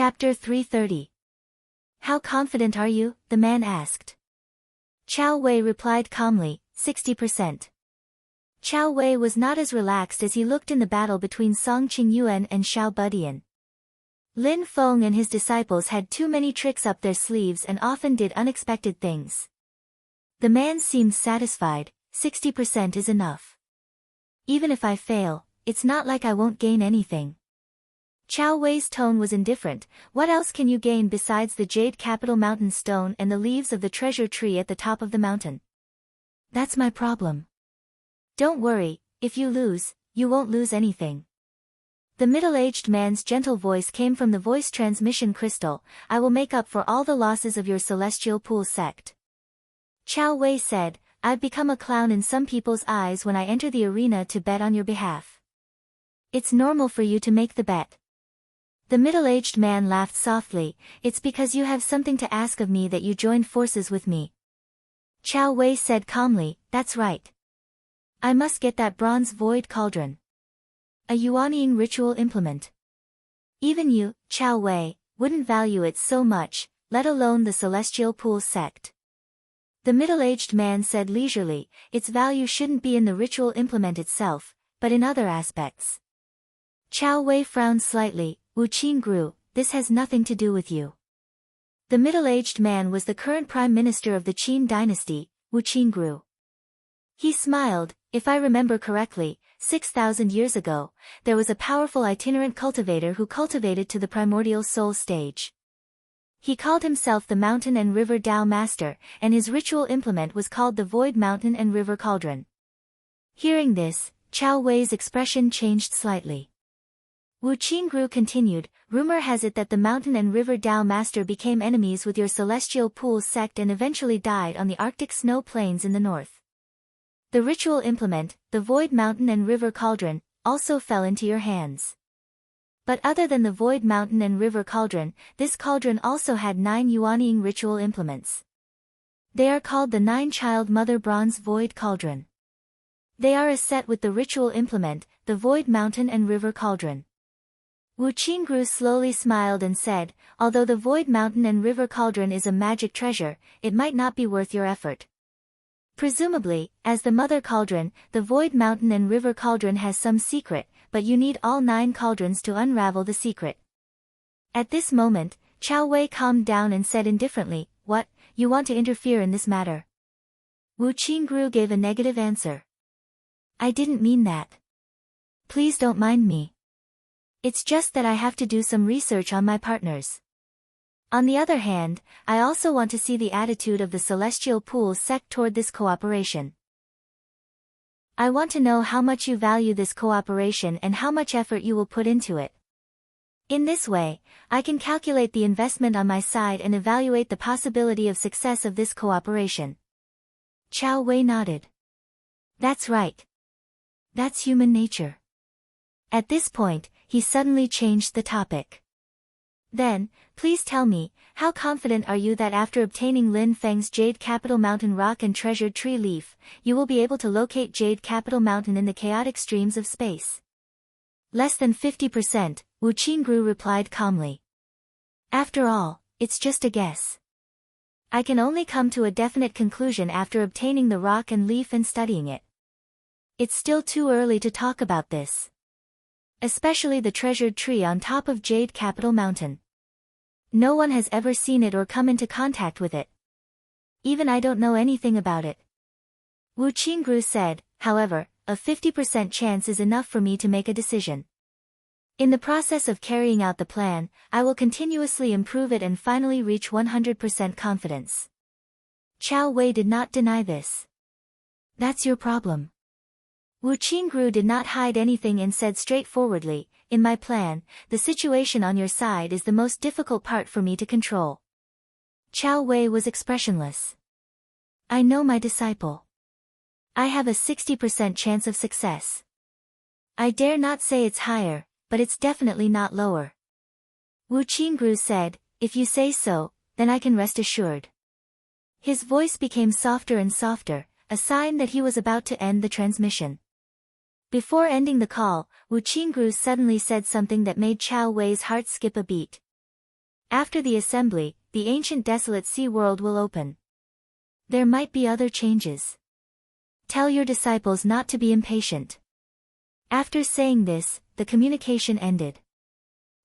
Chapter 330. How confident are you? The man asked. Chao Wei replied calmly, 60%. Chao Wei was not as relaxed as he looked in the battle between Song Qingyuan and Xiao Budian. Lin Feng and his disciples had too many tricks up their sleeves and often did unexpected things. The man seemed satisfied, 60% is enough. Even if I fail, it's not like I won't gain anything. Chao Wei's tone was indifferent. What else can you gain besides the jade capital mountain stone and the leaves of the treasure tree at the top of the mountain? That's my problem. Don't worry, if you lose, you won't lose anything. The middle-aged man's gentle voice came from the voice transmission crystal. I will make up for all the losses of your celestial pool sect. Chao Wei said, I've become a clown in some people's eyes when I enter the arena to bet on your behalf. It's normal for you to make the bet. The middle-aged man laughed softly. It's because you have something to ask of me that you joined forces with me. Chao Wei said calmly, that's right. I must get that bronze void cauldron. A Yuanying ritual implement. Even you, Chao Wei, wouldn't value it so much, let alone the celestial pool sect. The middle-aged man said leisurely, its value shouldn't be in the ritual implement itself, but in other aspects. Chao Wei frowned slightly. Wu Qingru, this has nothing to do with you. The middle-aged man was the current prime minister of the Qin dynasty, Wu Qingru. He smiled. If I remember correctly, 6,000 years ago, there was a powerful itinerant cultivator who cultivated to the primordial soul stage. He called himself the Mountain and River Tao Master, and his ritual implement was called the Void Mountain and River Cauldron. Hearing this, Chao Wei's expression changed slightly. Wu Qingru continued, rumor has it that the Mountain and River Tao Master became enemies with your celestial pool sect and eventually died on the Arctic snow plains in the north. The ritual implement, the Void Mountain and River Cauldron, also fell into your hands. But other than the Void Mountain and River Cauldron, this cauldron also had 9 Yuanying ritual implements. They are called the 9-Child Mother Bronze Void Cauldron. They are a set with the ritual implement, the Void Mountain and River Cauldron. Wu Qingru slowly smiled and said, although the Void Mountain and River Cauldron is a magic treasure, it might not be worth your effort. Presumably, as the Mother Cauldron, the Void Mountain and River Cauldron has some secret, but you need all 9 cauldrons to unravel the secret. At this moment, Chao Wei calmed down and said indifferently, what, you want to interfere in this matter? Wu Qingru gave a negative answer. I didn't mean that. Please don't mind me. It's just that I have to do some research on my partners. On the other hand, I also want to see the attitude of the Celestial Pool sect toward this cooperation. I want to know how much you value this cooperation and how much effort you will put into it. In this way, I can calculate the investment on my side and evaluate the possibility of success of this cooperation. Chao Wei nodded. That's right. That's human nature. At this point, he suddenly changed the topic. Then, please tell me, how confident are you that after obtaining Lin Feng's Jade Capital Mountain Rock and Treasured Tree Leaf, you will be able to locate Jade Capital Mountain in the chaotic streams of space? Less than 50%, Wu Qingru replied calmly. After all, it's just a guess. I can only come to a definite conclusion after obtaining the rock and leaf and studying it. It's still too early to talk about this. Especially the treasured tree on top of Jade Capital Mountain. No one has ever seen it or come into contact with it. Even I don't know anything about it. Wu Qingru said, however, a 50% chance is enough for me to make a decision. In the process of carrying out the plan, I will continuously improve it and finally reach 100% confidence. Chao Wei did not deny this. That's your problem. Wu Qingru did not hide anything and said straightforwardly, in my plan, the situation on your side is the most difficult part for me to control. Chao Wei was expressionless. I know my disciple. I have a 60% chance of success. I dare not say it's higher, but it's definitely not lower. Wu Qingru said, if you say so, then I can rest assured. His voice became softer and softer, a sign that he was about to end the transmission. Before ending the call, Wu Qingru suddenly said something that made Chao Wei's heart skip a beat. After the assembly, the ancient desolate sea world will open. There might be other changes. Tell your disciples not to be impatient. After saying this, the communication ended.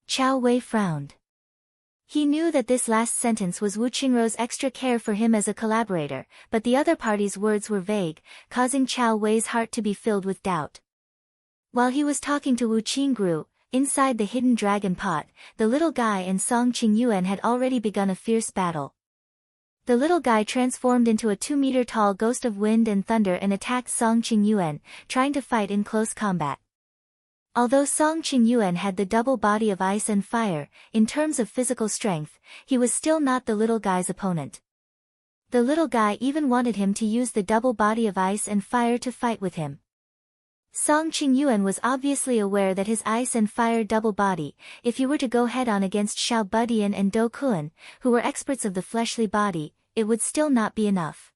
Qiao Wei frowned. He knew that this last sentence was Wu Qingrou's extra care for him as a collaborator, but the other party's words were vague, causing Qiao Wei's heart to be filled with doubt. While he was talking to Wu Qingrou, inside the hidden dragon pot, the little guy and Song Qingyuan had already begun a fierce battle. The little guy transformed into a 2-meter-tall ghost of wind and thunder and attacked Song Qingyuan, trying to fight in close combat. Although Song Qingyuan had the double body of ice and fire, in terms of physical strength, he was still not the little guy's opponent. The little guy even wanted him to use the double body of ice and fire to fight with him. Song Qingyuan was obviously aware that his ice and fire double body, if he were to go head-on against Xiao Budian and Dou Kuan, who were experts of the fleshly body, it would still not be enough.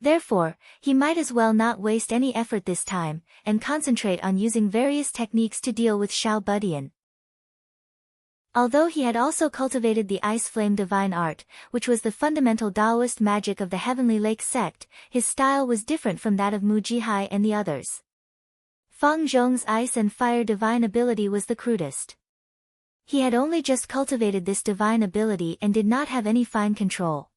Therefore, he might as well not waste any effort this time, and concentrate on using various techniques to deal with Xiao Budian. Although he had also cultivated the Ice Flame Divine Art, which was the fundamental Taoist magic of the Heavenly Lake sect, his style was different from that of Mu Jihai and the others. Fang Zhong's Ice and Fire Divine ability was the crudest. He had only just cultivated this divine ability and did not have any fine control.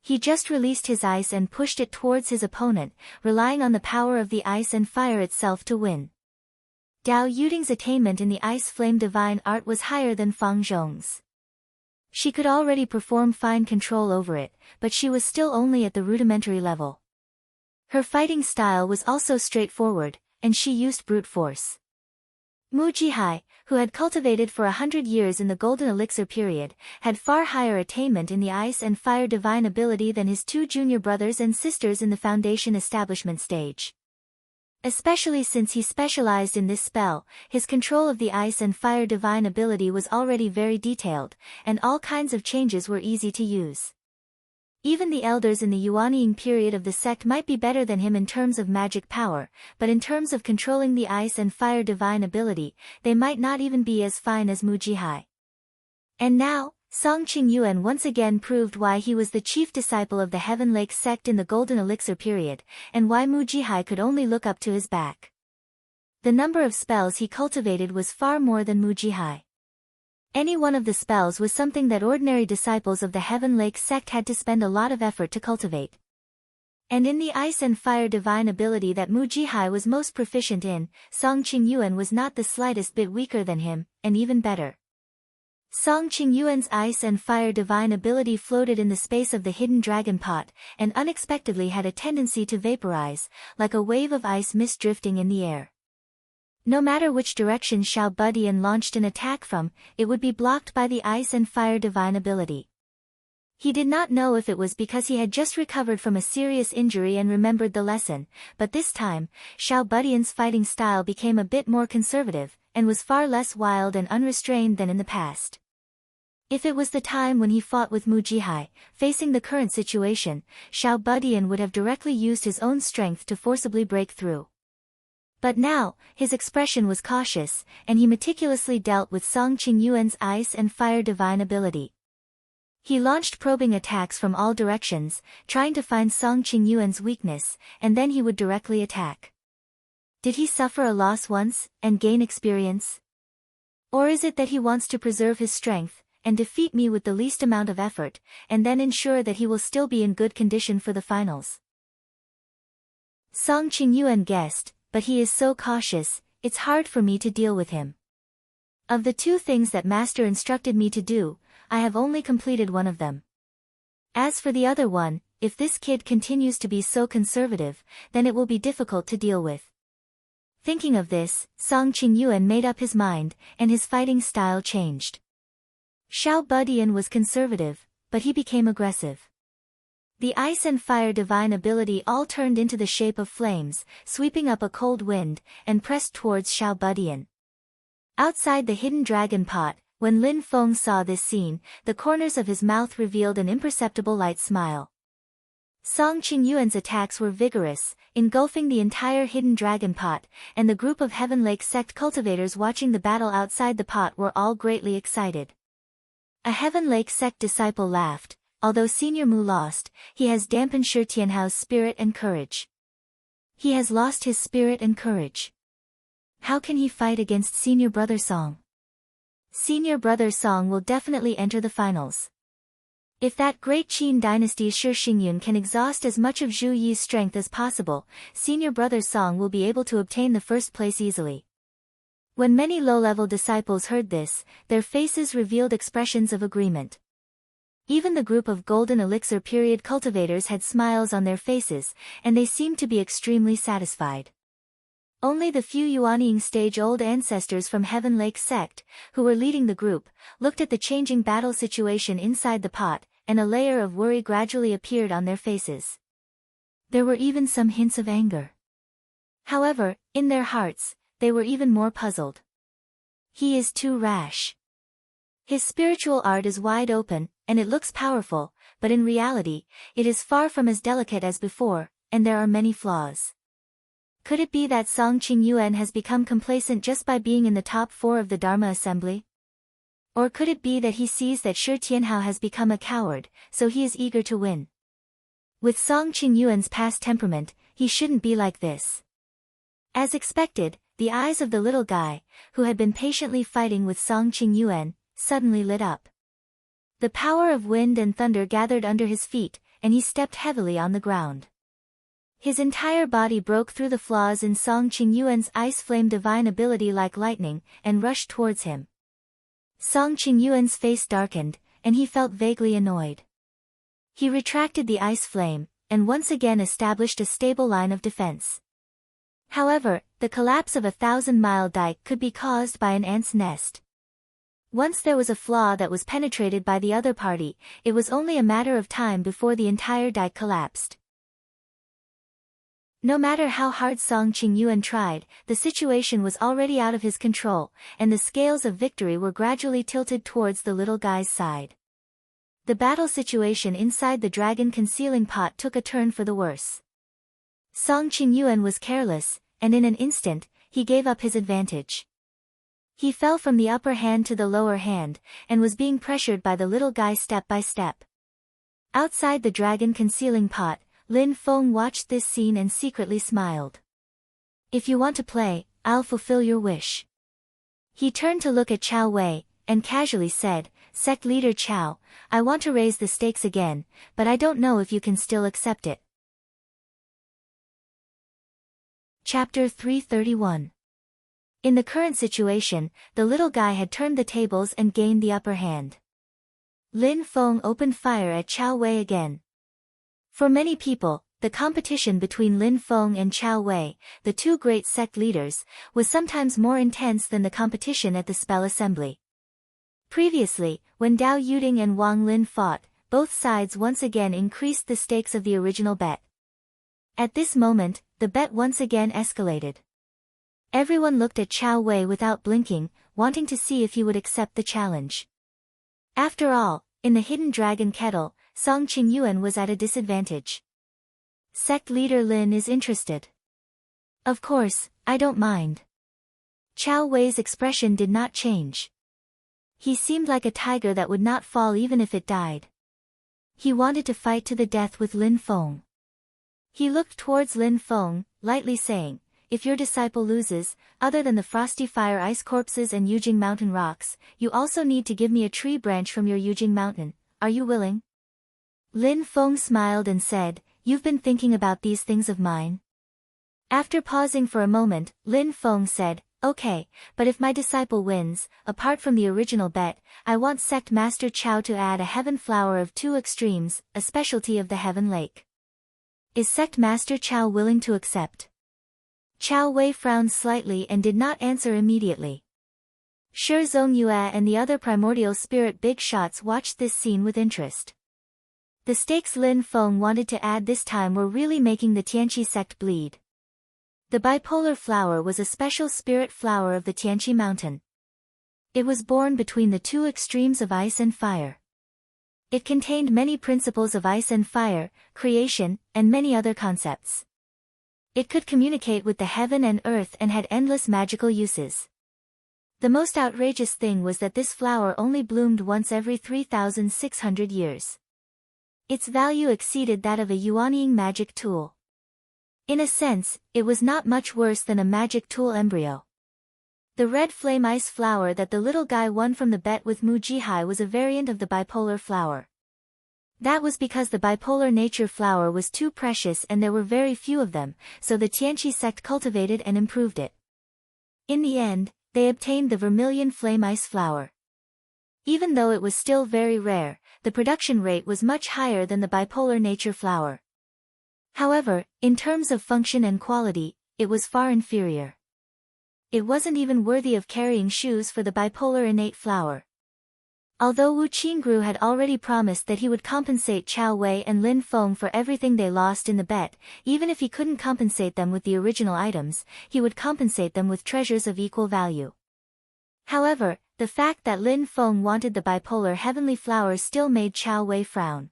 He just released his ice and pushed it towards his opponent, relying on the power of the ice and fire itself to win. Dao Yuding's attainment in the Ice Flame Divine Art was higher than Fang Zhong's. She could already perform fine control over it, but she was still only at the rudimentary level. Her fighting style was also straightforward, and she used brute force. Mu Jihai, who had cultivated for 100 years in the Golden Elixir period, had far higher attainment in the Ice and Fire Divine ability than his 2 junior brothers and sisters in the Foundation establishment stage. Especially since he specialized in this spell, his control of the Ice and Fire Divine ability was already very detailed, and all kinds of changes were easy to use. Even the elders in the Yuanying period of the sect might be better than him in terms of magic power, but in terms of controlling the ice and fire divine ability, they might not even be as fine as Mu Jihai. And now, Song Qingyuan once again proved why he was the chief disciple of the Heaven Lake sect in the Golden Elixir period, and why Mu Jihai could only look up to his back. The number of spells he cultivated was far more than Mu Jihai. Any one of the spells was something that ordinary disciples of the Heaven Lake sect had to spend a lot of effort to cultivate. And in the ice and fire divine ability that Mu Jihai was most proficient in, Song Qingyuan was not the slightest bit weaker than him, and even better. Song Qingyuan's ice and fire divine ability floated in the space of the hidden dragon pot, and unexpectedly had a tendency to vaporize, like a wave of ice mist drifting in the air. No matter which direction Xiao Budian launched an attack from, it would be blocked by the ice and fire divine ability. He did not know if it was because he had just recovered from a serious injury and remembered the lesson, but this time, Xiao Budian's fighting style became a bit more conservative, and was far less wild and unrestrained than in the past. If it was the time when he fought with Mu Jihai, facing the current situation, Xiao Budian would have directly used his own strength to forcibly break through. But now, his expression was cautious, and he meticulously dealt with Song Qingyuan's ice and fire divine ability. He launched probing attacks from all directions, trying to find Song Qingyuan's weakness, and then he would directly attack. Did he suffer a loss once, and gain experience? Or is it that he wants to preserve his strength, and defeat me with the least amount of effort, and then ensure that he will still be in good condition for the finals? Song Qingyuan guessed, but he is so cautious, it's hard for me to deal with him. Of the 2 things that Master instructed me to do, I have only completed one of them. As for the other one, if this kid continues to be so conservative, then it will be difficult to deal with. Thinking of this, Song Qingyuan made up his mind, and his fighting style changed. Xiao Budian was conservative, but he became aggressive. The ice and fire divine ability all turned into the shape of flames, sweeping up a cold wind, and pressed towards Xiao Budian. Outside the hidden dragon pot, when Lin Feng saw this scene, the corners of his mouth revealed an imperceptible light smile. Song Qingyuan's attacks were vigorous, engulfing the entire hidden dragon pot, and the group of Heaven Lake sect cultivators watching the battle outside the pot were all greatly excited. A Heaven Lake sect disciple laughed. Although Senior Mu lost, he has dampened Shi Tianhao's spirit and courage. He has lost his spirit and courage. How can he fight against Senior Brother Song? Senior Brother Song will definitely enter the finals. If that great Qin dynasty's Shi Xingyun can exhaust as much of Zhu Yi's strength as possible, Senior Brother Song will be able to obtain the first place easily. When many low-level disciples heard this, their faces revealed expressions of agreement. Even the group of Golden Elixir period cultivators had smiles on their faces, and they seemed to be extremely satisfied. Only the few Yuanying stage-old ancestors from Heaven Lake sect, who were leading the group, looked at the changing battle situation inside the pot, and a layer of worry gradually appeared on their faces. There were even some hints of anger. However, in their hearts, they were even more puzzled. He is too rash. His spiritual art is wide open, and it looks powerful, but in reality, it is far from as delicate as before, and there are many flaws. Could it be that Song Qingyuan has become complacent just by being in the top 4 of the Dharma assembly? Or could it be that he sees that Shi Tianhao has become a coward, so he is eager to win? With Song Qingyuan's past temperament, he shouldn't be like this. As expected, the eyes of the little guy, who had been patiently fighting with Song Qingyuan, suddenly lit up. The power of wind and thunder gathered under his feet, and he stepped heavily on the ground. His entire body broke through the flaws in Song Qingyuan's ice flame divine ability like lightning, and rushed towards him. Song Qingyuan's face darkened, and he felt vaguely annoyed. He retracted the ice flame, and once again established a stable line of defense. However, the collapse of a 1,000-mile dike could be caused by an ant's nest. Once there was a flaw that was penetrated by the other party, it was only a matter of time before the entire dike collapsed. No matter how hard Song Qingyuan tried, the situation was already out of his control, and the scales of victory were gradually tilted towards the little guy's side. The battle situation inside the dragon concealing pot took a turn for the worse. Song Qingyuan was careless, and in an instant, he gave up his advantage. He fell from the upper hand to the lower hand, and was being pressured by the little guy step by step. Outside the dragon concealing pot, Lin Feng watched this scene and secretly smiled. If you want to play, I'll fulfill your wish. He turned to look at Chao Wei, and casually said, Sect Leader Chao, I want to raise the stakes again, but I don't know if you can still accept it. Chapter 331. In the current situation, the little guy had turned the tables and gained the upper hand. Lin Feng opened fire at Chao Wei again. For many people, the competition between Lin Feng and Chao Wei, the two great sect leaders, was sometimes more intense than the competition at the spell assembly. Previously, when Dao Yuding and Wang Lin fought, both sides once again increased the stakes of the original bet. At this moment, the bet once again escalated. Everyone looked at Chao Wei without blinking, wanting to see if he would accept the challenge. After all, in the hidden dragon kettle, Song Qingyuan was at a disadvantage. Sect leader Lin is interested. Of course, I don't mind. Chao Wei's expression did not change. He seemed like a tiger that would not fall even if it died. He wanted to fight to the death with Lin Feng. He looked towards Lin Feng, lightly saying, if your disciple loses, other than the frosty fire ice corpses and Yujing mountain rocks, you also need to give me a tree branch from your Yujing mountain. Are you willing? Lin Feng smiled and said, you've been thinking about these things of mine? After pausing for a moment, Lin Feng said, okay, but if my disciple wins, apart from the original bet, I want Sect Master Chao to add a heaven flower of 2 extremes, a specialty of the Heaven Lake. Is Sect Master Chao willing to accept? Chao Wei frowned slightly and did not answer immediately. Shi Zongyue and the other primordial spirit big shots watched this scene with interest. The stakes Lin Feng wanted to add this time were really making the Tianqi sect bleed. The bipolar flower was a special spirit flower of the Tianqi mountain. It was born between the 2 extremes of ice and fire. It contained many principles of ice and fire, creation, and many other concepts. It could communicate with the heaven and earth and had endless magical uses. The most outrageous thing was that this flower only bloomed once every 3,600 years. Its value exceeded that of a yuanying magic tool. In a sense, it was not much worse than a magic tool embryo. The red flame ice flower that the little guy won from the bet with Mu Jihai was a variant of the bipolar flower. That was because the bipolar nature flower was too precious and there were very few of them, so the Tianqi sect cultivated and improved it. In the end, they obtained the vermilion flame ice flower. Even though it was still very rare, the production rate was much higher than the bipolar nature flower. However, in terms of function and quality, it was far inferior. It wasn't even worthy of carrying shoes for the bipolar innate flower. Although Wu Qingru had already promised that he would compensate Chao Wei and Lin Feng for everything they lost in the bet, even if he couldn't compensate them with the original items, he would compensate them with treasures of equal value. However, the fact that Lin Feng wanted the bipolar heavenly flower still made Chao Wei frown.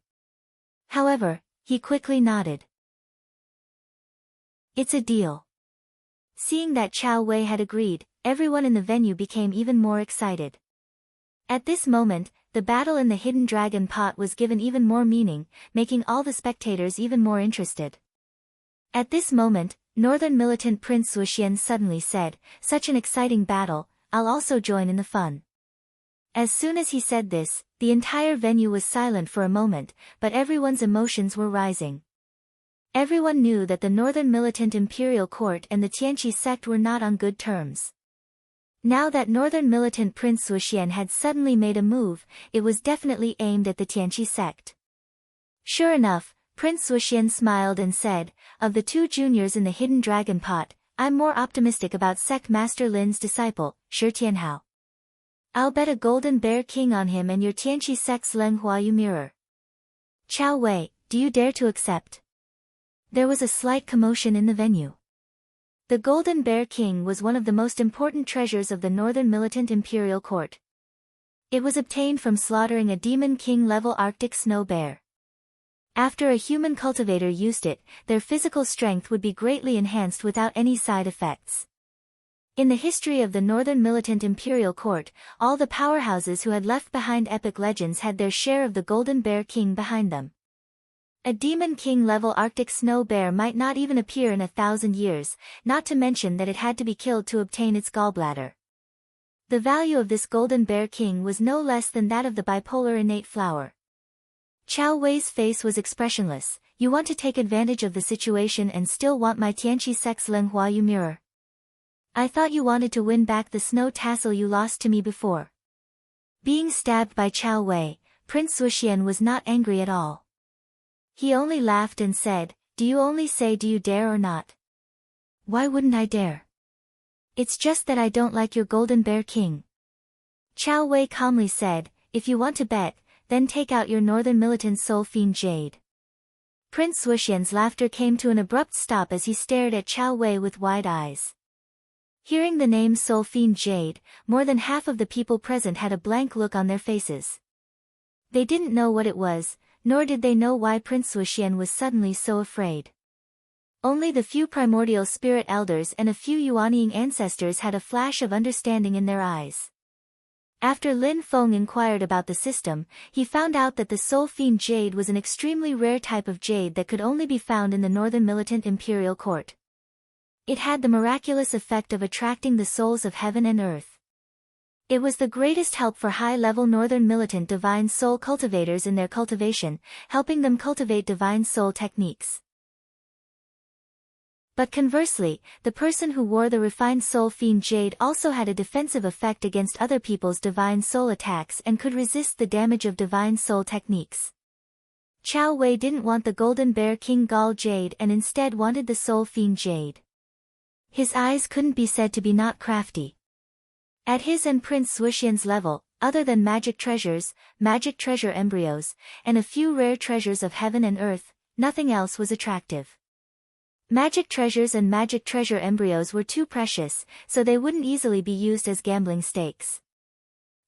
However, he quickly nodded. It's a deal. Seeing that Chao Wei had agreed, everyone in the venue became even more excited. At this moment, the battle in the hidden dragon pot was given even more meaning, making all the spectators even more interested. At this moment, Northern Militant Prince Wuxian suddenly said, "Such an exciting battle, I'll also join in the fun." As soon as he said this, the entire venue was silent for a moment, but everyone's emotions were rising. Everyone knew that the Northern Militant Imperial Court and the Tianqi sect were not on good terms. Now that Northern Militant Prince Wuxian had suddenly made a move, it was definitely aimed at the Tianqi sect. Sure enough, Prince Wuxian smiled and said, "Of the two juniors in the hidden dragon pot, I'm more optimistic about Sect Master Lin's disciple, Shi Tianhao. I'll bet a golden bear king on him and your Tianqi sect's Leng Huayu mirror. Chao Wei, do you dare to accept?" There was a slight commotion in the venue. The Golden Bear King was one of the most important treasures of the Northern Militant Imperial Court. It was obtained from slaughtering a Demon King-level Arctic snow bear. After a human cultivator used it, their physical strength would be greatly enhanced without any side effects. In the history of the Northern Militant Imperial Court, all the powerhouses who had left behind epic legends had their share of the Golden Bear King behind them. A Demon King-level Arctic snow bear might not even appear in 1,000 years, not to mention that it had to be killed to obtain its gallbladder. The value of this Golden Bear King was no less than that of the bipolar innate flower. Chao Wei's face was expressionless. "You want to take advantage of the situation and still want my Tianqi sect's Leng Huayu mirror? I thought you wanted to win back the snow tassel you lost to me before." Being stabbed by Chao Wei, Prince Wuxian was not angry at all. He only laughed and said, "Do you only say do you dare or not? Why wouldn't I dare? It's just that I don't like your Golden Bear King." Chao Wei calmly said, "If you want to bet, then take out your Northern Militant Soul Fiend Jade." Prince Wuxian's laughter came to an abrupt stop as he stared at Chao Wei with wide eyes. Hearing the name Soul Fiend Jade, more than half of the people present had a blank look on their faces. They didn't know what it was, nor did they know why Prince Wuxian was suddenly so afraid. Only the few primordial spirit elders and a few yuanying ancestors had a flash of understanding in their eyes. After Lin Feng inquired about the system, he found out that the Soul Fiend Jade was an extremely rare type of jade that could only be found in the Northern Militant Imperial Court. It had the miraculous effect of attracting the souls of heaven and earth. It was the greatest help for high-level Northern Militant Divine Soul cultivators in their cultivation, helping them cultivate Divine Soul techniques. But conversely, the person who wore the refined Soul Fiend Jade also had a defensive effect against other people's Divine Soul attacks and could resist the damage of Divine Soul techniques. Chao Wei didn't want the Golden Bear King Gall Jade and instead wanted the Soul Fiend Jade. His eyes couldn't be said to be not crafty. At his and Prince Wuxian's level, other than magic treasure embryos, and a few rare treasures of heaven and earth, nothing else was attractive. Magic treasures and magic treasure embryos were too precious, so they wouldn't easily be used as gambling stakes.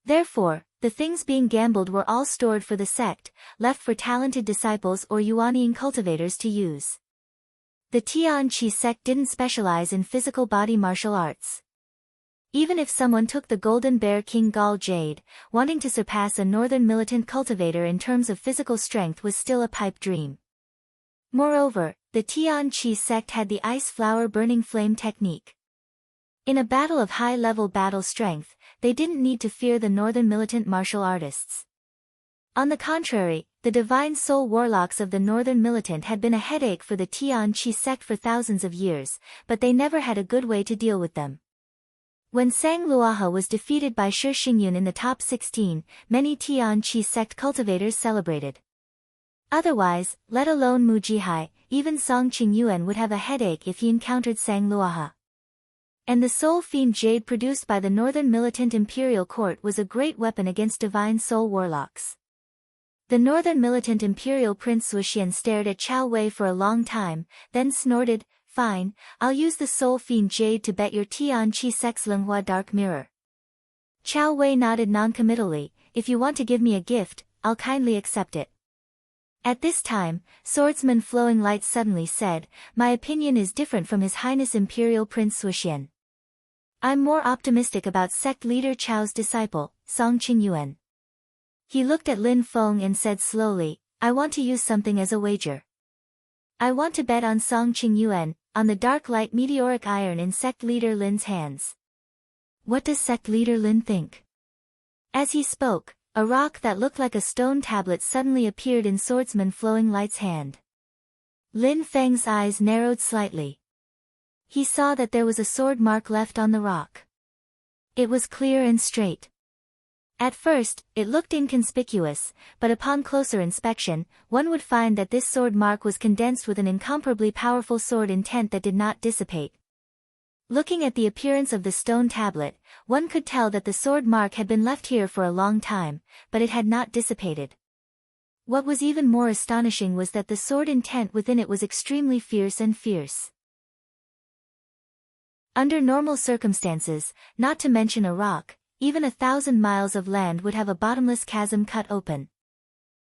Therefore, the things being gambled were all stored for the sect, left for talented disciples or yuanying cultivators to use. The Tianqi sect didn't specialize in physical body martial arts. Even if someone took the Golden Bear King Gall jade, wanting to surpass a northern militant cultivator in terms of physical strength was still a pipe dream. Moreover, the Tian Qi sect had the ice flower burning flame technique. In a battle of high-level battle strength, they didn't need to fear the northern militant martial artists. On the contrary, the divine soul warlocks of the northern militant had been a headache for the Tian Qi sect for thousands of years, but they never had a good way to deal with them. When Sang Luaha was defeated by Shi Xingyun in the top 16, many Tian Qi sect cultivators celebrated. Otherwise, let alone Mu Jihai, even Song Qingyuan would have a headache if he encountered Sang Luaha. And the soul fiend jade produced by the northern militant imperial court was a great weapon against divine soul warlocks. The northern militant imperial prince Suxian stared at Chao Wei for a long time, then snorted, "Fine, I'll use the soul fiend jade to bet your Tian Qi sect's Lenghua dark mirror." Chao Wei nodded noncommittally, "If you want to give me a gift, I'll kindly accept it." At this time, swordsman Flowing Light suddenly said, "My opinion is different from His Highness Imperial Prince Suxian. I'm more optimistic about sect leader Chao's disciple, Song Qingyuan." He looked at Lin Feng and said slowly, "I want to use something as a wager. I want to bet on Song Qingyuan, on the dark light meteoric iron in sect leader Lin's hands." "What does sect leader Lin think?" As he spoke, a rock that looked like a stone tablet suddenly appeared in swordsman Flowing Light's hand. Lin Feng's eyes narrowed slightly. He saw that there was a sword mark left on the rock. It was clear and straight. At first, it looked inconspicuous, but upon closer inspection, one would find that this sword mark was condensed with an incomparably powerful sword intent that did not dissipate. Looking at the appearance of the stone tablet, one could tell that the sword mark had been left here for a long time, but it had not dissipated. What was even more astonishing was that the sword intent within it was extremely fierce and fierce. Under normal circumstances, not to mention a rock, even 1,000 miles of land would have a bottomless chasm cut open.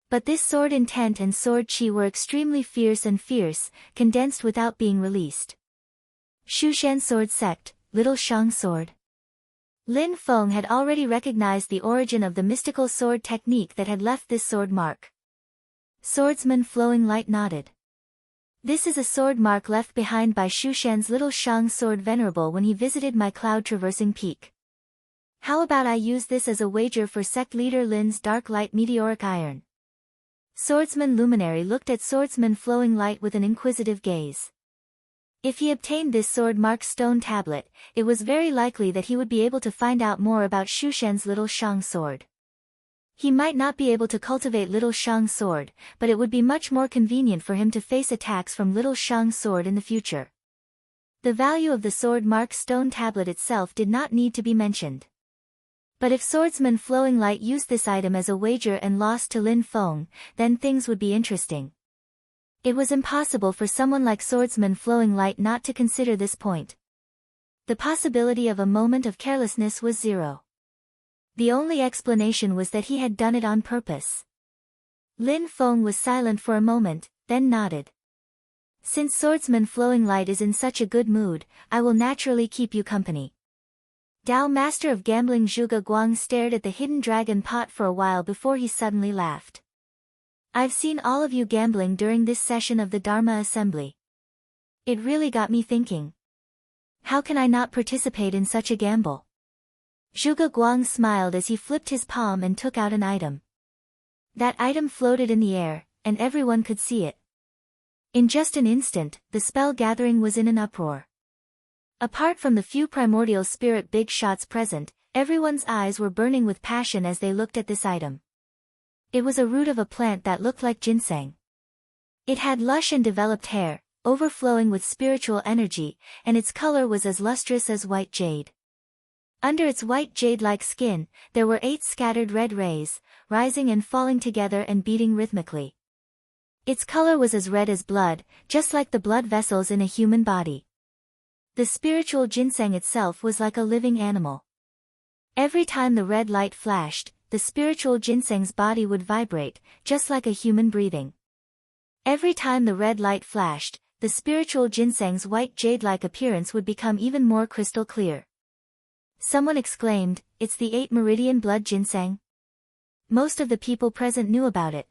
But this sword intent and sword qi were extremely fierce and fierce, condensed without being released. Shushan Sword Sect, Little Shang Sword. Lin Feng had already recognized the origin of the mystical sword technique that had left this sword mark. Swordsman Flowing Light nodded. "This is a sword mark left behind by Shushan's Little Shang Sword Venerable when he visited my cloud-traversing peak. How about I use this as a wager for sect leader Lin's dark light meteoric iron?" Swordsman Luminary looked at Swordsman Flowing Light with an inquisitive gaze. If he obtained this sword-marked stone tablet, it was very likely that he would be able to find out more about Shushan's Little Shang Sword. He might not be able to cultivate Little Shang Sword, but it would be much more convenient for him to face attacks from Little Shang Sword in the future. The value of the sword-marked stone tablet itself did not need to be mentioned. But if Swordsman Flowing Light used this item as a wager and lost to Lin Feng, then things would be interesting. It was impossible for someone like Swordsman Flowing Light not to consider this point. The possibility of a moment of carelessness was zero. The only explanation was that he had done it on purpose. Lin Feng was silent for a moment, then nodded. "Since Swordsman Flowing Light is in such a good mood, I will naturally keep you company." Dao Master of Gambling Zhuge Guang stared at the hidden dragon pot for a while before he suddenly laughed. "I've seen all of you gambling during this session of the Dharma Assembly. It really got me thinking. How can I not participate in such a gamble?" Zhuge Guang smiled as he flipped his palm and took out an item. That item floated in the air, and everyone could see it. In just an instant, the spell gathering was in an uproar. Apart from the few primordial spirit big shots present, everyone's eyes were burning with passion as they looked at this item. It was a root of a plant that looked like ginseng. It had lush and developed hair, overflowing with spiritual energy, and its color was as lustrous as white jade. Under its white jade-like skin, there were 8 scattered red rays, rising and falling together and beating rhythmically. Its color was as red as blood, just like the blood vessels in a human body. The spiritual ginseng itself was like a living animal. Every time the red light flashed, the spiritual ginseng's body would vibrate, just like a human breathing. Every time the red light flashed, the spiritual ginseng's white jade-like appearance would become even more crystal clear. Someone exclaimed, "It's the 8 meridian blood ginseng." Most of the people present knew about it.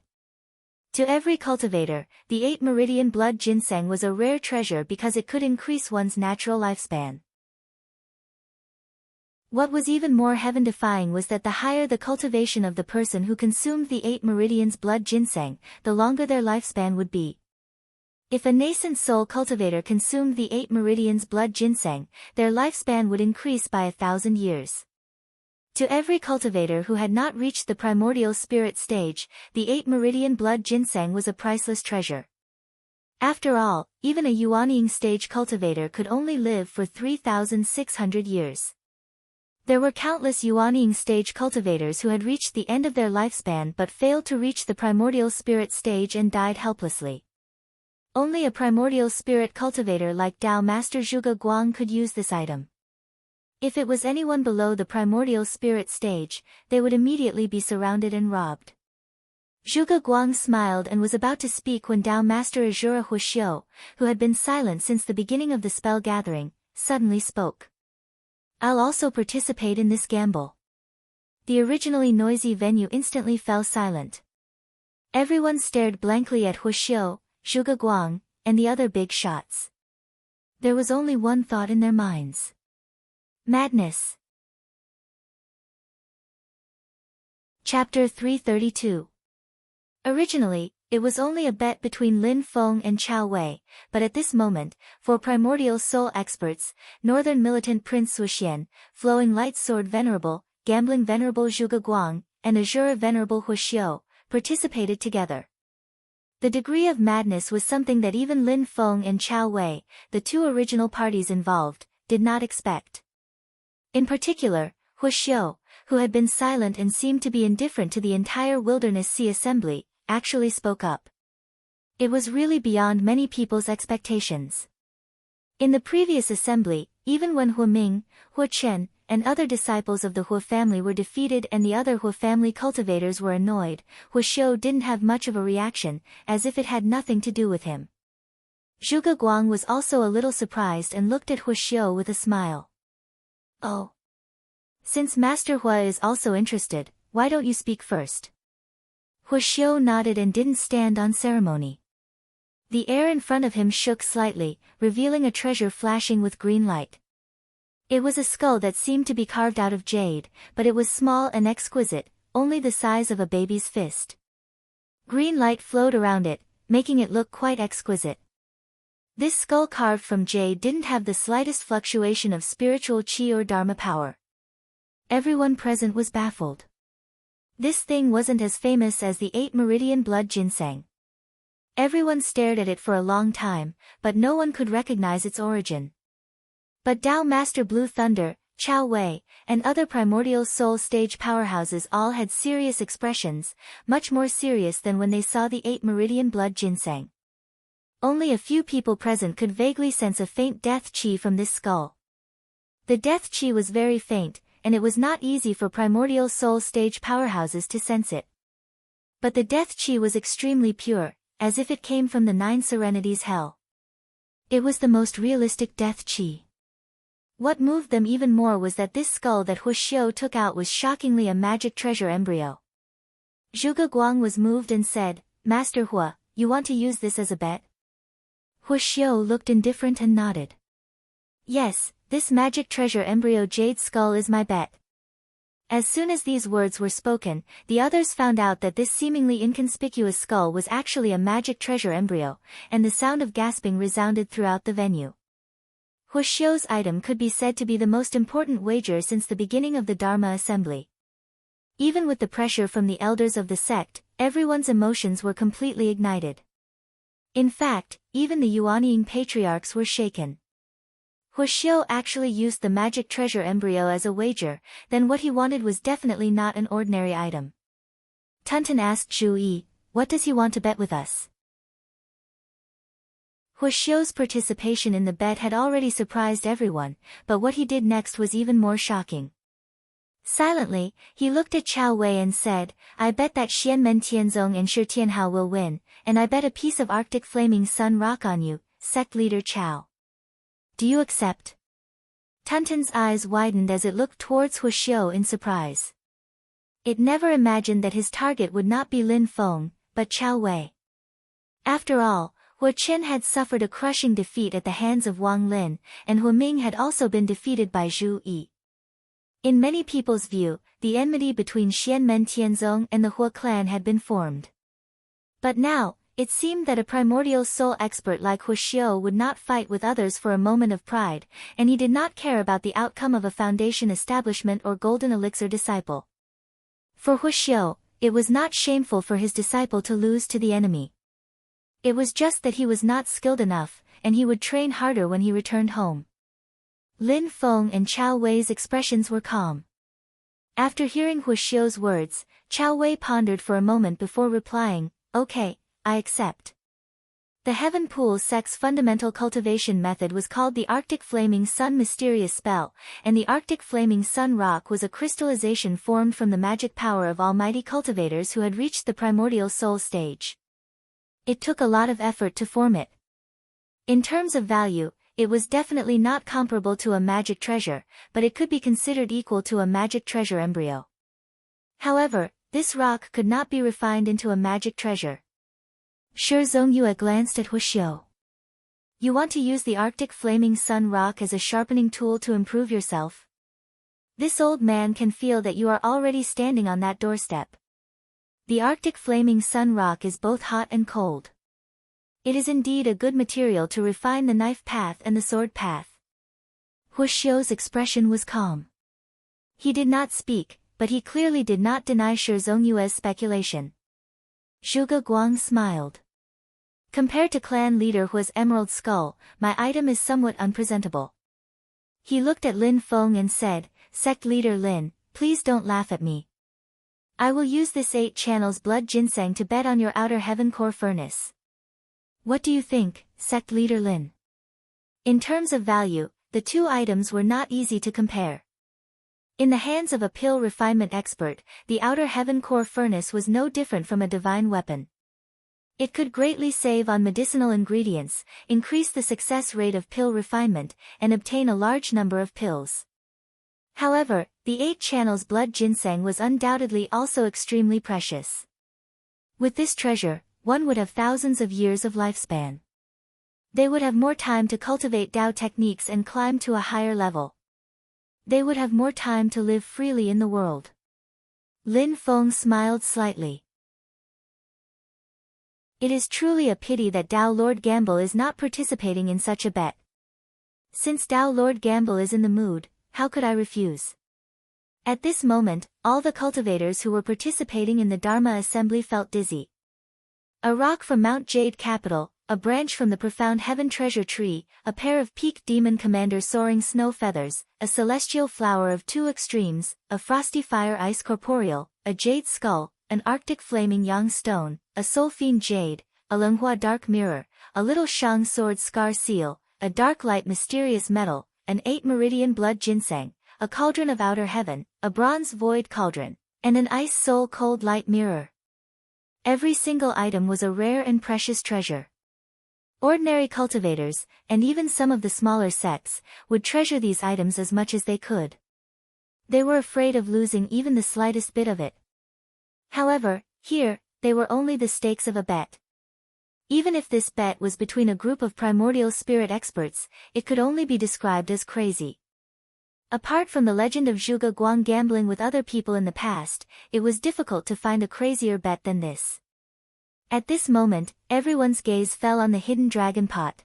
To every cultivator, the 8 meridian blood ginseng was a rare treasure because it could increase one's natural lifespan. What was even more heaven-defying was that the higher the cultivation of the person who consumed the 8 meridians blood ginseng, the longer their lifespan would be. If a nascent soul cultivator consumed the 8 meridians blood ginseng, their lifespan would increase by 1,000 years. To every cultivator who had not reached the primordial spirit stage, the 8 meridian blood ginseng was a priceless treasure. After all, even a yuanying stage cultivator could only live for 3,600 years. There were countless yuanying stage cultivators who had reached the end of their lifespan but failed to reach the primordial spirit stage and died helplessly. Only a primordial spirit cultivator like Tao Master Zhuge Guang could use this item. If it was anyone below the primordial spirit stage, they would immediately be surrounded and robbed. Zhuge Guang smiled and was about to speak when Tao Master Azura Huixiu, who had been silent since the beginning of the spell gathering, suddenly spoke. "I'll also participate in this gamble." The originally noisy venue instantly fell silent. Everyone stared blankly at Huixiu, Zhuge Guang, and the other big shots. There was only one thought in their minds. Madness. Chapter 332. Originally, it was only a bet between Lin Feng and Chao Wei, but at this moment, for primordial soul experts, Northern Militant Prince Suxian, Flowing Light Sword Venerable, Gambling Venerable Zhuge Guang, and Azura Venerable Huixiu, participated together. The degree of madness was something that even Lin Feng and Chao Wei, the two original parties involved, did not expect. In particular, Huixiu, who had been silent and seemed to be indifferent to the entire Wilderness Sea Assembly, actually spoke up. It was really beyond many people's expectations. In the previous assembly, even when Hu Ming, Hu Chen, and other disciples of the Hu family were defeated and the other Hu family cultivators were annoyed, Huixiu didn't have much of a reaction, as if it had nothing to do with him. Zhuge Guang was also a little surprised and looked at Huixiu with a smile. "Oh. Since Master Hua is also interested, why don't you speak first?" Huixiu nodded and didn't stand on ceremony. The air in front of him shook slightly, revealing a treasure flashing with green light. It was a skull that seemed to be carved out of jade, but it was small and exquisite, only the size of a baby's fist. Green light flowed around it, making it look quite exquisite. This skull carved from jade didn't have the slightest fluctuation of spiritual qi or dharma power. Everyone present was baffled. This thing wasn't as famous as the 8 meridian blood ginseng. Everyone stared at it for a long time, but no one could recognize its origin. But Tao Master Blue Thunder, Chao Wei, and other primordial soul stage powerhouses all had serious expressions, much more serious than when they saw the 8 meridian blood ginseng. Only a few people present could vaguely sense a faint death qi from this skull. The death qi was very faint, and it was not easy for primordial soul stage powerhouses to sense it. But the death qi was extremely pure, as if it came from the 9 serenities hell. It was the most realistic death qi. What moved them even more was that this skull that Huixiu took out was shockingly a magic treasure embryo. Zhuge Guang was moved and said, "Master Hua, you want to use this as a bet?" Huixiu looked indifferent and nodded. "Yes, this magic treasure embryo jade skull is my bet." As soon as these words were spoken, the others found out that this seemingly inconspicuous skull was actually a magic treasure embryo, and the sound of gasping resounded throughout the venue. Huixiu's item could be said to be the most important wager since the beginning of the Dharma assembly. Even with the pressure from the elders of the sect, everyone's emotions were completely ignited. In fact, even the yuanying patriarchs were shaken. Huixiu actually used the magic treasure embryo as a wager, then what he wanted was definitely not an ordinary item. Tunton asked Zhu Yi, "What does he want to bet with us?" Huixiu's participation in the bet had already surprised everyone, but what he did next was even more shocking. Silently, he looked at Chao Wei and said, "I bet that Xianmen Tianzong and Shi Tianhao will win, and I bet a piece of Arctic Flaming Sun rock on you, sect leader Chao. Do you accept?" Tuntun's eyes widened as it looked towards Huixiu in surprise. It never imagined that his target would not be Lin Feng, but Chao Wei. After all, Hua Qin had suffered a crushing defeat at the hands of Wang Lin, and Hua Ming had also been defeated by Zhu Yi. In many people's view, the enmity between Xianmen Tianzong and the Hua clan had been formed. But now, it seemed that a primordial soul expert like Huixiu would not fight with others for a moment of pride, and he did not care about the outcome of a foundation establishment or golden elixir disciple. For Huixiu, it was not shameful for his disciple to lose to the enemy. It was just that he was not skilled enough, and he would train harder when he returned home. Lin Feng and Chao Wei's expressions were calm. After hearing Huixiu's words, Chao Wei pondered for a moment before replying, "Okay, I accept." The Heaven Pool sect's fundamental cultivation method was called the Arctic Flaming Sun Mysterious Spell, and the Arctic Flaming Sun Rock was a crystallization formed from the magic power of almighty cultivators who had reached the primordial soul stage. It took a lot of effort to form it. In terms of value, it was definitely not comparable to a magic treasure, but it could be considered equal to a magic treasure embryo. However, this rock could not be refined into a magic treasure. Shi Zongyue glanced at Huixiu. "You want to use the Arctic Flaming Sun Rock as a sharpening tool to improve yourself? This old man can feel that you are already standing on that doorstep. The Arctic Flaming Sun Rock is both hot and cold. It is indeed a good material to refine the knife path and the sword path." Huixiu's expression was calm. He did not speak, but he clearly did not deny Shi Zongyue's speculation. Zhuge Guang smiled. "Compared to clan leader Hua's emerald skull, my item is somewhat unpresentable." He looked at Lin Feng and said, "Sect leader Lin, please don't laugh at me. I will use this 8 channels blood ginseng to bet on your outer heaven core furnace. What do you think, sect leader Lin?" In terms of value, the two items were not easy to compare. In the hands of a pill refinement expert, the outer heaven core furnace was no different from a divine weapon. It could greatly save on medicinal ingredients, increase the success rate of pill refinement, and obtain a large number of pills. However, the 8 channels blood ginseng was undoubtedly also extremely precious. With this treasure, one would have thousands of years of lifespan. They would have more time to cultivate Dao techniques and climb to a higher level. They would have more time to live freely in the world. Lin Feng smiled slightly. It is truly a pity that Dao Lord Gamble is not participating in such a bet. Since Dao Lord Gamble is in the mood, how could I refuse? At this moment, all the cultivators who were participating in the Dharma assembly felt dizzy. A rock from Mount Jade Capital, a branch from the profound heaven treasure tree, a pair of peak demon commander soaring snow feathers, a celestial flower of 2 extremes, a frosty fire ice corporeal, a jade skull, an arctic flaming yang stone, a soul fiend jade, a Lenghua dark mirror, a little shang sword scar seal, a dark light mysterious metal, an 8 meridian blood ginseng, a cauldron of outer heaven, a bronze void cauldron, and an ice soul cold light mirror. Every single item was a rare and precious treasure. Ordinary cultivators, and even some of the smaller sects, would treasure these items as much as they could. They were afraid of losing even the slightest bit of it. However, here, they were only the stakes of a bet. Even if this bet was between a group of primordial spirit experts, it could only be described as crazy. Apart from the legend of Zhuge Guang gambling with other people in the past, it was difficult to find a crazier bet than this. At this moment, everyone's gaze fell on the hidden dragon pot.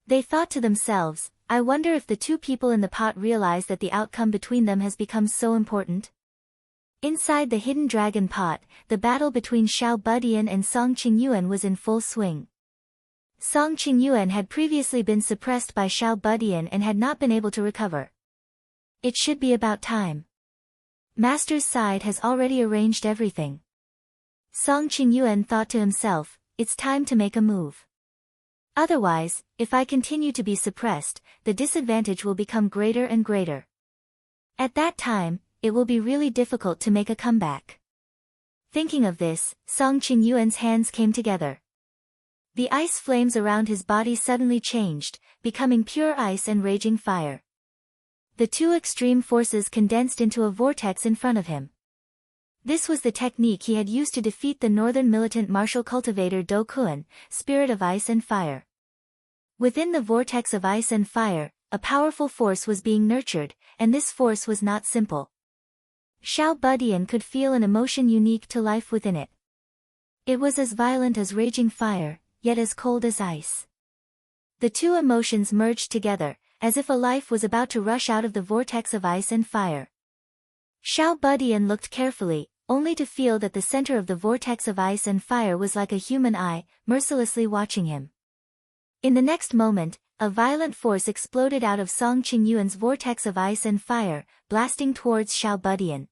They thought to themselves, I wonder if the 2 people in the pot realize that the outcome between them has become so important? Inside the hidden dragon pot, the battle between Xiao Budian and Song Qingyuan was in full swing. Song Qingyuan had previously been suppressed by Xiao Budian and had not been able to recover. It should be about time. Master's side has already arranged everything. Song Qingyuan thought to himself, it's time to make a move. Otherwise, if I continue to be suppressed, the disadvantage will become greater and greater. At that time, it will be really difficult to make a comeback. Thinking of this, Song Qingyuan's hands came together. The ice flames around his body suddenly changed, becoming pure ice and raging fire. The two extreme forces condensed into a vortex in front of him. This was the technique he had used to defeat the northern militant martial cultivator Do Kuan, spirit of ice and fire. Within the vortex of ice and fire, a powerful force was being nurtured, and this force was not simple. Xiao Budian could feel an emotion unique to life within it. It was as violent as raging fire, yet as cold as ice. The two emotions merged together, as if a life was about to rush out of the vortex of ice and fire. Xiao Budian looked carefully, only to feel that the center of the vortex of ice and fire was like a human eye, mercilessly watching him. In the next moment, a violent force exploded out of Song Qingyuan's vortex of ice and fire, blasting towards Xiao Budian.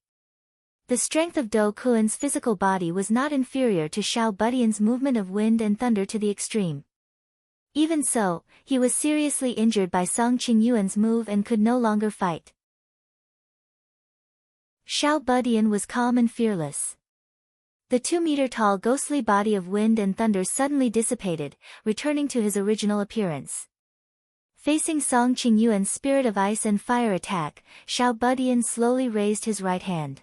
The strength of Do Kuan's physical body was not inferior to Xiao Budian's movement of wind and thunder to the extreme. Even so, he was seriously injured by Song Qingyuan's move and could no longer fight. Xiao Budian was calm and fearless. The 2-meter-tall ghostly body of wind and thunder suddenly dissipated, returning to his original appearance. Facing Song Qingyuan's spirit of ice and fire attack, Xiao Budian slowly raised his right hand.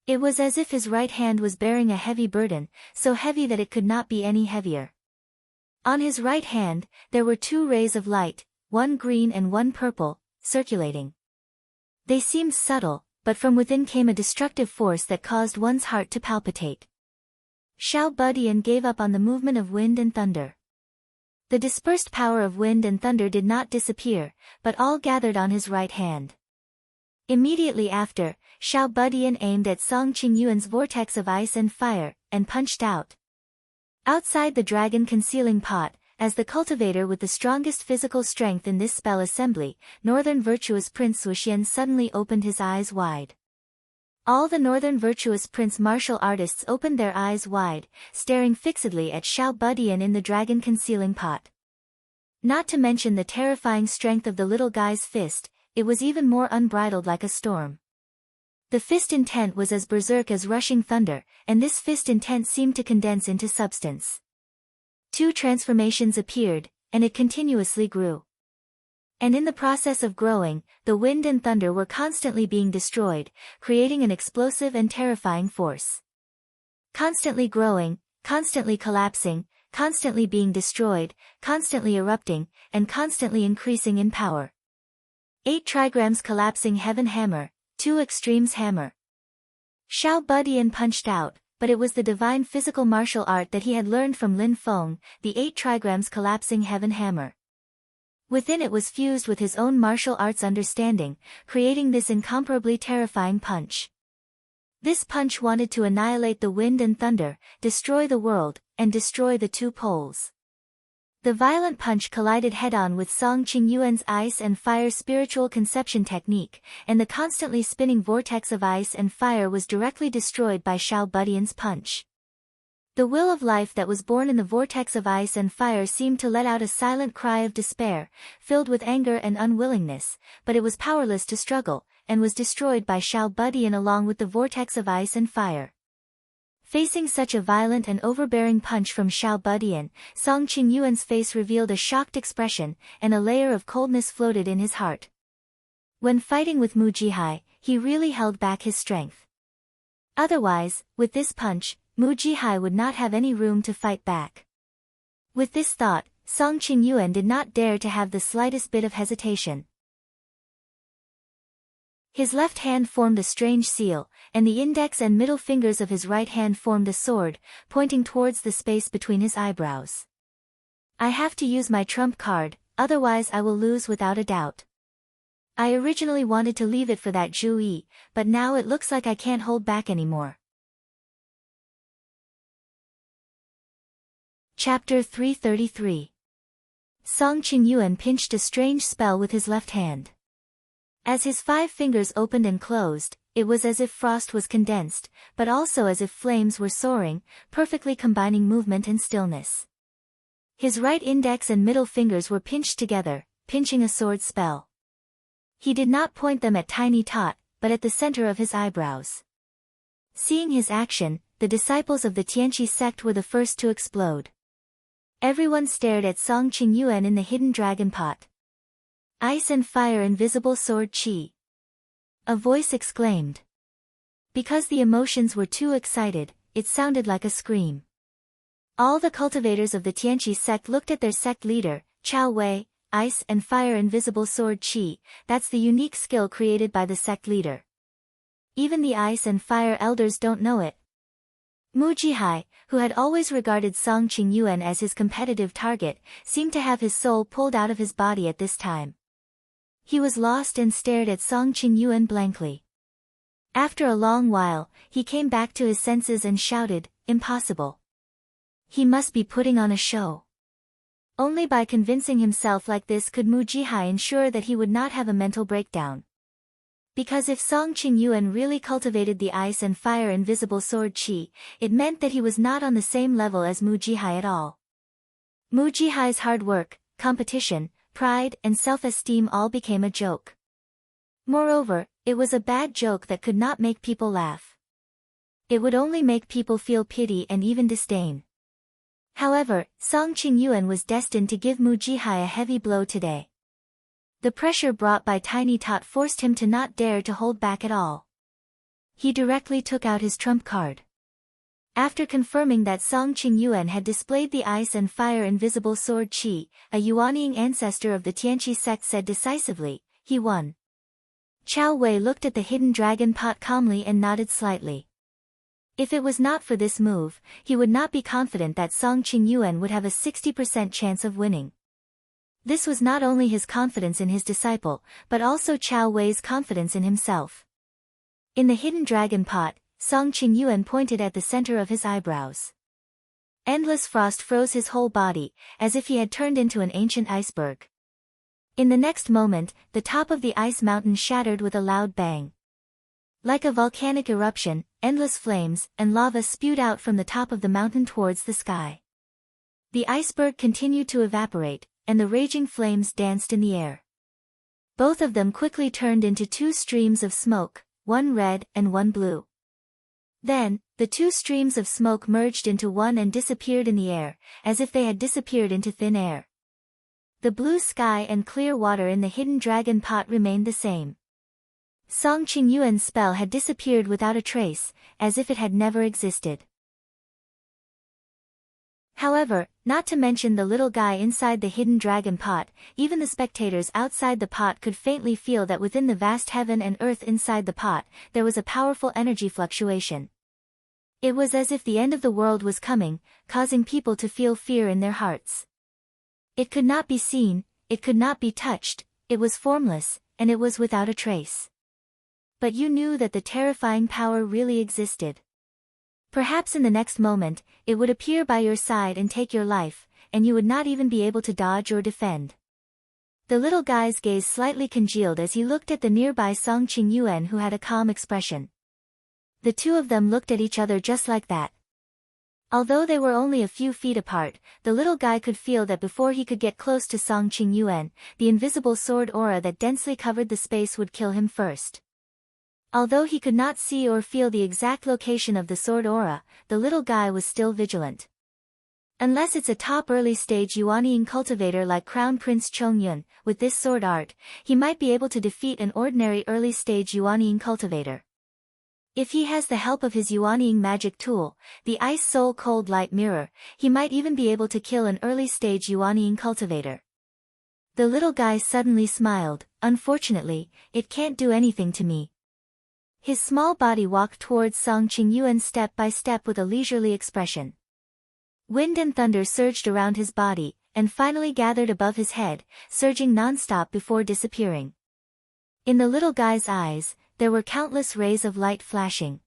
It was as if his right hand was bearing a heavy burden, so heavy that it could not be any heavier. On his right hand, there were 2 rays of light, one green and one purple, circulating. They seemed subtle, but from within came a destructive force that caused one's heart to palpitate. Xiao Budian gave up on the movement of wind and thunder. The dispersed power of wind and thunder did not disappear, but all gathered on his right hand. Immediately after, Xiao Budian aimed at Song Qingyuan's vortex of ice and fire, and punched out. Outside the dragon concealing pot, as the cultivator with the strongest physical strength in this spell assembly, Northern Virtuous Prince Wuxian suddenly opened his eyes wide. All the Northern Virtuous Prince martial artists opened their eyes wide, staring fixedly at Xiao Budian in the dragon concealing pot. Not to mention the terrifying strength of the little guy's fist, it was even more unbridled, like a storm. The fist intent was as berserk as rushing thunder, and this fist intent seemed to condense into substance. 2 transformations appeared, and it continuously grew. And in the process of growing, the wind and thunder were constantly being destroyed, creating an explosive and terrifying force. Constantly growing, constantly collapsing, constantly being destroyed, constantly erupting, and constantly increasing in power. 8 trigrams collapsing heaven hammer, 2 extremes hammer. Xiao Budian punched out, but it was the divine physical martial art that he had learned from Lin Feng, the 8 trigrams collapsing heaven hammer. Within it was fused with his own martial arts understanding, creating this incomparably terrifying punch. This punch wanted to annihilate the wind and thunder, destroy the world, and destroy the 2 poles. The violent punch collided head-on with Song Qingyuan's ice and fire spiritual conception technique, and the constantly spinning vortex of ice and fire was directly destroyed by Xiao Budian's punch. The will of life that was born in the vortex of ice and fire seemed to let out a silent cry of despair, filled with anger and unwillingness, but it was powerless to struggle, and was destroyed by Xiao Budian along with the vortex of ice and fire. Facing such a violent and overbearing punch from Xiao Budian, Song Qingyuan's face revealed a shocked expression, and a layer of coldness floated in his heart. When fighting with Mu Jihai, he really held back his strength. Otherwise, with this punch, Mu Jihai would not have any room to fight back. With this thought, Song Qingyuan did not dare to have the slightest bit of hesitation. His left hand formed a strange seal, and the index and middle fingers of his right hand formed a sword, pointing towards the space between his eyebrows. I have to use my trump card, otherwise I will lose without a doubt. I originally wanted to leave it for that Zhu Yi, but now it looks like I can't hold back anymore. Chapter 333. Song Qingyuan pinched a strange spell with his left hand. As his 5 fingers opened and closed, it was as if frost was condensed, but also as if flames were soaring, perfectly combining movement and stillness. His right index and middle fingers were pinched together, pinching a sword spell. He did not point them at Tiny Tot, but at the center of his eyebrows. Seeing his action, the disciples of the Tianqi sect were the first to explode. Everyone stared at Song Qingyuan in the hidden dragon pot. Ice and fire invisible sword chi. A voice exclaimed. Because the emotions were too excited, it sounded like a scream. All the cultivators of the Tianqi sect looked at their sect leader, Chao Wei. Ice and fire invisible sword chi, that's the unique skill created by the sect leader. Even the ice and fire elders don't know it. Mu Jihai, who had always regarded Song Qingyuan as his competitive target, seemed to have his soul pulled out of his body at this time. He was lost and stared at Song Qingyuan blankly. After a long while, he came back to his senses and shouted, "Impossible. He must be putting on a show." Only by convincing himself like this could Mu Jihai ensure that he would not have a mental breakdown. Because if Song Qingyuan really cultivated the ice and fire invisible sword chi, it meant that he was not on the same level as Mu Jihai at all. Mu Jihai's hard work, competition, pride and self-esteem all became a joke. Moreover, it was a bad joke that could not make people laugh. It would only make people feel pity and even disdain. However, Song Qingyuan was destined to give Mu Jihai a heavy blow today. The pressure brought by Tiny Tot forced him to not dare to hold back at all. He directly took out his trump card. After confirming that Song Qingyuan had displayed the ice and fire invisible sword chi, a Yuanying ancestor of the Tianqi sect said decisively, he won. Chao Wei looked at the hidden dragon pot calmly and nodded slightly. If it was not for this move, he would not be confident that Song Qingyuan would have a 60% chance of winning. This was not only his confidence in his disciple, but also Chao Wei's confidence in himself. In the hidden dragon pot, Song Qingyuan pointed at the center of his eyebrows. Endless frost froze his whole body, as if he had turned into an ancient iceberg. In the next moment, the top of the ice mountain shattered with a loud bang. Like a volcanic eruption, endless flames and lava spewed out from the top of the mountain towards the sky. The iceberg continued to evaporate, and the raging flames danced in the air. Both of them quickly turned into two streams of smoke, one red and one blue. Then, the two streams of smoke merged into one and disappeared in the air, as if they had disappeared into thin air. The blue sky and clear water in the hidden dragon pot remained the same. Song Qingyuan's spell had disappeared without a trace, as if it had never existed. However, not to mention the little guy inside the hidden dragon pot, even the spectators outside the pot could faintly feel that within the vast heaven and earth inside the pot, there was a powerful energy fluctuation. It was as if the end of the world was coming, causing people to feel fear in their hearts. It could not be seen, it could not be touched, it was formless, and it was without a trace. But you knew that the terrifying power really existed. Perhaps in the next moment, it would appear by your side and take your life, and you would not even be able to dodge or defend. The little guy's gaze slightly congealed as he looked at the nearby Song Qingyuan, who had a calm expression. The two of them looked at each other just like that. Although they were only a few feet apart, the little guy could feel that before he could get close to Song Qingyuan, the invisible sword aura that densely covered the space would kill him first. Although he could not see or feel the exact location of the sword aura, the little guy was still vigilant. Unless it's a top early-stage Yuanying cultivator like Crown Prince Chongyun, with this sword art, he might be able to defeat an ordinary early-stage Yuanying cultivator. If he has the help of his Yuanying magic tool, the Ice Soul Cold Light Mirror, he might even be able to kill an early-stage Yuanying cultivator. The little guy suddenly smiled. Unfortunately, it can't do anything to me. His small body walked towards Song Qingyuan step by step with a leisurely expression. Wind and thunder surged around his body, and finally gathered above his head, surging non-stop before disappearing. In the little guy's eyes, there were countless rays of light flashing.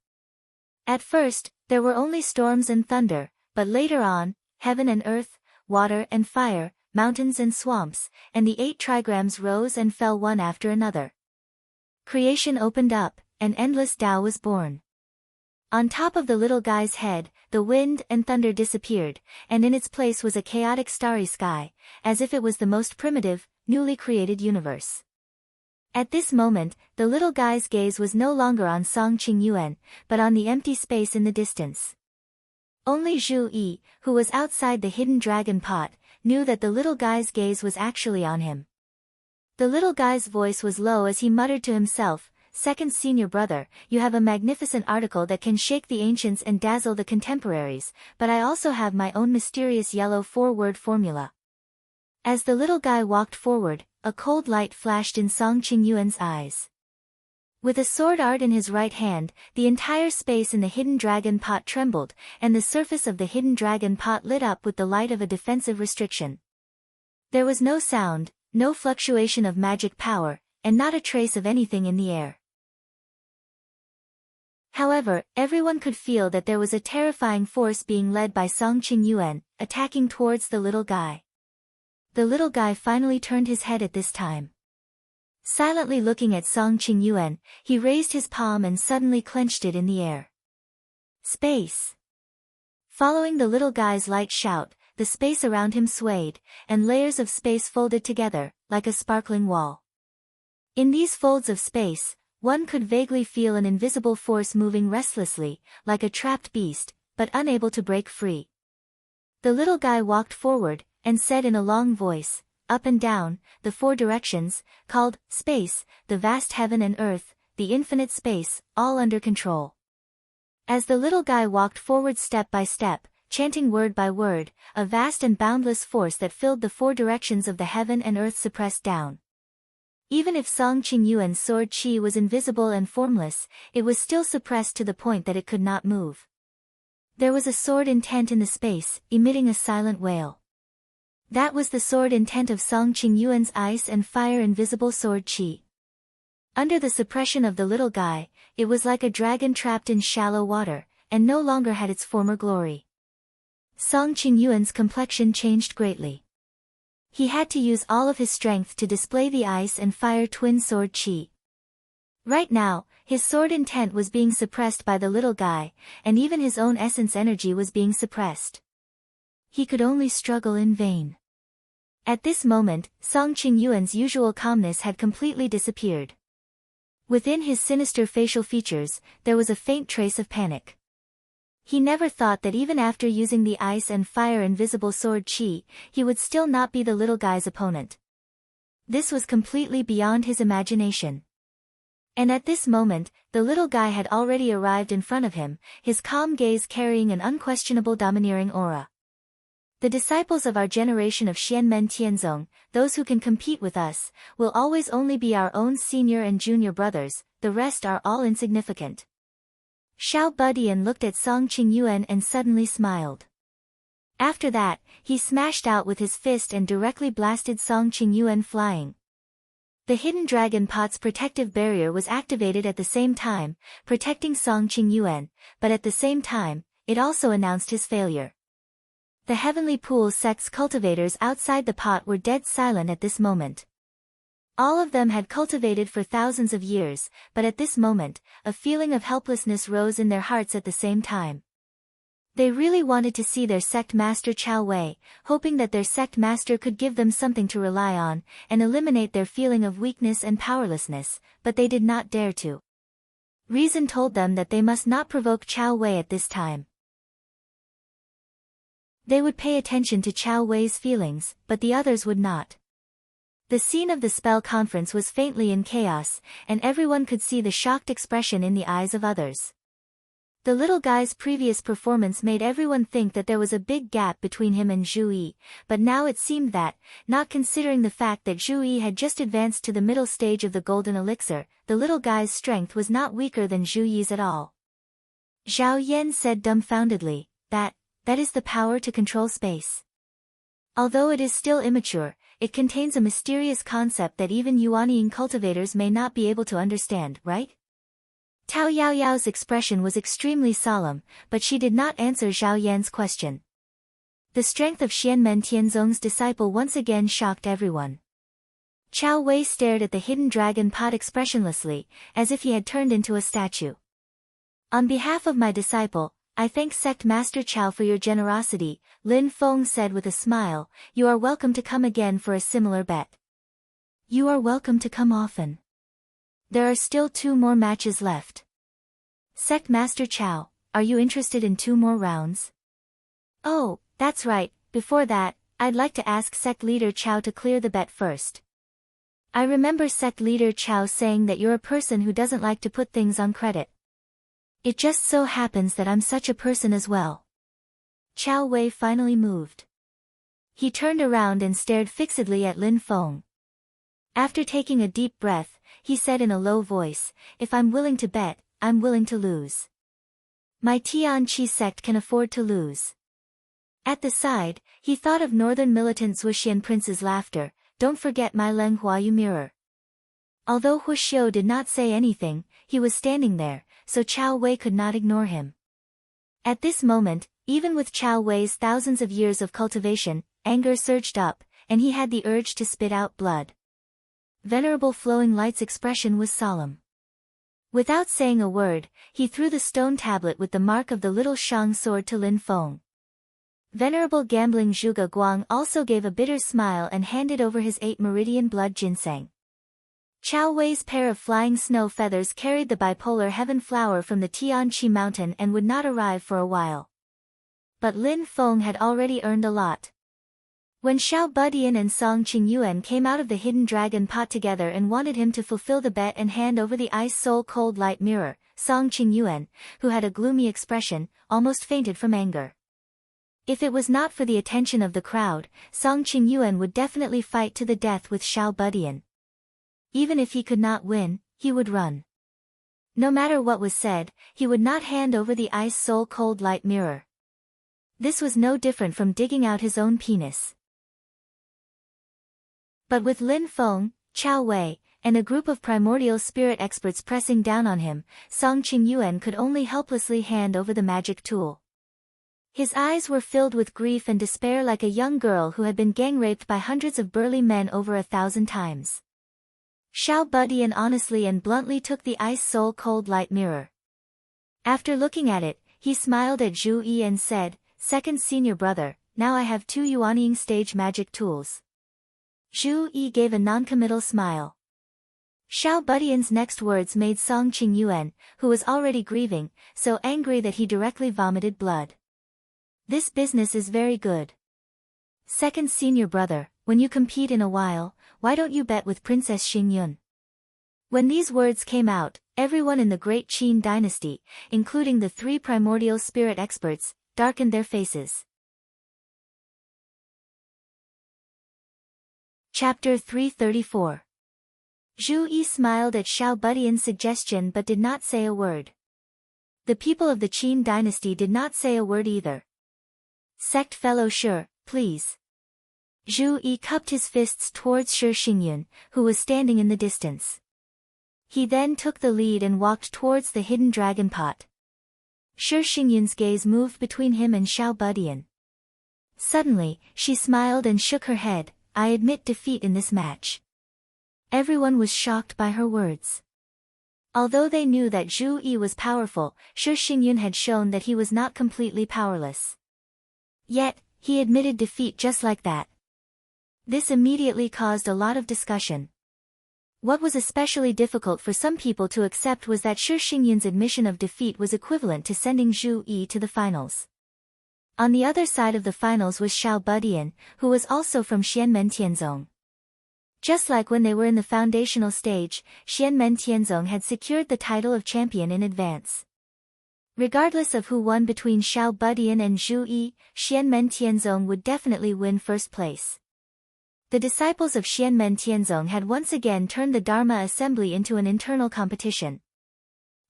At first, there were only storms and thunder, but later on, heaven and earth, water and fire, mountains and swamps, and the 8 trigrams rose and fell one after another. Creation opened up, and endless Tao was born. On top of the little guy's head, the wind and thunder disappeared, and in its place was a chaotic starry sky, as if it was the most primitive, newly created universe. At this moment, the little guy's gaze was no longer on Song Qingyuan, but on the empty space in the distance. Only Zhu Yi, who was outside the hidden dragon pot, knew that the little guy's gaze was actually on him. The little guy's voice was low as he muttered to himself, "Second senior brother, you have a magnificent article that can shake the ancients and dazzle the contemporaries, but I also have my own mysterious yellow 4-word formula." As the little guy walked forward, a cold light flashed in Song Qingyuan's eyes. With a sword art in his right hand, the entire space in the hidden dragon pot trembled, and the surface of the hidden dragon pot lit up with the light of a defensive restriction. There was no sound, no fluctuation of magic power, and not a trace of anything in the air. However, everyone could feel that there was a terrifying force being led by Song Qingyuan, attacking towards the little guy. The little guy finally turned his head at this time. Silently looking at Song Qingyuan, he raised his palm and suddenly clenched it in the air. Space! Following the little guy's light shout, the space around him swayed, and layers of space folded together, like a sparkling wall. In these folds of space, one could vaguely feel an invisible force moving restlessly, like a trapped beast, but unable to break free. The little guy walked forward, and said in a long voice, "Up and down, the 4 directions, called space, the vast heaven and earth, the infinite space, all under control." As the little guy walked forward step by step, chanting word by word, a vast and boundless force that filled the 4 directions of the heaven and earth suppressed down. Even if Song Qingyuan's sword qi was invisible and formless, it was still suppressed to the point that it could not move. There was a sword intent in the space, emitting a silent wail. That was the sword intent of Song Qingyuan's ice and fire invisible sword qi. Under the suppression of the little guy, it was like a dragon trapped in shallow water, and no longer had its former glory. Song Qingyuan's complexion changed greatly. He had to use all of his strength to display the ice and fire twin sword qi. Right now, his sword intent was being suppressed by the little guy, and even his own essence energy was being suppressed. He could only struggle in vain. At this moment, Song Qingyuan's usual calmness had completely disappeared. Within his sinister facial features, there was a faint trace of panic. He never thought that even after using the ice and fire invisible sword qi, he would still not be the little guy's opponent. This was completely beyond his imagination. And at this moment, the little guy had already arrived in front of him, his calm gaze carrying an unquestionable domineering aura. The disciples of our generation of Xianmen Tianzong, those who can compete with us, will always only be our own senior and junior brothers, the rest are all insignificant. Xiao Budian looked at Song Qingyuan and suddenly smiled. After that, he smashed out with his fist and directly blasted Song Qingyuan flying. The hidden dragon pot's protective barrier was activated at the same time, protecting Song Qingyuan, but at the same time, it also announced his failure. The Heavenly Pool sect's cultivators outside the pot were dead silent at this moment. All of them had cultivated for thousands of years, but at this moment, a feeling of helplessness rose in their hearts at the same time. They really wanted to see their sect master Chao Wei, hoping that their sect master could give them something to rely on, and eliminate their feeling of weakness and powerlessness, but they did not dare to. Reason told them that they must not provoke Chao Wei at this time. They would pay attention to Chao Wei's feelings, but the others would not. The scene of the spell conference was faintly in chaos, and everyone could see the shocked expression in the eyes of others. The little guy's previous performance made everyone think that there was a big gap between him and Zhu Yi, but now it seemed that, not considering the fact that Zhu Yi had just advanced to the middle stage of the golden elixir, the little guy's strength was not weaker than Zhu Yi's at all. Zhao Yan said dumbfoundedly, that is the power to control space. Although it is still immature, it contains a mysterious concept that even Yuanying cultivators may not be able to understand, right? Tao Yaoyao's expression was extremely solemn, but she did not answer Zhao Yan's question. The strength of Xianmen Tianzong's disciple once again shocked everyone. Chao Wei stared at the hidden dragon pot expressionlessly, as if he had turned into a statue. On behalf of my disciple, I thank Sect Master Chao for your generosity, Lin Feng said with a smile. You are welcome to come again for a similar bet. You are welcome to come often. There are still 2 more matches left. Sect Master Chao, are you interested in 2 more rounds? Oh, that's right, before that, I'd like to ask Sect Leader Chao to clear the bet first. I remember sect leader Chao saying that you're a person who doesn't like to put things on credit. It just so happens that I'm such a person as well. Chao Wei finally moved. He turned around and stared fixedly at Lin Feng. After taking a deep breath, he said in a low voice, if I'm willing to bet, I'm willing to lose. My Tianqi sect can afford to lose. At the side, he thought of northern militant Zhuxian prince's laughter, don't forget my Leng Huayu mirror. Although Hu Xiu did not say anything, he was standing there, so Chao Wei could not ignore him. At this moment, even with Chao Wei's thousands of years of cultivation, anger surged up, and he had the urge to spit out blood. Venerable Flowing Light's expression was solemn. Without saying a word, he threw the stone tablet with the mark of the little Shang sword to Lin Feng. Venerable Gambling Zhuge Guang also gave a bitter smile and handed over his 8 meridian blood ginseng. Chao Wei's pair of flying snow feathers carried the bipolar heaven flower from the Tianqi mountain and would not arrive for a while. But Lin Feng had already earned a lot. When Xiao Budian and Song Qingyuan came out of the hidden dragon pot together and wanted him to fulfill the bet and hand over the ice soul cold light mirror, Song Qingyuan, who had a gloomy expression, almost fainted from anger. If it was not for the attention of the crowd, Song Qingyuan would definitely fight to the death with Xiao Budian. Even if he could not win, he would run. No matter what was said, he would not hand over the ice soul cold light mirror. This was no different from digging out his own penis. But with Lin Feng, Chao Wei, and a group of primordial spirit experts pressing down on him, Song Qingyuan could only helplessly hand over the magic tool. His eyes were filled with grief and despair like a young girl who had been gang-raped by hundreds of burly men over 1,000 times. Xiao Budian honestly and bluntly took the ice soul cold light mirror. After looking at it, he smiled at Zhu Yi and said, second senior brother, now I have 2 Yuanying stage magic tools. Zhu Yi gave a noncommittal smile. Xiao Budian's next words made Song Qingyuan, who was already grieving, so angry that he directly vomited blood. This business is very good. Second senior brother, when you compete in a while, why don't you bet with Princess Xingyun? When these words came out, everyone in the great Qin dynasty, including the 3 primordial spirit experts, darkened their faces. Chapter 334. Zhu Yi smiled at Xiao Budian's suggestion but did not say a word. The people of the Qin dynasty did not say a word either. Sect fellow Shi, please. Zhu Yi cupped his fists towards Shi Xingyun, who was standing in the distance. He then took the lead and walked towards the hidden dragon pot. Shi Xingyun's gaze moved between him and Xiao Budian. Suddenly, she smiled and shook her head, I admit defeat in this match. Everyone was shocked by her words. Although they knew that Zhu Yi was powerful, Shi Xingyun had shown that he was not completely powerless. Yet, he admitted defeat just like that. This immediately caused a lot of discussion. What was especially difficult for some people to accept was that Shi Xingyun's admission of defeat was equivalent to sending Zhu Yi to the finals. On the other side of the finals was Xiao Budian, who was also from Xianmen Tianzong. Just like when they were in the foundational stage, Xianmen Tianzong had secured the title of champion in advance. Regardless of who won between Xiao Budian and Zhu Yi, Xianmen Tianzong would definitely win first place. The disciples of Xianmen Tianzong had once again turned the Dharma assembly into an internal competition.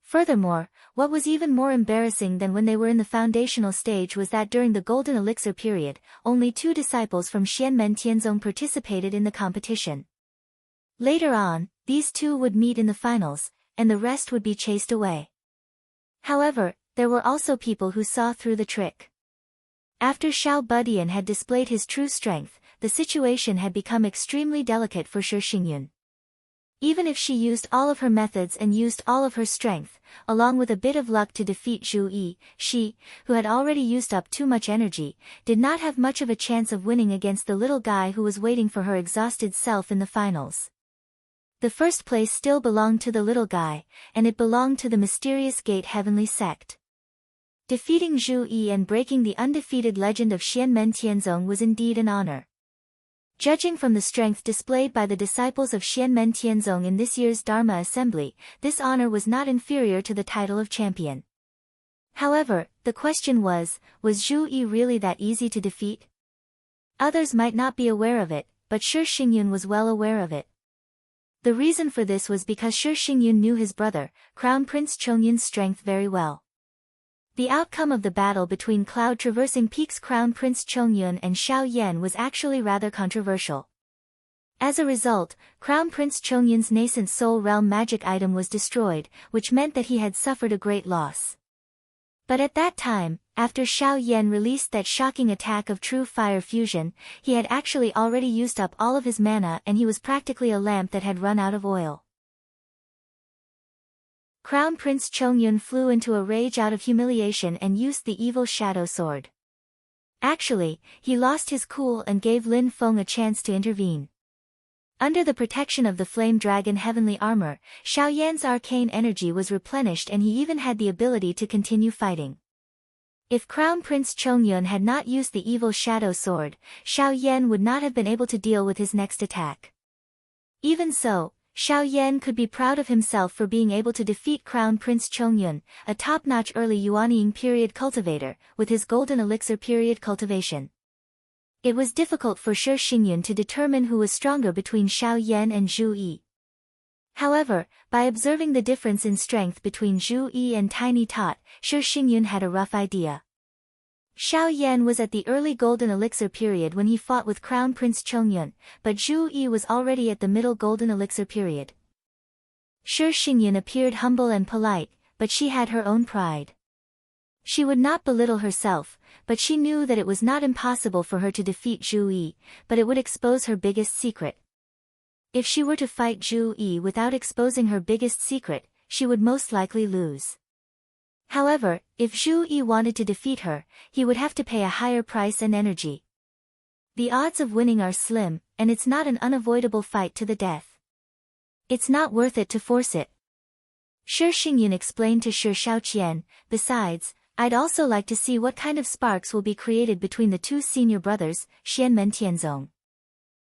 Furthermore, what was even more embarrassing than when they were in the foundational stage was that during the Golden Elixir period, only 2 disciples from Xianmen Tianzong participated in the competition. Later on, these 2 would meet in the finals, and the rest would be chased away. However, there were also people who saw through the trick. After Xiao Budian had displayed his true strength, the situation had become extremely delicate for Shi Xingyun. Even if she used all of her methods and used all of her strength, along with a bit of luck to defeat Zhu Yi, she, who had already used up too much energy, did not have much of a chance of winning against the little guy who was waiting for her exhausted self in the finals. The first place still belonged to the little guy, and it belonged to the mysterious Gate Heavenly Sect. Defeating Zhu Yi and breaking the undefeated legend of Xianmen Tianzong was indeed an honor. Judging from the strength displayed by the disciples of Xianmen Tianzong in this year's Dharma Assembly, this honor was not inferior to the title of champion. However, the question was Zhu Yi really that easy to defeat? Others might not be aware of it, but Shi Xingyun was well aware of it. The reason for this was because Shi Xingyun knew his brother, Crown Prince Chongyun's strength very well. The outcome of the battle between cloud-traversing peaks Crown Prince Chongyun and Xiao Yan was actually rather controversial. As a result, Crown Prince Chongyun's nascent soul realm magic item was destroyed, which meant that he had suffered a great loss. But at that time, after Xiao Yan released that shocking attack of true fire fusion, he had actually already used up all of his mana and he was practically a lamp that had run out of oil. Crown Prince Chongyun flew into a rage out of humiliation and used the evil shadow sword. Actually, he lost his cool and gave Lin Feng a chance to intervene. Under the protection of the Flame Dragon heavenly armor, Xiao Yan's arcane energy was replenished and he even had the ability to continue fighting. If Crown Prince Chongyun had not used the evil shadow sword, Xiao Yan would not have been able to deal with his next attack. Even so, Xiao Yan could be proud of himself for being able to defeat Crown Prince Chongyun, a top-notch early Yuanying period cultivator, with his golden elixir period cultivation. It was difficult for Shi Xingyun to determine who was stronger between Xiao Yan and Zhu Yi. However, by observing the difference in strength between Zhu Yi and Tiny Tot, Shi Xingyun had a rough idea. Xiao Yan was at the early golden elixir period when he fought with Crown Prince Chongyun, but Zhu Yi was already at the middle golden elixir period. Shi Xingyun appeared humble and polite, but she had her own pride. She would not belittle herself, but she knew that it was not impossible for her to defeat Zhu Yi, but it would expose her biggest secret. If she were to fight Zhu Yi without exposing her biggest secret, she would most likely lose. However, if Zhu Yi wanted to defeat her, he would have to pay a higher price and energy. The odds of winning are slim, and it's not an unavoidable fight to the death. It's not worth it to force it. Shi Xingyun explained to Shi Shaoqian, besides, I'd also like to see what kind of sparks will be created between the two senior brothers, Xianmen Tianzong.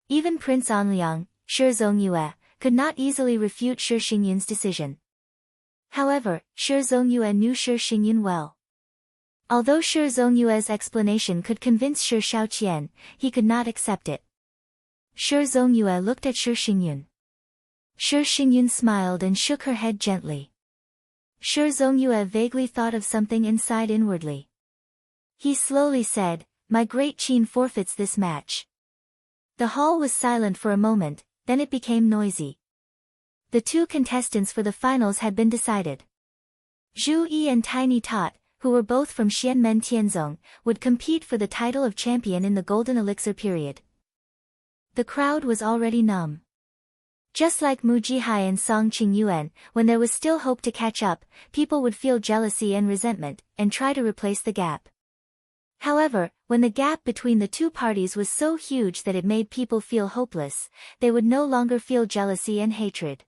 Even Prince Anliang, Shi Zongyue, could not easily refute Shi Xingyun's decision. However, Shi Zongyue knew Shi Xingyun well. Although Shi Zongyue's explanation could convince Shi Shaoqian, he could not accept it. Shi Zongyue looked at Shi Xingyun. Shi Xingyun smiled and shook her head gently. Shi Zongyue vaguely thought of something inside inwardly. He slowly said, "My great Qin forfeits this match." The hall was silent for a moment, then it became noisy. The two contestants for the finals had been decided. Zhu Yi and Tiny Tot, who were both from Xianmen Tianzong, would compete for the title of champion in the golden elixir period. The crowd was already numb. Just like Mu Jihai and Song Qingyuan, when there was still hope to catch up, people would feel jealousy and resentment, and try to replace the gap. However, when the gap between the two parties was so huge that it made people feel hopeless, they would no longer feel jealousy and hatred.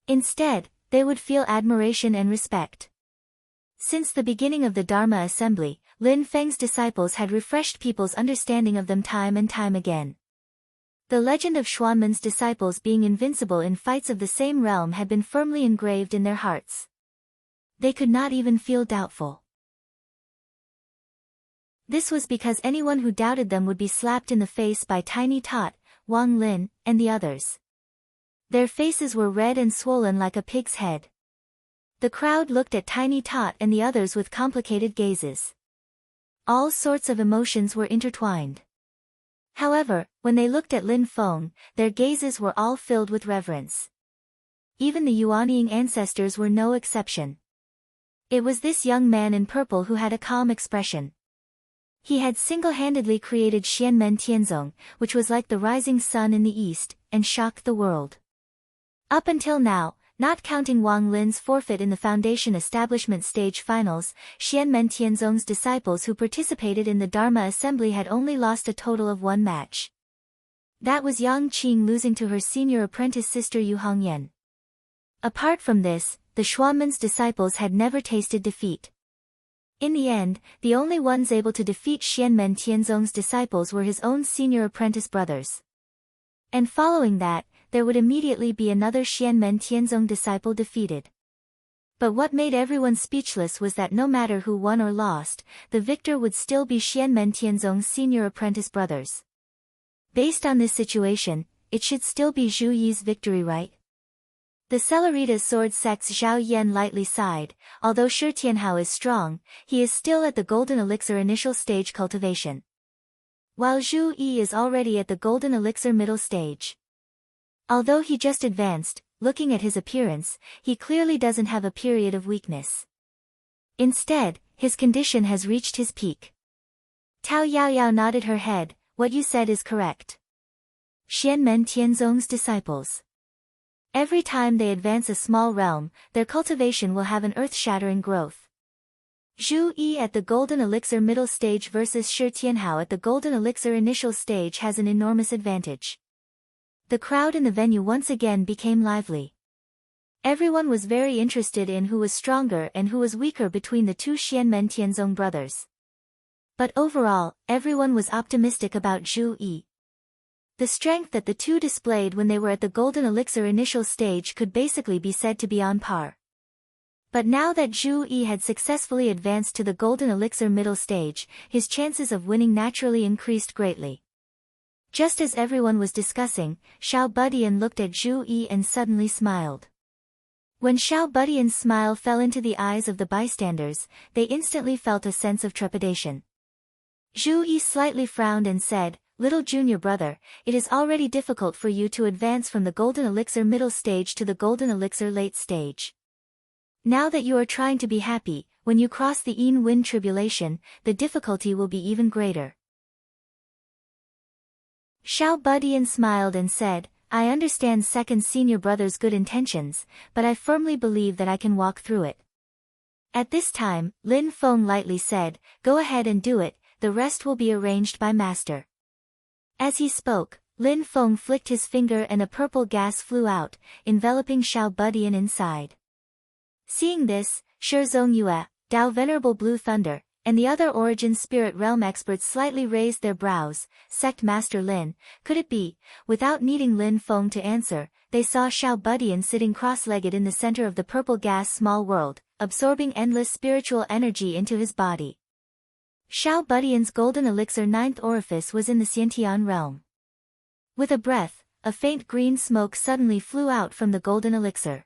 Instead, they would feel admiration and respect. Since the beginning of the Dharma Assembly, Lin Feng's disciples had refreshed people's understanding of them time and time again. The legend of Xuanmen's disciples being invincible in fights of the same realm had been firmly engraved in their hearts. They could not even feel doubtful. This was because anyone who doubted them would be slapped in the face by Tiny Tot, Wang Lin, and the others. Their faces were red and swollen like a pig's head. The crowd looked at Tiny Tot and the others with complicated gazes. All sorts of emotions were intertwined. However, when they looked at Lin Feng, their gazes were all filled with reverence. Even the Yuanying ancestors were no exception. It was this young man in purple who had a calm expression. He had single-handedly created Xianmen Tianzong, which was like the rising sun in the east, and shocked the world. Up until now, not counting Wang Lin's forfeit in the Foundation Establishment Stage Finals, Xianmen Tianzong's disciples who participated in the Dharma Assembly had only lost a total of one match. That was Yang Qing losing to her senior apprentice sister Yu Hongyan. Apart from this, the Xuanmen's disciples had never tasted defeat. In the end, the only ones able to defeat Xianmen Tianzong's disciples were his own senior apprentice brothers. And following that, there would immediately be another Xianmen Tianzong disciple defeated. But what made everyone speechless was that no matter who won or lost, the victor would still be Xianmen Tianzong's senior apprentice brothers. Based on this situation, it should still be Zhu Yi's victory, right? The Cellerita's sword sex Zhao Yan lightly sighed. Although Shi Tianhao is strong, he is still at the golden elixir initial stage cultivation, while Zhu Yi is already at the golden elixir middle stage. Although he just advanced, looking at his appearance, he clearly doesn't have a period of weakness. Instead, his condition has reached his peak. Tao Yaoyao nodded her head. What you said is correct. Xianmen Tianzong's disciples, every time they advance a small realm, their cultivation will have an earth-shattering growth. Zhu Yi at the golden elixir middle stage versus Shi Tianhao at the golden elixir initial stage has an enormous advantage. The crowd in the venue once again became lively. Everyone was very interested in who was stronger and who was weaker between the two Xianmen Tianzong brothers. But overall, everyone was optimistic about Zhu Yi. The strength that the two displayed when they were at the golden elixir initial stage could basically be said to be on par. But now that Zhu Yi had successfully advanced to the golden elixir middle stage, his chances of winning naturally increased greatly. Just as everyone was discussing, Xiao Budian looked at Zhu Yi and suddenly smiled. When Xiao Budian's smile fell into the eyes of the bystanders, they instantly felt a sense of trepidation. Zhu Yi slightly frowned and said, "Little junior brother, it is already difficult for you to advance from the golden elixir middle stage to the golden elixir late stage. Now that you are trying to be happy, when you cross the Yin Wind tribulation, the difficulty will be even greater." Xiao Budian smiled and said, "I understand second senior brother's good intentions, but I firmly believe that I can walk through it." At this time, Lin Feng lightly said, "Go ahead and do it, the rest will be arranged by master." As he spoke, Lin Feng flicked his finger and a purple gas flew out, enveloping Xiao Budian inside. Seeing this, Shi Zongyue, Dao Venerable Blue Thunder, and the other Origin Spirit Realm experts slightly raised their brows. Sect Master Lin, could it be? Without needing Lin Feng to answer, they saw Xiao Budian sitting cross-legged in the center of the purple gas small world, absorbing endless spiritual energy into his body. Xiao Budian's golden elixir ninth orifice was in the Xiantian realm. With a breath, a faint green smoke suddenly flew out from the golden elixir.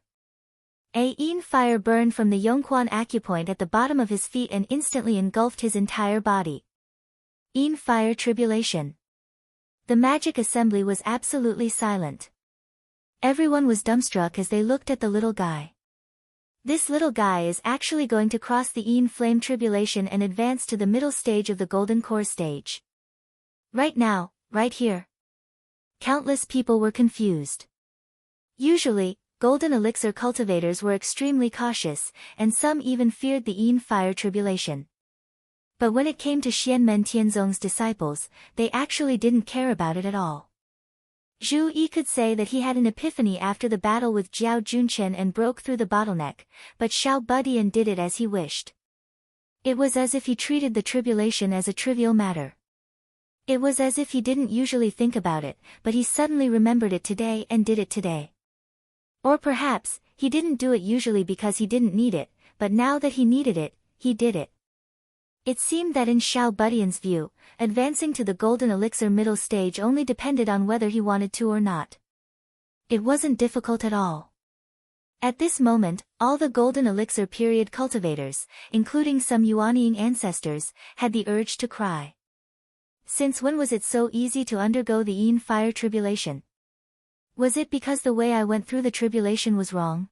A Yin fire burned from the Yongquan acupoint at the bottom of his feet and instantly engulfed his entire body. Yin fire tribulation. The magic assembly was absolutely silent. Everyone was dumbstruck as they looked at the little guy. This little guy is actually going to cross the Yin flame tribulation and advance to the middle stage of the golden core stage. Right now, right here. Countless people were confused. Usually, golden elixir cultivators were extremely cautious, and some even feared the Yin fire tribulation. But when it came to Xianmen Tianzong's disciples, they actually didn't care about it at all. Zhu Yi could say that he had an epiphany after the battle with Jiao Junchen and broke through the bottleneck, but Xiao Budian did it as he wished. It was as if he treated the tribulation as a trivial matter. It was as if he didn't usually think about it, but he suddenly remembered it today and did it today. Or perhaps, he didn't do it usually because he didn't need it, but now that he needed it, he did it. It seemed that in Xiao Budian's view, advancing to the golden elixir middle stage only depended on whether he wanted to or not. It wasn't difficult at all. At this moment, all the golden elixir period cultivators, including some Yuanying ancestors, had the urge to cry. Since when was it so easy to undergo the Yin fire tribulation? Was it because the way I went through the tribulation was wrong?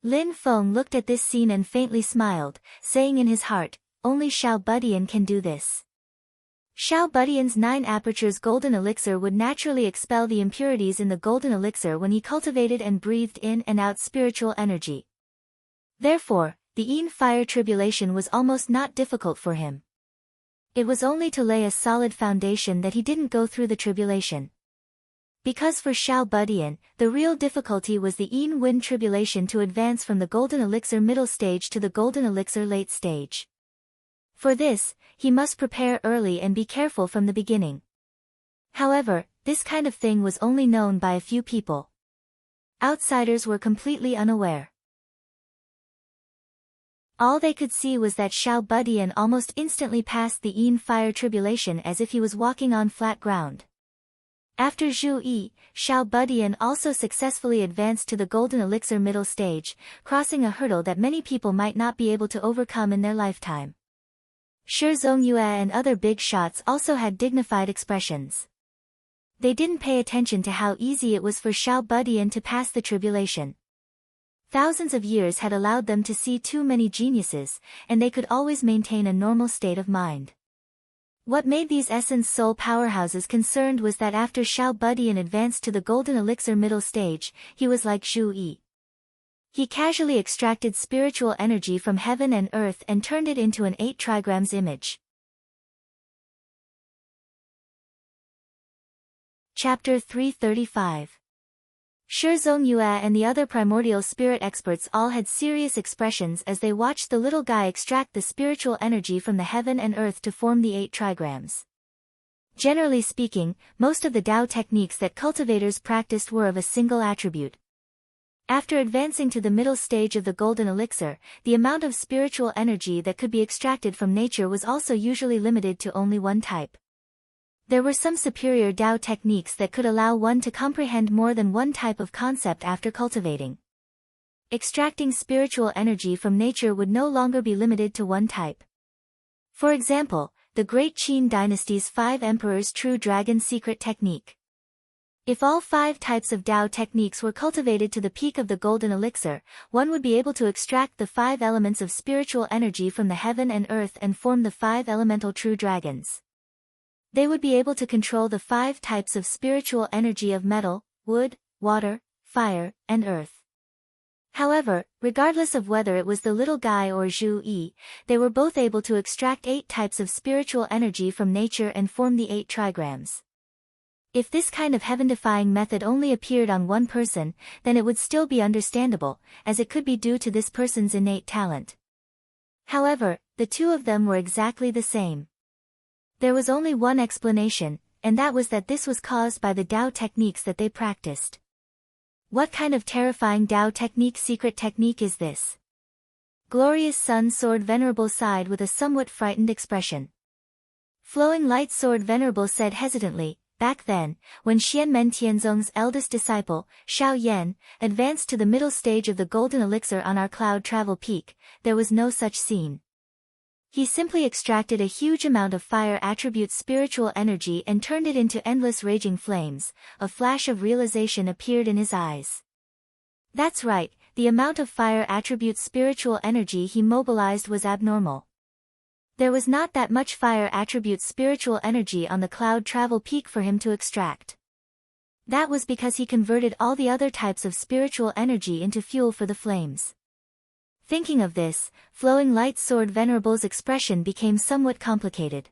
Lin Feng looked at this scene and faintly smiled, saying in his heart, only Xiao Budian can do this. Xiao Budian's 9 apertures golden elixir would naturally expel the impurities in the golden elixir when he cultivated and breathed in and out spiritual energy. Therefore, the Yin fire tribulation was almost not difficult for him. It was only to lay a solid foundation that he didn't go through the tribulation. Because for Xiao Budian, the real difficulty was the Yin Wind tribulation to advance from the golden elixir middle stage to the golden elixir late stage. For this, he must prepare early and be careful from the beginning. However, this kind of thing was only known by a few people. Outsiders were completely unaware. All they could see was that Xiao Budian almost instantly passed the Yin fire tribulation as if he was walking on flat ground. After Zhu Yi, Xiao Budian also successfully advanced to the Golden Elixir middle stage, crossing a hurdle that many people might not be able to overcome in their lifetime. Shi Zongyue and other big shots also had dignified expressions. They didn't pay attention to how easy it was for Xiao Budian to pass the tribulation. Thousands of years had allowed them to see too many geniuses, and they could always maintain a normal state of mind. What made these essence soul powerhouses concerned was that after Xiao Budian advanced to the Golden Elixir middle stage, he was like Zhu Yi. He casually extracted spiritual energy from heaven and earth and turned it into an 8 trigrams image. Chapter 335. Shi Zongyue and the other primordial spirit experts all had serious expressions as they watched the little guy extract the spiritual energy from the heaven and earth to form the 8 trigrams. Generally speaking, most of the Tao techniques that cultivators practiced were of a single attribute. After advancing to the middle stage of the Golden Elixir, the amount of spiritual energy that could be extracted from nature was also usually limited to only one type. There were some superior Tao techniques that could allow one to comprehend more than one type of concept after cultivating. Extracting spiritual energy from nature would no longer be limited to one type. For example, the Great Qin dynasty's 5 emperors' true dragon secret technique. If all 5 types of Tao techniques were cultivated to the peak of the Golden Elixir, one would be able to extract the 5 elements of spiritual energy from the heaven and earth and form the 5 elemental true dragons. They would be able to control the 5 types of spiritual energy of metal, wood, water, fire, and earth. However, regardless of whether it was the little guy or Zhu Yi, they were both able to extract 8 types of spiritual energy from nature and form the 8 trigrams. If this kind of heaven-defying method only appeared on one person, then it would still be understandable, as it could be due to this person's innate talent. However, the two of them were exactly the same. There was only one explanation, and that was that this was caused by the Tao techniques that they practiced. What kind of terrifying Tao secret technique is this? Glorious Sun Sword Venerable sighed with a somewhat frightened expression. Flowing Light Sword Venerable said hesitantly, back then, when Xianmen Tianzong's eldest disciple, Xiao Yan, advanced to the middle stage of the Golden Elixir on our cloud travel peak, there was no such scene. He simply extracted a huge amount of fire attribute spiritual energy and turned it into endless raging flames. A flash of realization appeared in his eyes. That's right, the amount of fire attribute spiritual energy he mobilized was abnormal. There was not that much fire attribute spiritual energy on the cloud travel peak for him to extract. That was because he converted all the other types of spiritual energy into fuel for the flames. Thinking of this, Flowing Light Sword Venerable's expression became somewhat complicated.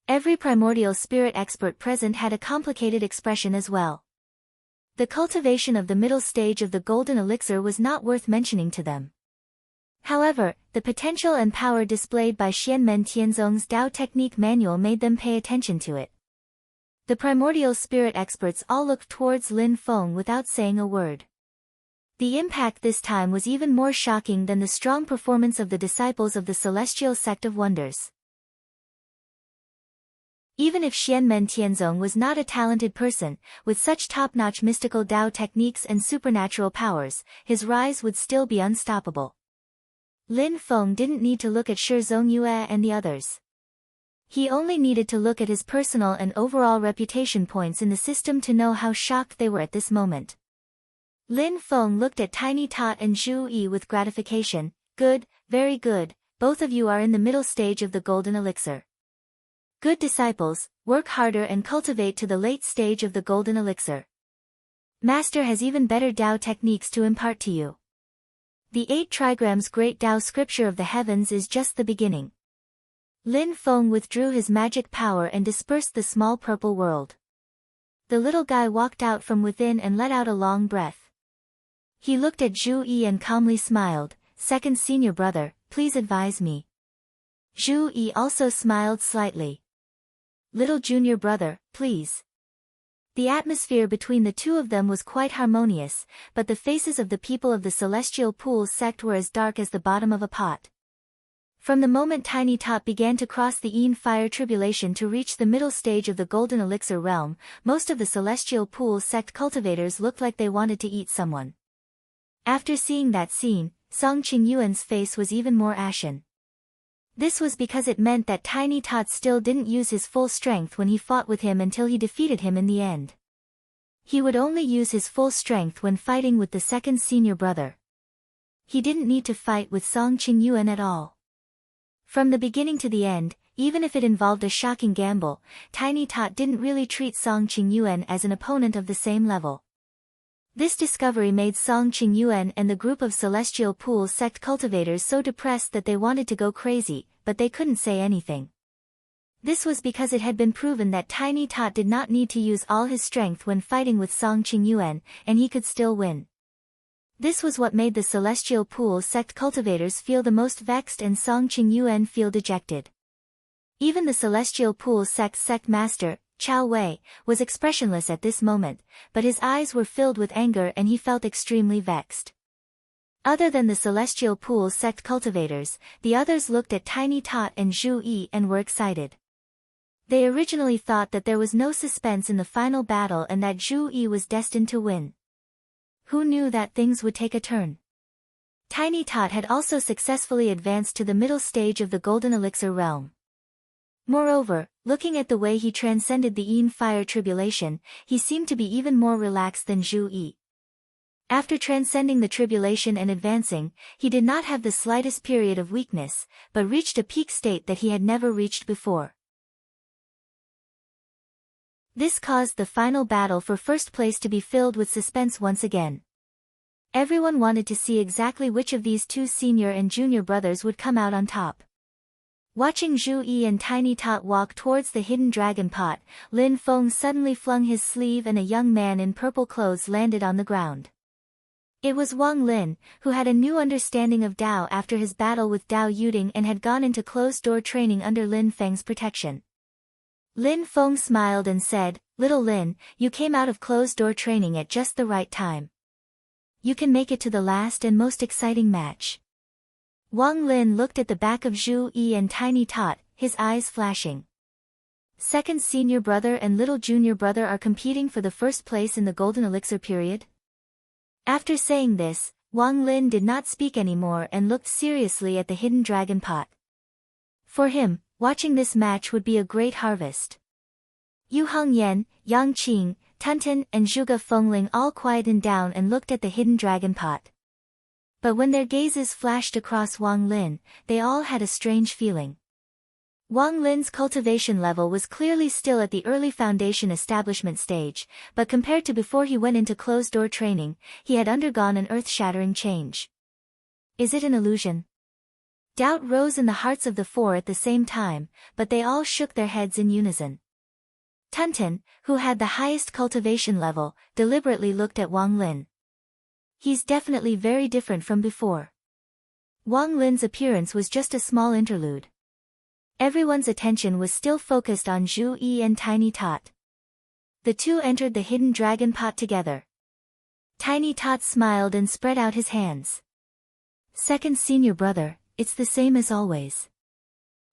Every primordial spirit expert present had a complicated expression as well. The cultivation of the middle stage of the Golden Elixir was not worth mentioning to them. However, the potential and power displayed by Xianmen Tianzong's Tao Technique Manual made them pay attention to it. The primordial spirit experts all looked towards Lin Feng without saying a word. The impact this time was even more shocking than the strong performance of the disciples of the Celestial Sect of Wonders. Even if Xianmen Tianzong was not a talented person, with such top-notch mystical Tao techniques and supernatural powers, his rise would still be unstoppable. Lin Feng didn't need to look at Shi Zongyue and the others. He only needed to look at his personal and overall reputation points in the system to know how shocked they were at this moment. Lin Feng looked at Tiny Tot and Zhu Yi with gratification. Good, very good, both of you are in the middle stage of the Golden Elixir. Good disciples, work harder and cultivate to the late stage of the Golden Elixir. Master has even better Tao techniques to impart to you. The 8 trigrams Great Tao Scripture of the Heavens is just the beginning. Lin Feng withdrew his magic power and dispersed the small purple world. The little guy walked out from within and let out a long breath. He looked at Zhu Yi and calmly smiled. Second senior brother, please advise me. Zhu Yi also smiled slightly. Little junior brother, please. The atmosphere between the two of them was quite harmonious, but the faces of the people of the Celestial Pool sect were as dark as the bottom of a pot. From the moment Tiny Tot began to cross the Een Fire Tribulation to reach the middle stage of the Golden Elixir Realm, most of the Celestial Pool sect cultivators looked like they wanted to eat someone. After seeing that scene, Song Qingyuan's face was even more ashen. This was because it meant that Tiny Tot still didn't use his full strength when he fought with him until he defeated him in the end. He would only use his full strength when fighting with the second senior brother. He didn't need to fight with Song Qingyuan at all. From the beginning to the end, even if it involved a shocking gamble, Tiny Tot didn't really treat Song Qingyuan as an opponent of the same level. This discovery made Song Qingyuan and the group of Celestial Pool sect cultivators so depressed that they wanted to go crazy, but they couldn't say anything. This was because it had been proven that Tiny Tot did not need to use all his strength when fighting with Song Qingyuan, and he could still win. This was what made the Celestial Pool sect cultivators feel the most vexed and Song Qingyuan feel dejected. Even the Celestial Pool sect master, Chao Wei, was expressionless at this moment, but his eyes were filled with anger and he felt extremely vexed. Other than the Celestial Pool sect cultivators, the others looked at Tiny Tot and Zhu Yi and were excited. They originally thought that there was no suspense in the final battle and that Zhu Yi was destined to win. Who knew that things would take a turn? Tiny Tot had also successfully advanced to the middle stage of the Golden Elixir realm. Moreover, looking at the way he transcended the Een Fire Tribulation, he seemed to be even more relaxed than Zhu Yi. After transcending the tribulation and advancing, he did not have the slightest period of weakness, but reached a peak state that he had never reached before. This caused the final battle for first place to be filled with suspense once again. Everyone wanted to see exactly which of these two senior and junior brothers would come out on top. Watching Zhu Yi and Tiny Tot walk towards the hidden dragon pot, Lin Feng suddenly flung his sleeve and a young man in purple clothes landed on the ground. It was Wang Lin, who had a new understanding of Dao after his battle with Dao Yuding and had gone into closed-door training under Lin Feng's protection. Lin Feng smiled and said, "Little Lin, you came out of closed-door training at just the right time. You can make it to the last and most exciting match." Wang Lin looked at the back of Zhu Yi and Tiny Tot, his eyes flashing. Second senior brother and little junior brother are competing for the first place in the Golden Elixir period? After saying this, Wang Lin did not speak anymore and looked seriously at the hidden dragon pot. For him, watching this match would be a great harvest. Yu Hongyan, Yang Qing, Tunten and Zhuge Fengling all quietened down and looked at the hidden dragon pot. But when their gazes flashed across Wang Lin, they all had a strange feeling. Wang Lin's cultivation level was clearly still at the early foundation establishment stage, but compared to before he went into closed-door training, he had undergone an earth-shattering change. Is it an illusion? Doubt rose in the hearts of the four at the same time, but they all shook their heads in unison. Tunten, who had the highest cultivation level, deliberately looked at Wang Lin. He's definitely very different from before. Wang Lin's appearance was just a small interlude. Everyone's attention was still focused on Zhu Yi and Tiny Tot. The two entered the hidden dragon pot together. Tiny Tot smiled and spread out his hands. "Second senior brother, it's the same as always.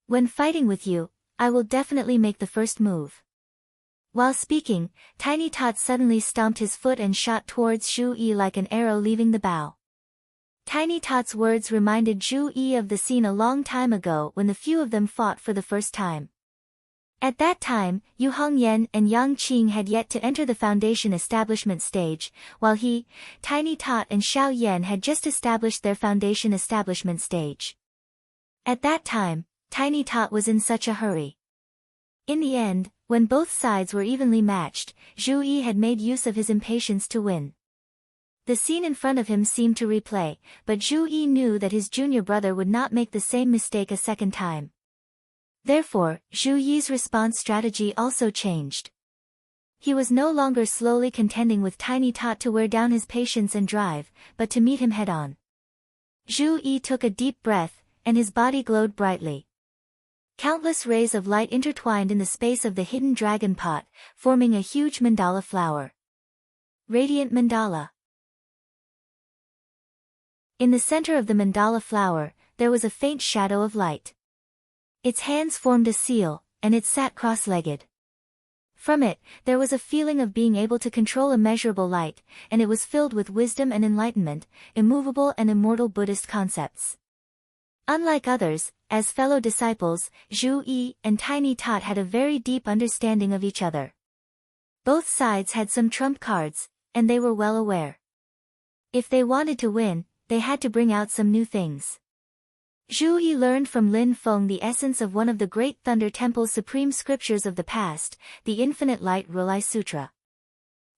When fighting with you, I will definitely make the first move." While speaking, Tiny Tot suddenly stomped his foot and shot towards Zhu Yi like an arrow leaving the bow. Tiny Tot's words reminded Zhu Yi of the scene a long time ago when the few of them fought for the first time. At that time, Yu Hongyan and Yang Qing had yet to enter the foundation establishment stage, while he, Tiny Tot and Xiao Yan had just established their foundation establishment stage. At that time, Tiny Tot was in such a hurry. In the end, when both sides were evenly matched, Zhu Yi had made use of his impatience to win. The scene in front of him seemed to replay, but Zhu Yi knew that his junior brother would not make the same mistake a second time. Therefore, Zhu Yi's response strategy also changed. He was no longer slowly contending with Tiny Tot to wear down his patience and drive, but to meet him head-on. Zhu Yi took a deep breath, and his body glowed brightly. Countless rays of light intertwined in the space of the hidden dragon pot, forming a huge mandala flower. Radiant mandala. In the center of the mandala flower, there was a faint shadow of light. Its hands formed a seal, and it sat cross-legged. From it, there was a feeling of being able to control immeasurable light, and it was filled with wisdom and enlightenment, immovable and immortal Buddhist concepts. Unlike others, as fellow disciples, Zhu Yi and Tiny Tot had a very deep understanding of each other. Both sides had some trump cards, and they were well aware. If they wanted to win, they had to bring out some new things. Zhu Yi learned from Lin Feng the essence of one of the great Thunder Temple's supreme scriptures of the past, the Infinite Light Relay Sutra.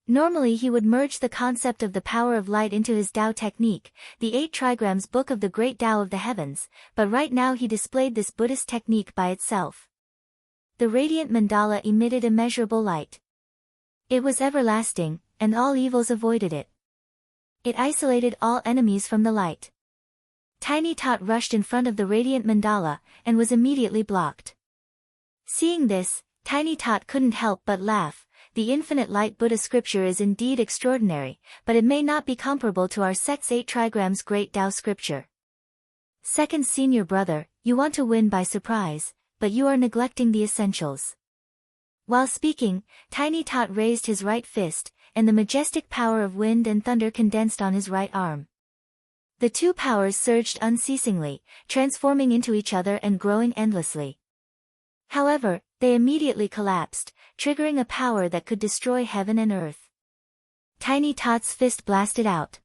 Normally he would merge the concept of the power of light into his Tao technique, the 8 trigrams book of the Great Tao of the Heavens, but right now he displayed this Buddhist technique by itself. The radiant mandala emitted immeasurable light. It was everlasting, and all evils avoided it. It isolated all enemies from the light. Tiny Tot rushed in front of the radiant mandala, and was immediately blocked. Seeing this, Tiny Tot couldn't help but laugh. The Infinite Light Buddha scripture is indeed extraordinary, but it may not be comparable to our sect's 8 trigrams Great Tao scripture. Second senior brother, you want to win by surprise, but you are neglecting the essentials. While speaking, Tiny Tot raised his right fist, and the majestic power of wind and thunder condensed on his right arm. The two powers surged unceasingly, transforming into each other and growing endlessly. However, they immediately collapsed, triggering a power that could destroy heaven and earth. Tiny Tot's fist blasted out.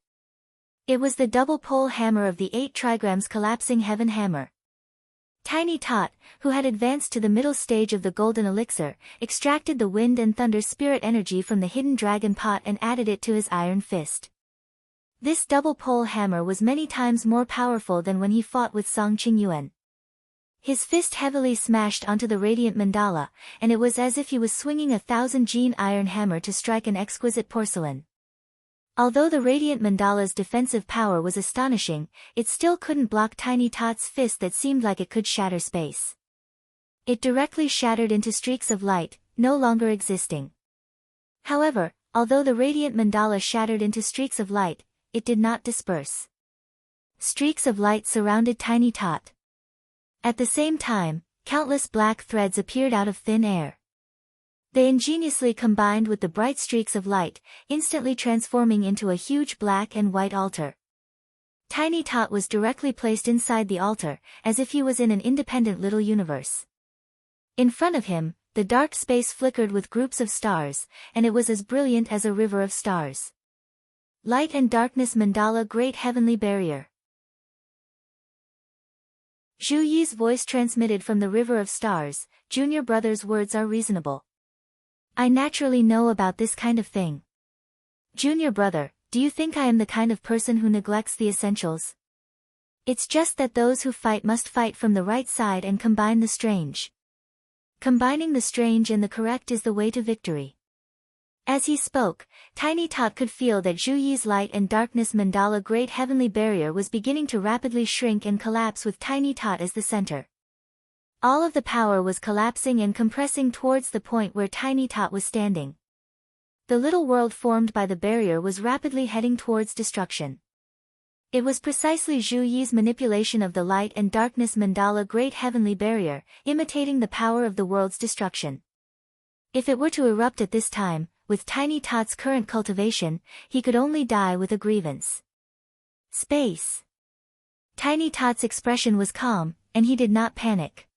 It was the double pole hammer of the 8 trigrams collapsing heaven hammer. Tiny Tot, who had advanced to the middle stage of the golden elixir, extracted the wind and thunder spirit energy from the hidden dragon pot and added it to his iron fist. This double pole hammer was many times more powerful than when he fought with Song Qingyuan. His fist heavily smashed onto the radiant mandala, and it was as if he was swinging 1,000-gene iron hammer to strike an exquisite porcelain. Although the radiant mandala's defensive power was astonishing, it still couldn't block Tiny Tot's fist that seemed like it could shatter space. It directly shattered into streaks of light, no longer existing. However, although the radiant mandala shattered into streaks of light, it did not disperse. Streaks of light surrounded Tiny Tot. At the same time, countless black threads appeared out of thin air. They ingeniously combined with the bright streaks of light, instantly transforming into a huge black and white altar. Tiny Tot was directly placed inside the altar, as if he was in an independent little universe. In front of him, the dark space flickered with groups of stars, and it was as brilliant as a river of stars. Light and darkness mandala Great Heavenly Barrier. Zhu Yi's voice transmitted from the river of stars. Junior brother's words are reasonable. I naturally know about this kind of thing. Junior brother, do you think I am the kind of person who neglects the essentials? It's just that those who fight must fight from the right side and combine the strange. Combining the strange and the correct is the way to victory. As he spoke, Tiny Tot could feel that Zhu Yi's light and darkness mandala Great Heavenly Barrier was beginning to rapidly shrink and collapse with Tiny Tot as the center. All of the power was collapsing and compressing towards the point where Tiny Tot was standing. The little world formed by the barrier was rapidly heading towards destruction. It was precisely Zhu Yi's manipulation of the light and darkness mandala Great Heavenly Barrier, imitating the power of the world's destruction. If it were to erupt at this time, with Tiny Tot's current cultivation, he could only die with a grievance. Space. Tiny Tot's expression was calm, and he did not panic.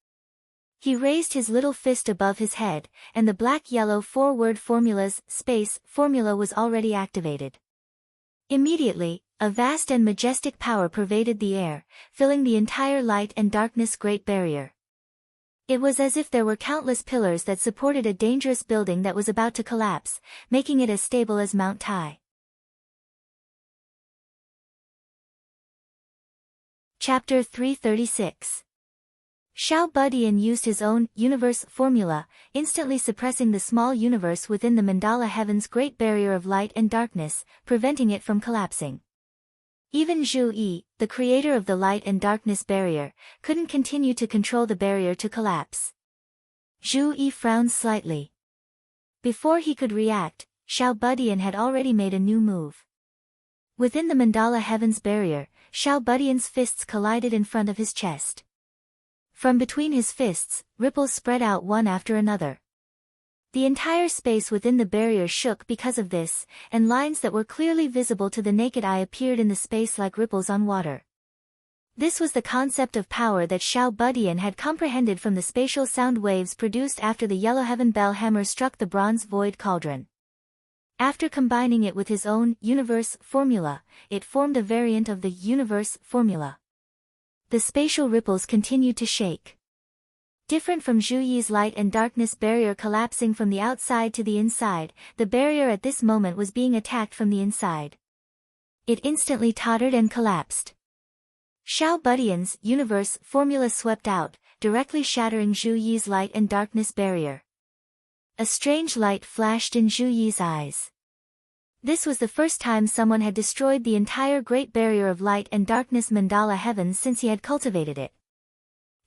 He raised his little fist above his head, and the black-yellow 4-word formula's space formula was already activated. Immediately, a vast and majestic power pervaded the air, filling the entire light and darkness Great Barrier. It was as if there were countless pillars that supported a dangerous building that was about to collapse, making it as stable as Mount Tai. Chapter 336. Xiao Budian used his own universe formula, instantly suppressing the small universe within the mandala heaven's great barrier of light and darkness, preventing it from collapsing. Even Zhu Yi, the creator of the light and darkness barrier, couldn't continue to control the barrier to collapse. Zhu Yi frowned slightly. Before he could react, Xiao Budian had already made a new move. Within the mandala heavens barrier, Xiao Budian's fists collided in front of his chest. From between his fists, ripples spread out one after another. The entire space within the barrier shook because of this, and lines that were clearly visible to the naked eye appeared in the space like ripples on water. This was the concept of power that Xiao Budian had comprehended from the spatial sound waves produced after the Yellow Heaven Bell hammer struck the bronze void cauldron. After combining it with his own universe formula, it formed a variant of the universe formula. The spatial ripples continued to shake. Different from Zhu Yi's light and darkness barrier collapsing from the outside to the inside, the barrier at this moment was being attacked from the inside. It instantly tottered and collapsed. Xiao Budian's universe formula swept out, directly shattering Zhu Yi's light and darkness barrier. A strange light flashed in Zhu Yi's eyes. This was the first time someone had destroyed the entire Great Barrier of Light and Darkness mandala heavens since he had cultivated it.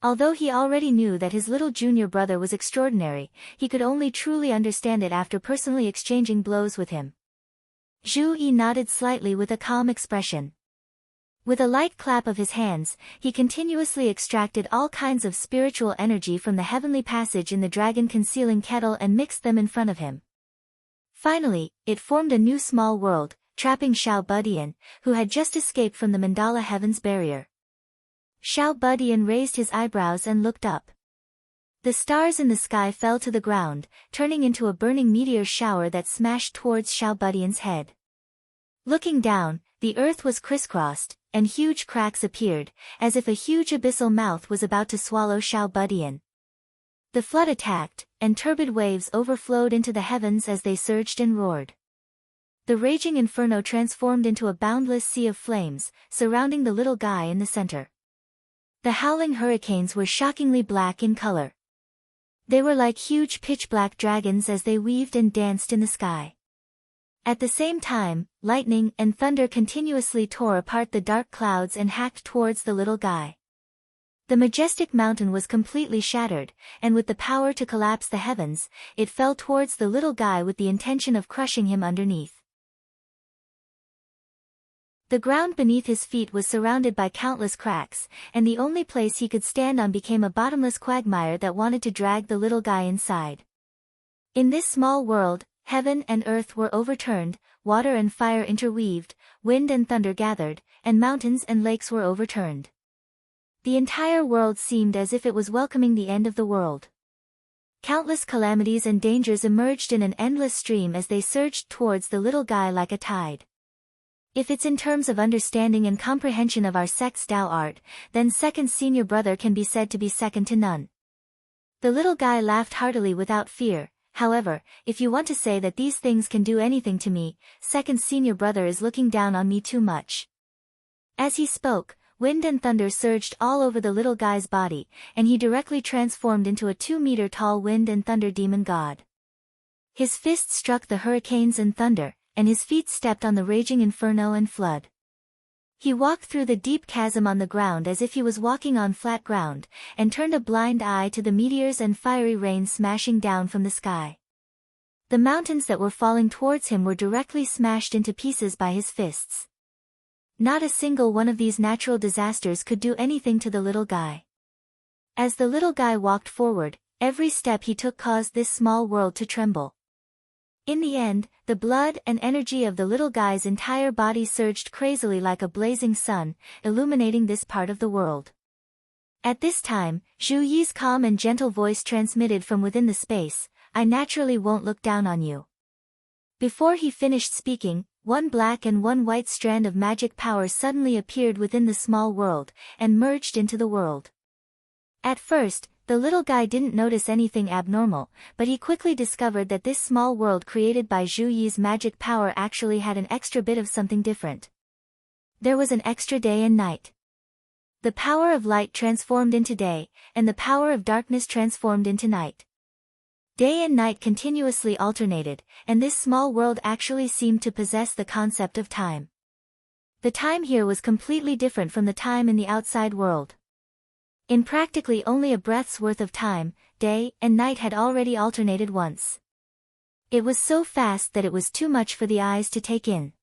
Although he already knew that his little junior brother was extraordinary, he could only truly understand it after personally exchanging blows with him. Zhu Yi nodded slightly with a calm expression. With a light clap of his hands, he continuously extracted all kinds of spiritual energy from the heavenly passage in the dragon-concealing kettle and mixed them in front of him. Finally, it formed a new small world, trapping Xiao Budian, who had just escaped from the mandala heavens barrier. Xiao Budian raised his eyebrows and looked up. The stars in the sky fell to the ground, turning into a burning meteor shower that smashed towards Xiao Budian's head. Looking down, the earth was crisscrossed, and huge cracks appeared, as if a huge abyssal mouth was about to swallow Xiao Budian. The flood attacked, and turbid waves overflowed into the heavens as they surged and roared. The raging inferno transformed into a boundless sea of flames, surrounding the little guy in the center. The howling hurricanes were shockingly black in color. They were like huge pitch-black dragons as they weaved and danced in the sky. At the same time, lightning and thunder continuously tore apart the dark clouds and hacked towards the little guy. The majestic mountain was completely shattered, and with the power to collapse the heavens, it fell towards the little guy with the intention of crushing him underneath. The ground beneath his feet was surrounded by countless cracks, and the only place he could stand on became a bottomless quagmire that wanted to drag the little guy inside. In this small world, heaven and earth were overturned, water and fire interweaved, wind and thunder gathered, and mountains and lakes were overturned. The entire world seemed as if it was welcoming the end of the world. Countless calamities and dangers emerged in an endless stream as they surged towards the little guy like a tide. If it's in terms of understanding and comprehension of our sect's Tao art, then second senior brother can be said to be second to none. The little guy laughed heartily without fear. However, if you want to say that these things can do anything to me, second senior brother is looking down on me too much. As he spoke, wind and thunder surged all over the little guy's body, and he directly transformed into a 2-meter-tall wind and thunder demon god. His fists struck the hurricanes and thunder, and his feet stepped on the raging inferno and flood. He walked through the deep chasm on the ground as if he was walking on flat ground, and turned a blind eye to the meteors and fiery rain smashing down from the sky. The mountains that were falling towards him were directly smashed into pieces by his fists. Not a single one of these natural disasters could do anything to the little guy. As the little guy walked forward, every step he took caused this small world to tremble. In the end, the blood and energy of the little guy's entire body surged crazily like a blazing sun, illuminating this part of the world. At this time, Zhu Yi's calm and gentle voice transmitted from within the space, "I naturally won't look down on you." Before he finished speaking, one black and one white strand of magic power suddenly appeared within the small world, and merged into the world. At first, the little guy didn't notice anything abnormal, but he quickly discovered that this small world created by Zhu Yi's magic power actually had an extra bit of something different. There was an extra day and night. The power of light transformed into day, and the power of darkness transformed into night. Day and night continuously alternated, and this small world actually seemed to possess the concept of time. The time here was completely different from the time in the outside world. In practically only a breath's worth of time, day and night had already alternated once. It was so fast that it was too much for the eyes to take in.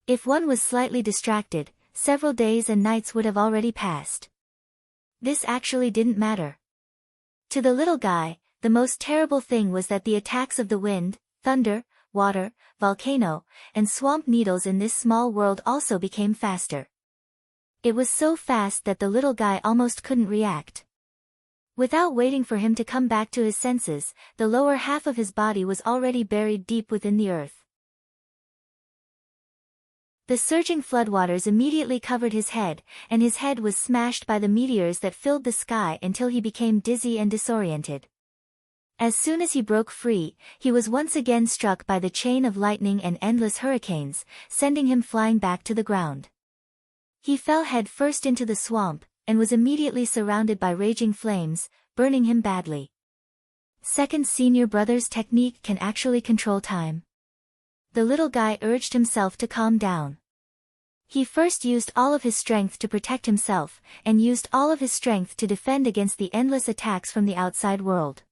If one was slightly distracted, several days and nights would have already passed. This actually didn't matter. To the little guy, the most terrible thing was that the attacks of the wind, thunder, water, volcano, and swamp needles in this small world also became faster. It was so fast that the little guy almost couldn't react. Without waiting for him to come back to his senses, the lower half of his body was already buried deep within the earth. The surging floodwaters immediately covered his head, and his head was smashed by the meteors that filled the sky until he became dizzy and disoriented. As soon as he broke free, he was once again struck by the chain of lightning and endless hurricanes, sending him flying back to the ground. He fell head first into the swamp, and was immediately surrounded by raging flames, burning him badly. Second senior brother's technique can actually control time. The little guy urged himself to calm down. He first used all of his strength to protect himself, and used all of his strength to defend against the endless attacks from the outside world.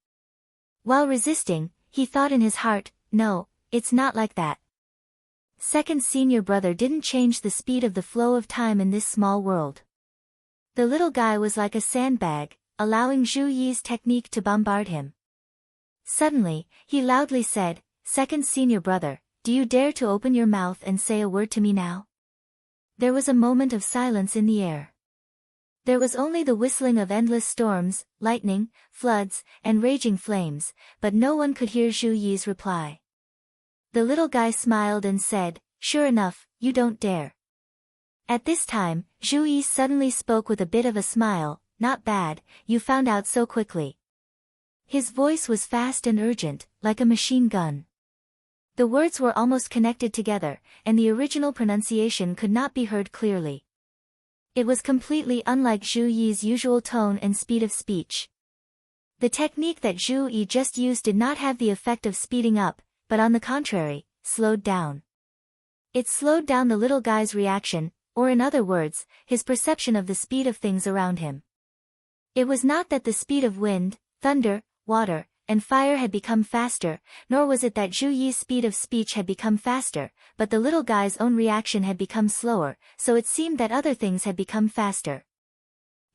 While resisting, he thought in his heart, "No, it's not like that." Second senior brother didn't change the speed of the flow of time in this small world. The little guy was like a sandbag, allowing Zhu Yi's technique to bombard him. Suddenly, he loudly said, "Second senior brother, do you dare to open your mouth and say a word to me now?" There was a moment of silence in the air. There was only the whistling of endless storms, lightning, floods, and raging flames, but no one could hear Zhu Yi's reply. The little guy smiled and said, "Sure enough, you don't dare." At this time, Zhu Yi suddenly spoke with a bit of a smile, "Not bad, you found out so quickly." His voice was fast and urgent, like a machine gun. The words were almost connected together, and the original pronunciation could not be heard clearly. It was completely unlike Zhu Yi's usual tone and speed of speech. The technique that Zhu Yi just used did not have the effect of speeding up, but on the contrary, slowed down. It slowed down the little guy's reaction, or in other words, his perception of the speed of things around him. It was not that the speed of wind, thunder, water, and fire had become faster, nor was it that Zhu Yi's speed of speech had become faster, but the little guy's own reaction had become slower, so it seemed that other things had become faster.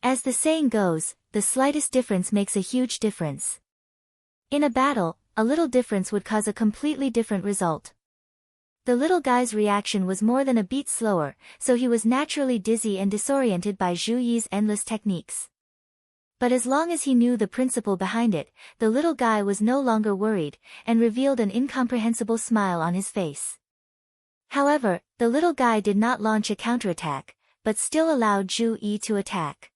As the saying goes, the slightest difference makes a huge difference. In a battle, a little difference would cause a completely different result. The little guy's reaction was more than a beat slower, so he was naturally dizzy and disoriented by Zhu Yi's endless techniques. But as long as he knew the principle behind it, the little guy was no longer worried, and revealed an incomprehensible smile on his face. However, the little guy did not launch a counterattack, but still allowed Zhu Yi to attack.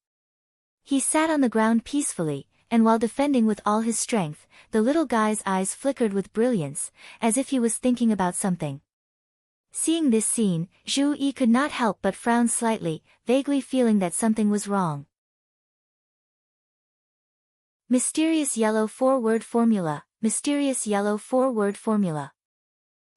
He sat on the ground peacefully, and while defending with all his strength, the little guy's eyes flickered with brilliance, as if he was thinking about something. Seeing this scene, Zhu Yi could not help but frown slightly, vaguely feeling that something was wrong. Mysterious yellow 4-word formula, mysterious yellow 4-word formula.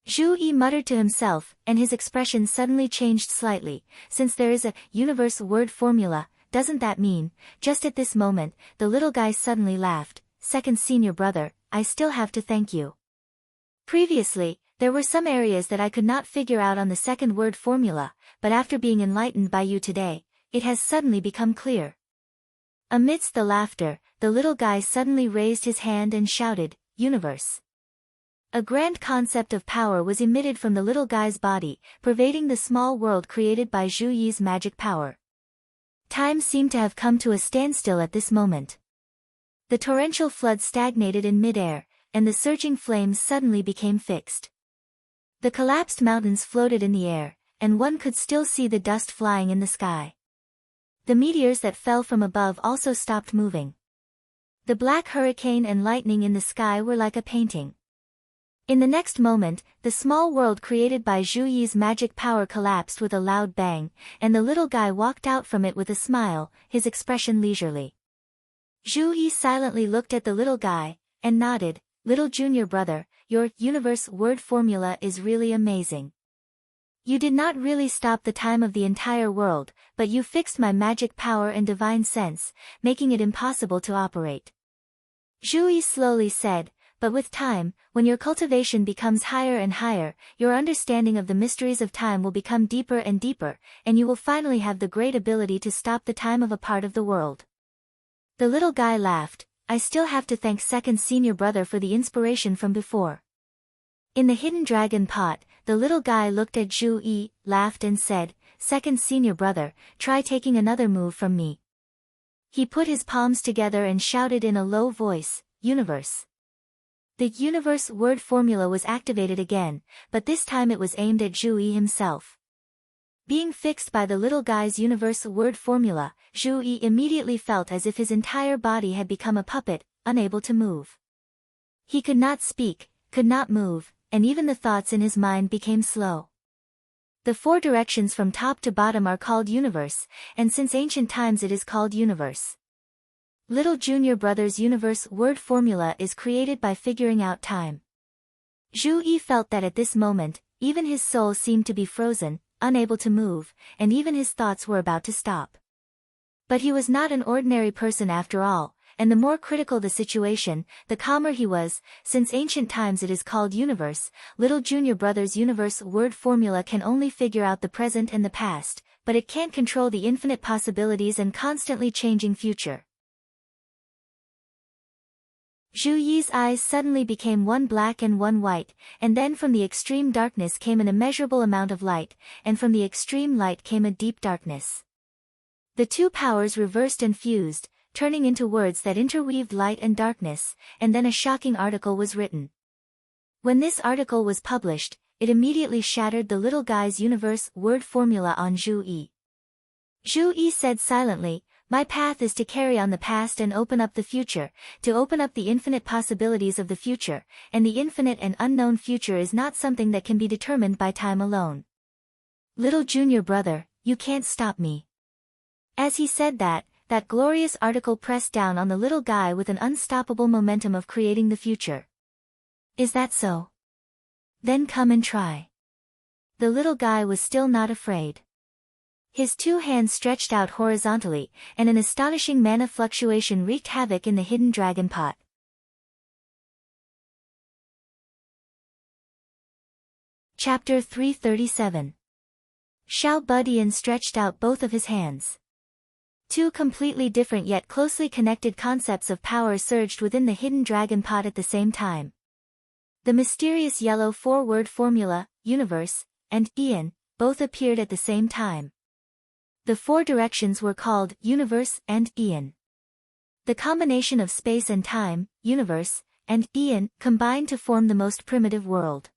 Zhu Yi muttered to himself, and his expression suddenly changed slightly. Since there is a universal word formula, doesn't that mean, just at this moment, the little guy suddenly laughed, "Second senior brother, I still have to thank you. Previously, there were some areas that I could not figure out on the second word formula, but after being enlightened by you today, it has suddenly become clear." Amidst the laughter, the little guy suddenly raised his hand and shouted, "Universe." A grand concept of power was emitted from the little guy's body, pervading the small world created by Zhu Yi's magic power. Time seemed to have come to a standstill at this moment. The torrential flood stagnated in midair, and the surging flames suddenly became fixed. The collapsed mountains floated in the air, and one could still see the dust flying in the sky. The meteors that fell from above also stopped moving. The black hurricane and lightning in the sky were like a painting. In the next moment, the small world created by Zhu Yi's magic power collapsed with a loud bang, and the little guy walked out from it with a smile, his expression leisurely. Zhu Yi silently looked at the little guy, and nodded, "Little junior brother, your universe word formula is really amazing." You did not really stop the time of the entire world, but you fixed my magic power and divine sense, making it impossible to operate. Zhu Yi slowly said, but with time, when your cultivation becomes higher and higher, your understanding of the mysteries of time will become deeper and deeper, and you will finally have the great ability to stop the time of a part of the world. The little guy laughed. I still have to thank second senior brother for the inspiration from before. In the hidden dragon pot, the little guy looked at Zhu Yi, laughed and said, second senior brother, try taking another move from me. He put his palms together and shouted in a low voice, universe. The universe word formula was activated again, but this time it was aimed at Zhu Yi himself. Being fixed by the little guy's universe word formula, Zhu Yi immediately felt as if his entire body had become a puppet, unable to move. He could not speak, could not move, and even the thoughts in his mind became slow. The four directions from top to bottom are called universe, and since ancient times it is called universe. Little junior brother's universe word formula is created by figuring out time. Zhu Yi felt that at this moment, even his soul seemed to be frozen, unable to move, and even his thoughts were about to stop. But he was not an ordinary person after all, and the more critical the situation, the calmer he was. Since ancient times it is called universe, little junior brother's universe word formula can only figure out the present and the past, but it can't control the infinite possibilities and constantly changing future. Zhu Yi's eyes suddenly became one black and one white, and then from the extreme darkness came an immeasurable amount of light, and from the extreme light came a deep darkness. The two powers reversed and fused, turning into words that interweaved light and darkness, and then a shocking article was written. When this article was published, it immediately shattered the little guy's universe word formula on Zhu Yi. Zhu Yi said silently, my path is to carry on the past and open up the future, to open up the infinite possibilities of the future, and the infinite and unknown future is not something that can be determined by time alone. Little junior brother, you can't stop me. As he said that glorious article pressed down on the little guy with an unstoppable momentum of creating the future. Is that so? Then come and try. The little guy was still not afraid. His two hands stretched out horizontally, and an astonishing mana fluctuation wreaked havoc in the hidden dragon pot. Chapter 337. Xiao Budian stretched out both of his hands. Two completely different yet closely connected concepts of power surged within the hidden dragon pot at the same time. The mysterious yellow four-word formula, universe, and Ian, both appeared at the same time. The four directions were called universe and Ian. The combination of space and time, universe, and Ian combined to form the most primitive world.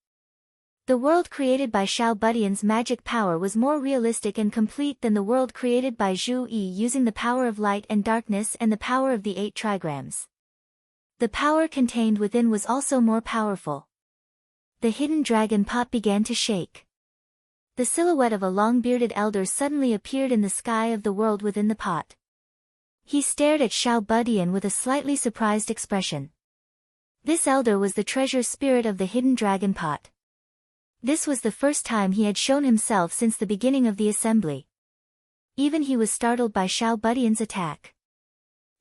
The world created by Xiao Budian's magic power was more realistic and complete than the world created by Zhu Yi using the power of light and darkness and the power of the 8 trigrams. The power contained within was also more powerful. The hidden dragon pot began to shake. The silhouette of a long-bearded elder suddenly appeared in the sky of the world within the pot. He stared at Xiao Budian with a slightly surprised expression. This elder was the treasure spirit of the hidden dragon pot. This was the first time he had shown himself since the beginning of the assembly. Even he was startled by Xiao Budian's attack.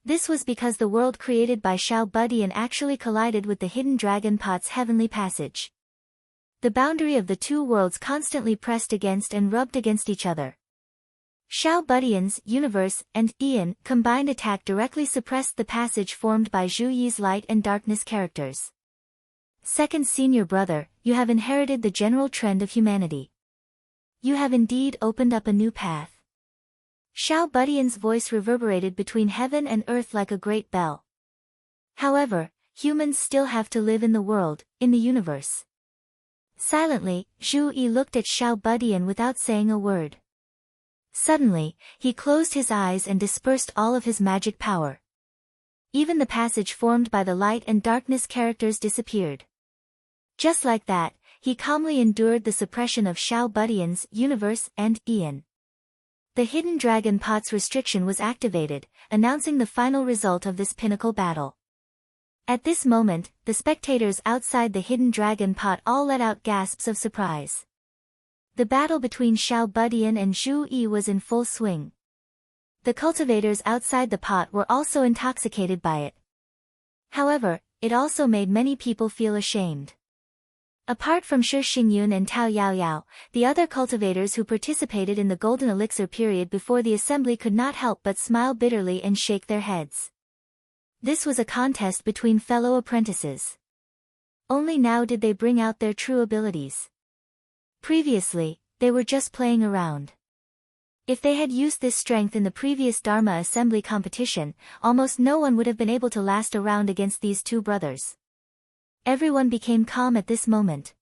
This was because the world created by Xiao Budian actually collided with the hidden dragon pot's heavenly passage. The boundary of the two worlds constantly pressed against and rubbed against each other. Xiao Budian's universe and Ian combined attack directly suppressed the passage formed by Zhu Yi's light and darkness characters. Second senior brother, you have inherited the general trend of humanity. You have indeed opened up a new path. Xiao Budian's voice reverberated between heaven and earth like a great bell. However, humans still have to live in the world, in the universe. Silently, Zhu Yi looked at Xiao Budian without saying a word. Suddenly, he closed his eyes and dispersed all of his magic power. Even the passage formed by the light and darkness characters disappeared. Just like that, he calmly endured the suppression of Xiao Budian's universe and Ian. The hidden dragon pot's restriction was activated, announcing the final result of this pinnacle battle. At this moment, the spectators outside the hidden dragon pot all let out gasps of surprise. The battle between Xiao Budian and Zhu Yi was in full swing. The cultivators outside the pot were also intoxicated by it. However, it also made many people feel ashamed. Apart from Shi Xingyun and Tao Yaoyao, the other cultivators who participated in the Golden Elixir period before the assembly could not help but smile bitterly and shake their heads. This was a contest between fellow apprentices. Only now did they bring out their true abilities. Previously, they were just playing around. If they had used this strength in the previous Dharma assembly competition, almost no one would have been able to last a round against these two brothers. Everyone became calm at this moment.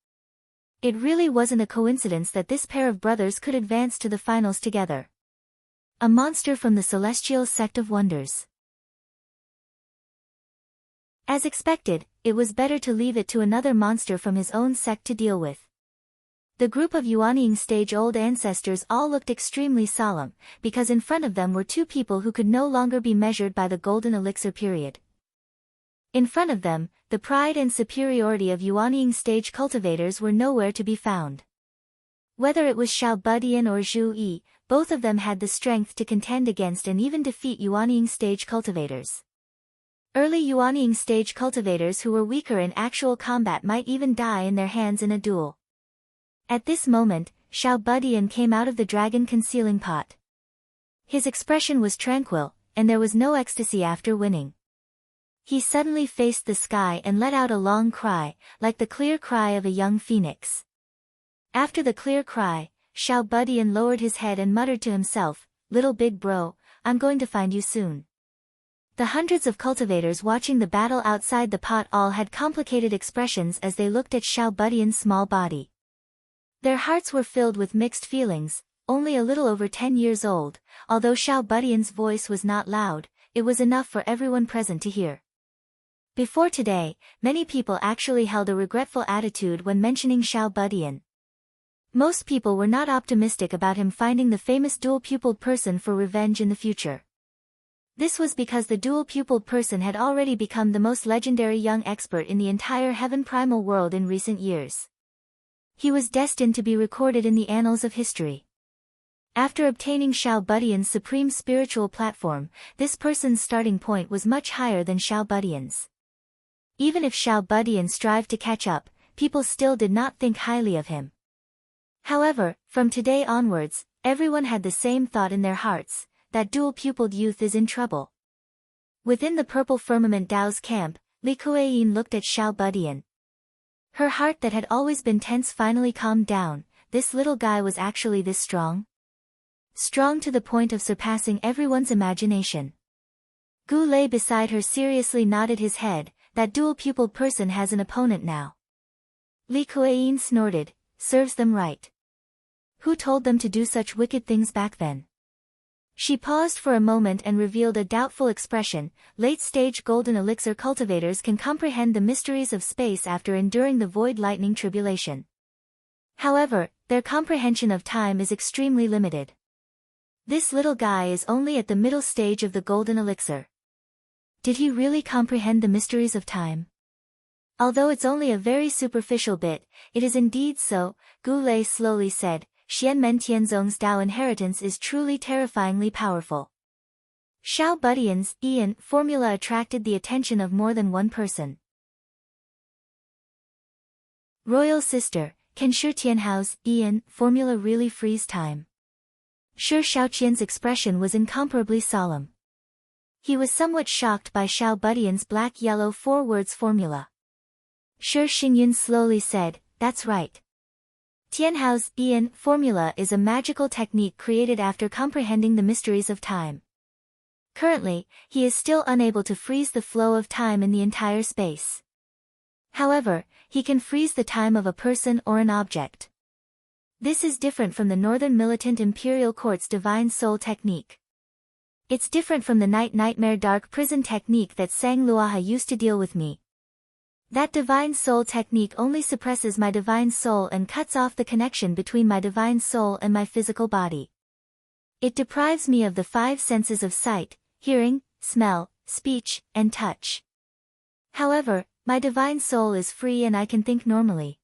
It really wasn't a coincidence that this pair of brothers could advance to the finals together. A monster from the celestial sect of wonders. As expected, it was better to leave it to another monster from his own sect to deal with. The group of Yuanying stage-old ancestors all looked extremely solemn, because in front of them were two people who could no longer be measured by the Golden Elixir period. In front of them, the pride and superiority of Yuanying stage cultivators were nowhere to be found. Whether it was Xiao Budian or Zhu Yi, both of them had the strength to contend against and even defeat Yuanying stage cultivators. Early Yuanying stage cultivators who were weaker in actual combat might even die in their hands in a duel. At this moment, Xiao Budian came out of the dragon concealing pot. His expression was tranquil, and there was no ecstasy after winning. He suddenly faced the sky and let out a long cry, like the clear cry of a young phoenix. After the clear cry, Xiao Budian lowered his head and muttered to himself, "Little big bro, I'm going to find you soon." The hundreds of cultivators watching the battle outside the pot all had complicated expressions as they looked at Xiao Budian's small body. Their hearts were filled with mixed feelings. Only a little over 10 years old, although Xiao Budian's voice was not loud, it was enough for everyone present to hear. Before today, many people actually held a regretful attitude when mentioning Xiao Budian. Most people were not optimistic about him finding the famous dual-pupiled person for revenge in the future. This was because the dual-pupiled person had already become the most legendary young expert in the entire Heaven Primal world in recent years. He was destined to be recorded in the annals of history. After obtaining Xiao Budian's supreme spiritual platform, this person's starting point was much higher than Xiao Budian's. Even if Xiao Budian strived to catch up, people still did not think highly of him. However, from today onwards, everyone had the same thought in their hearts, that dual-pupiled youth is in trouble. Within the Purple Firmament Dao's camp, Li Kuei-yin looked at Xiao Budian. Her heart that had always been tense finally calmed down. This little guy was actually this strong? Strong to the point of surpassing everyone's imagination. Gu Lei beside her seriously nodded his head. That dual-pupiled person has an opponent now. Li Kuei-yin snorted, serves them right. Who told them to do such wicked things back then? She paused for a moment and revealed a doubtful expression. Late-stage Golden Elixir cultivators can comprehend the mysteries of space after enduring the void lightning tribulation. However, their comprehension of time is extremely limited. This little guy is only at the middle stage of the Golden Elixir. Did he really comprehend the mysteries of time? Although it's only a very superficial bit, it is indeed so, Gu Lei slowly said. Xianmen Tianzong's Dao inheritance is truly terrifyingly powerful. Xiao Budian's Ian formula attracted the attention of more than one person. Royal sister, can Shi Tianhao's Ian formula really freeze time? Shi Shaoqian's expression was incomparably solemn. He was somewhat shocked by Xiao Budian's black-yellow 4 words formula. Shi Xingyun slowly said, that's right. Tianhao's Ian formula is a magical technique created after comprehending the mysteries of time. Currently, he is still unable to freeze the flow of time in the entire space. However, he can freeze the time of a person or an object. This is different from the Northern Militant Imperial Court's Divine Soul technique. It's different from the Night Nightmare Dark Prison technique that Sang Luaha used to deal with me. That Divine Soul technique only suppresses my Divine Soul and cuts off the connection between my Divine Soul and my physical body. It deprives me of the 5 senses of sight, hearing, smell, speech, and touch. However, my Divine Soul is free and I can think normally.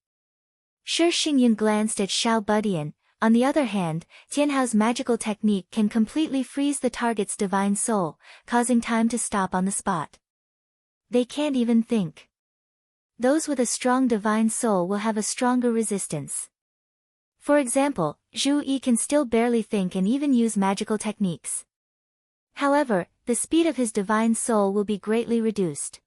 Shi Xingyun glanced at Xiao Budian. On the other hand, Tianhao's magical technique can completely freeze the target's divine soul, causing time to stop on the spot. They can't even think. Those with a strong divine soul will have a stronger resistance. For example, Zhu Yi can still barely think and even use magical techniques. However, the speed of his divine soul will be greatly reduced.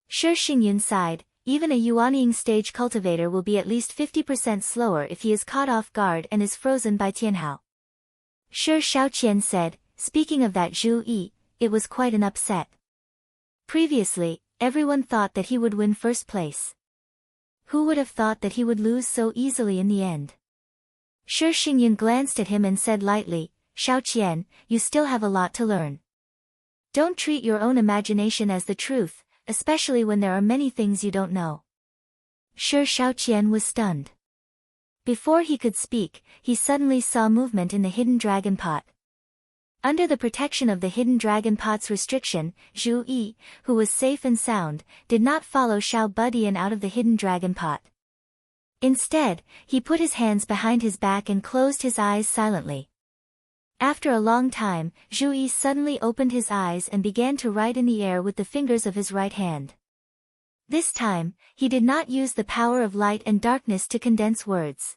Shi Xingyun sighed. Even a Yuanying stage cultivator will be at least 50% slower if he is caught off guard and is frozen by Tianhao. Shi Shaoqian said, speaking of that Zhu Yi, it was quite an upset. Previously, everyone thought that he would win first place. Who would have thought that he would lose so easily in the end? Shi Xingyun glanced at him and said lightly, Shaoqian, you still have a lot to learn. Don't treat your own imagination as the truth, especially when there are many things you don't know. Shi Shaoqian was stunned. Before he could speak, he suddenly saw movement in the hidden dragon pot. Under the protection of the hidden dragon pot's restriction, Zhu Yi, who was safe and sound, did not follow Xiao Budian out of the hidden dragon pot. Instead, he put his hands behind his back and closed his eyes silently. After a long time, Zhu Yi suddenly opened his eyes and began to write in the air with the fingers of his right hand. This time, he did not use the power of light and darkness to condense words.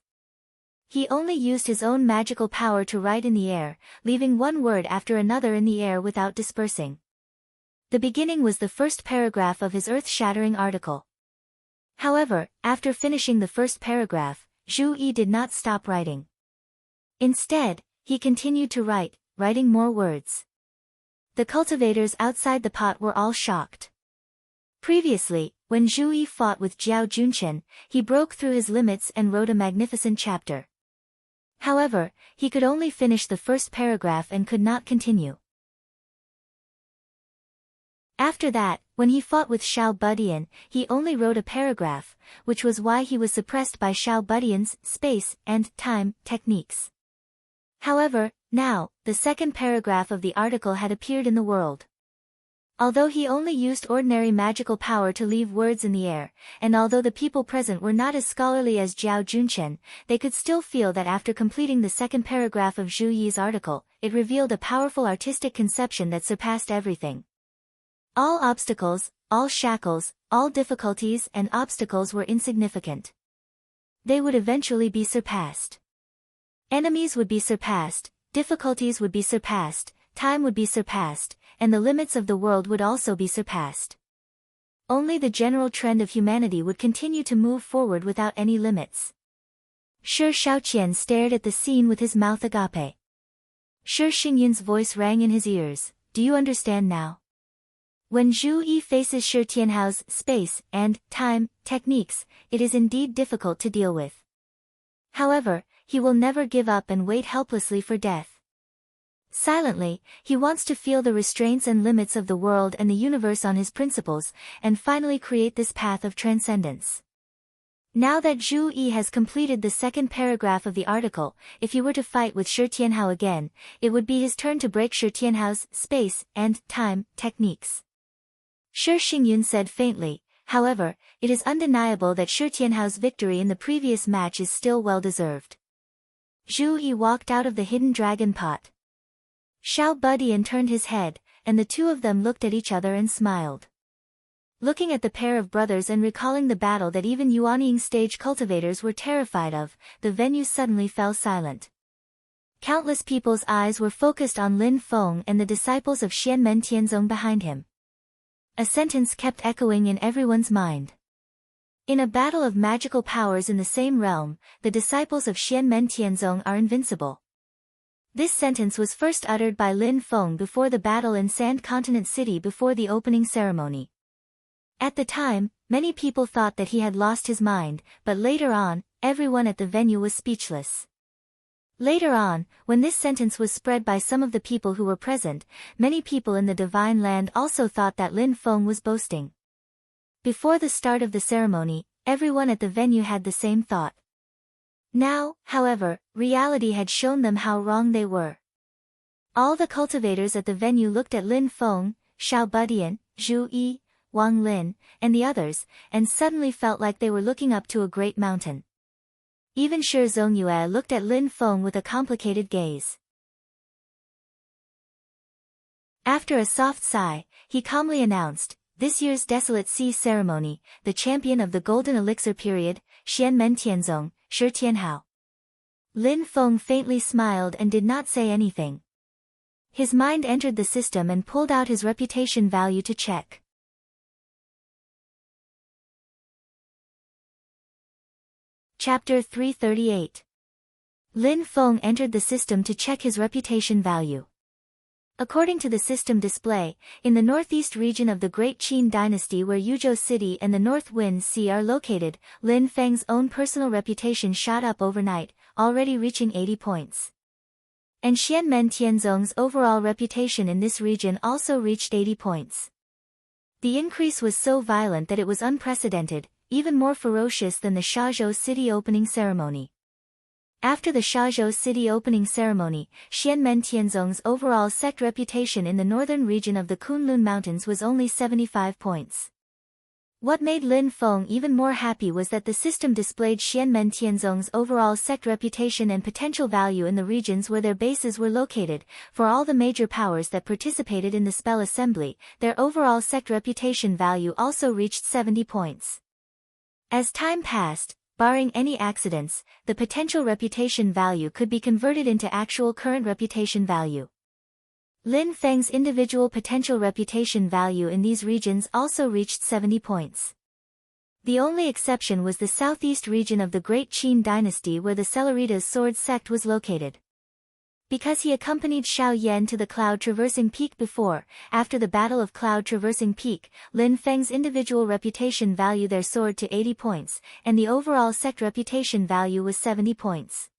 He only used his own magical power to write in the air, leaving one word after another in the air without dispersing. The beginning was the first paragraph of his earth-shattering article. However, after finishing the first paragraph, Zhu Yi did not stop writing. Instead, he continued to write, writing more words. The cultivators outside the pot were all shocked. Previously, when Zhu Yi fought with Jiao Junchen, he broke through his limits and wrote a magnificent chapter. However, he could only finish the first paragraph and could not continue. After that, when he fought with Xiao Budian, he only wrote a paragraph, which was why he was suppressed by Xiao Budian's space and time techniques. However, now, the second paragraph of the article had appeared in the world. Although he only used ordinary magical power to leave words in the air, and although the people present were not as scholarly as Jiao Junchen, they could still feel that after completing the second paragraph of Zhu Yi's article, it revealed a powerful artistic conception that surpassed everything. All obstacles, all shackles, all difficulties and obstacles were insignificant. They would eventually be surpassed. Enemies would be surpassed, difficulties would be surpassed, time would be surpassed, and the limits of the world would also be surpassed. Only the general trend of humanity would continue to move forward without any limits. Shi Shaoqian stared at the scene with his mouth agape. Shi Xingyun's voice rang in his ears, do you understand now? When Zhu Yi faces Shi Tianhao's space and time techniques, it is indeed difficult to deal with. However, he will never give up and wait helplessly for death. Silently, he wants to feel the restraints and limits of the world and the universe on his principles, and finally create this path of transcendence. Now that Zhu Yi has completed the second paragraph of the article, if he were to fight with Shi Tianhao again, it would be his turn to break Shi Tianhao's space and time techniques. Shi Xingyun said faintly, however, it is undeniable that Shi Tianhao's victory in the previous match is still well-deserved. Zhu Yi walked out of the hidden dragon pot. Xiao Budian turned his head, and the two of them looked at each other and smiled. Looking at the pair of brothers and recalling the battle that even Yuanying stage cultivators were terrified of, the venue suddenly fell silent. Countless people's eyes were focused on Lin Feng and the disciples of Xianmen Tianzong behind him. A sentence kept echoing in everyone's mind. In a battle of magical powers in the same realm, the disciples of Xianmen Tianzong are invincible. This sentence was first uttered by Lin Feng before the battle in Sand Continent City before the opening ceremony. At the time, many people thought that he had lost his mind, but later on, everyone at the venue was speechless. Later on, when this sentence was spread by some of the people who were present, many people in the Divine Land also thought that Lin Feng was boasting. Before the start of the ceremony, everyone at the venue had the same thought. Now, however, reality had shown them how wrong they were. All the cultivators at the venue looked at Lin Feng, Xiao Budian, Zhu Yi, Wang Lin, and the others, and suddenly felt like they were looking up to a great mountain. Even Shi Zongyue looked at Lin Feng with a complicated gaze. After a soft sigh, he calmly announced, "This year's Desolate Sea ceremony, the champion of the Golden Elixir period, Xianmen Tianzong, Shi Tianhao." Lin Feng faintly smiled and did not say anything. His mind entered the system and pulled out his reputation value to check. Chapter 338. Lin Feng entered the system to check his reputation value. According to the system display, in the northeast region of the Great Qin dynasty where Yuzhou City and the North Wind Sea are located, Lin Feng's own personal reputation shot up overnight, already reaching 80 points. And Xianmen Tianzong's overall reputation in this region also reached 80 points. The increase was so violent that it was unprecedented, even more ferocious than the Shazhou City opening ceremony. After the Shazhou City opening ceremony, Xianmen Tianzong's overall sect reputation in the northern region of the Kunlun Mountains was only 75 points. What made Lin Feng even more happy was that the system displayed Xianmen Tianzong's overall sect reputation and potential value in the regions where their bases were located. For all the major powers that participated in the spell assembly, their overall sect reputation value also reached 70 points. As time passed, barring any accidents, the potential reputation value could be converted into actual current reputation value. Lin Feng's individual potential reputation value in these regions also reached 70 points. The only exception was the southeast region of the Great Qin dynasty where the Celeritas sword sect was located. Because he accompanied Xiao Yan to the Cloud Traversing Peak before, after the Battle of Cloud Traversing Peak, Lin Feng's individual reputation value there soared to 80 points, and the overall sect reputation value was 70 points.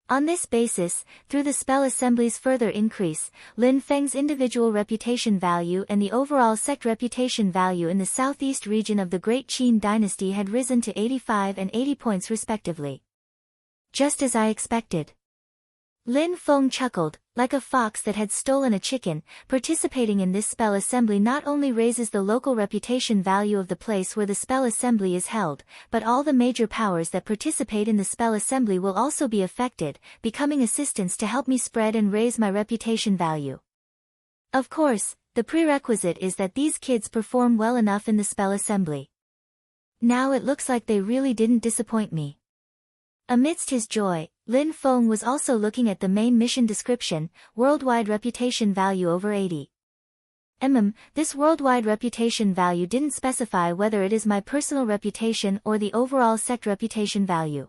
On this basis, through the spell assembly's further increase, Lin Feng's individual reputation value and the overall sect reputation value in the southeast region of the Great Qin dynasty had risen to 85 and 80 points respectively. Just as I expected. Lin Feng chuckled, like a fox that had stolen a chicken. Participating in this spell assembly not only raises the local reputation value of the place where the spell assembly is held, but all the major powers that participate in the spell assembly will also be affected, becoming assistants to help me spread and raise my reputation value. Of course, the prerequisite is that these kids perform well enough in the spell assembly. Now it looks like they really didn't disappoint me. Amidst his joy, Lin Feng was also looking at the main mission description, worldwide reputation value over 80. This worldwide reputation value didn't specify whether it is my personal reputation or the overall sect reputation value.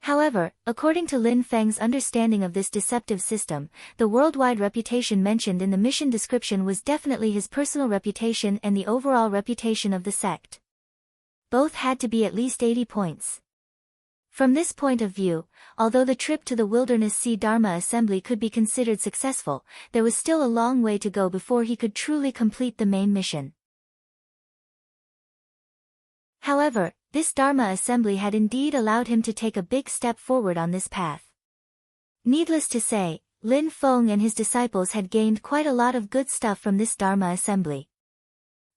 However, according to Lin Feng's understanding of this deceptive system, the worldwide reputation mentioned in the mission description was definitely his personal reputation and the overall reputation of the sect. Both had to be at least 80 points. From this point of view, although the trip to the Wilderness Sea Dharma Assembly could be considered successful, there was still a long way to go before he could truly complete the main mission. However, this Dharma Assembly had indeed allowed him to take a big step forward on this path. Needless to say, Lin Feng and his disciples had gained quite a lot of good stuff from this Dharma Assembly.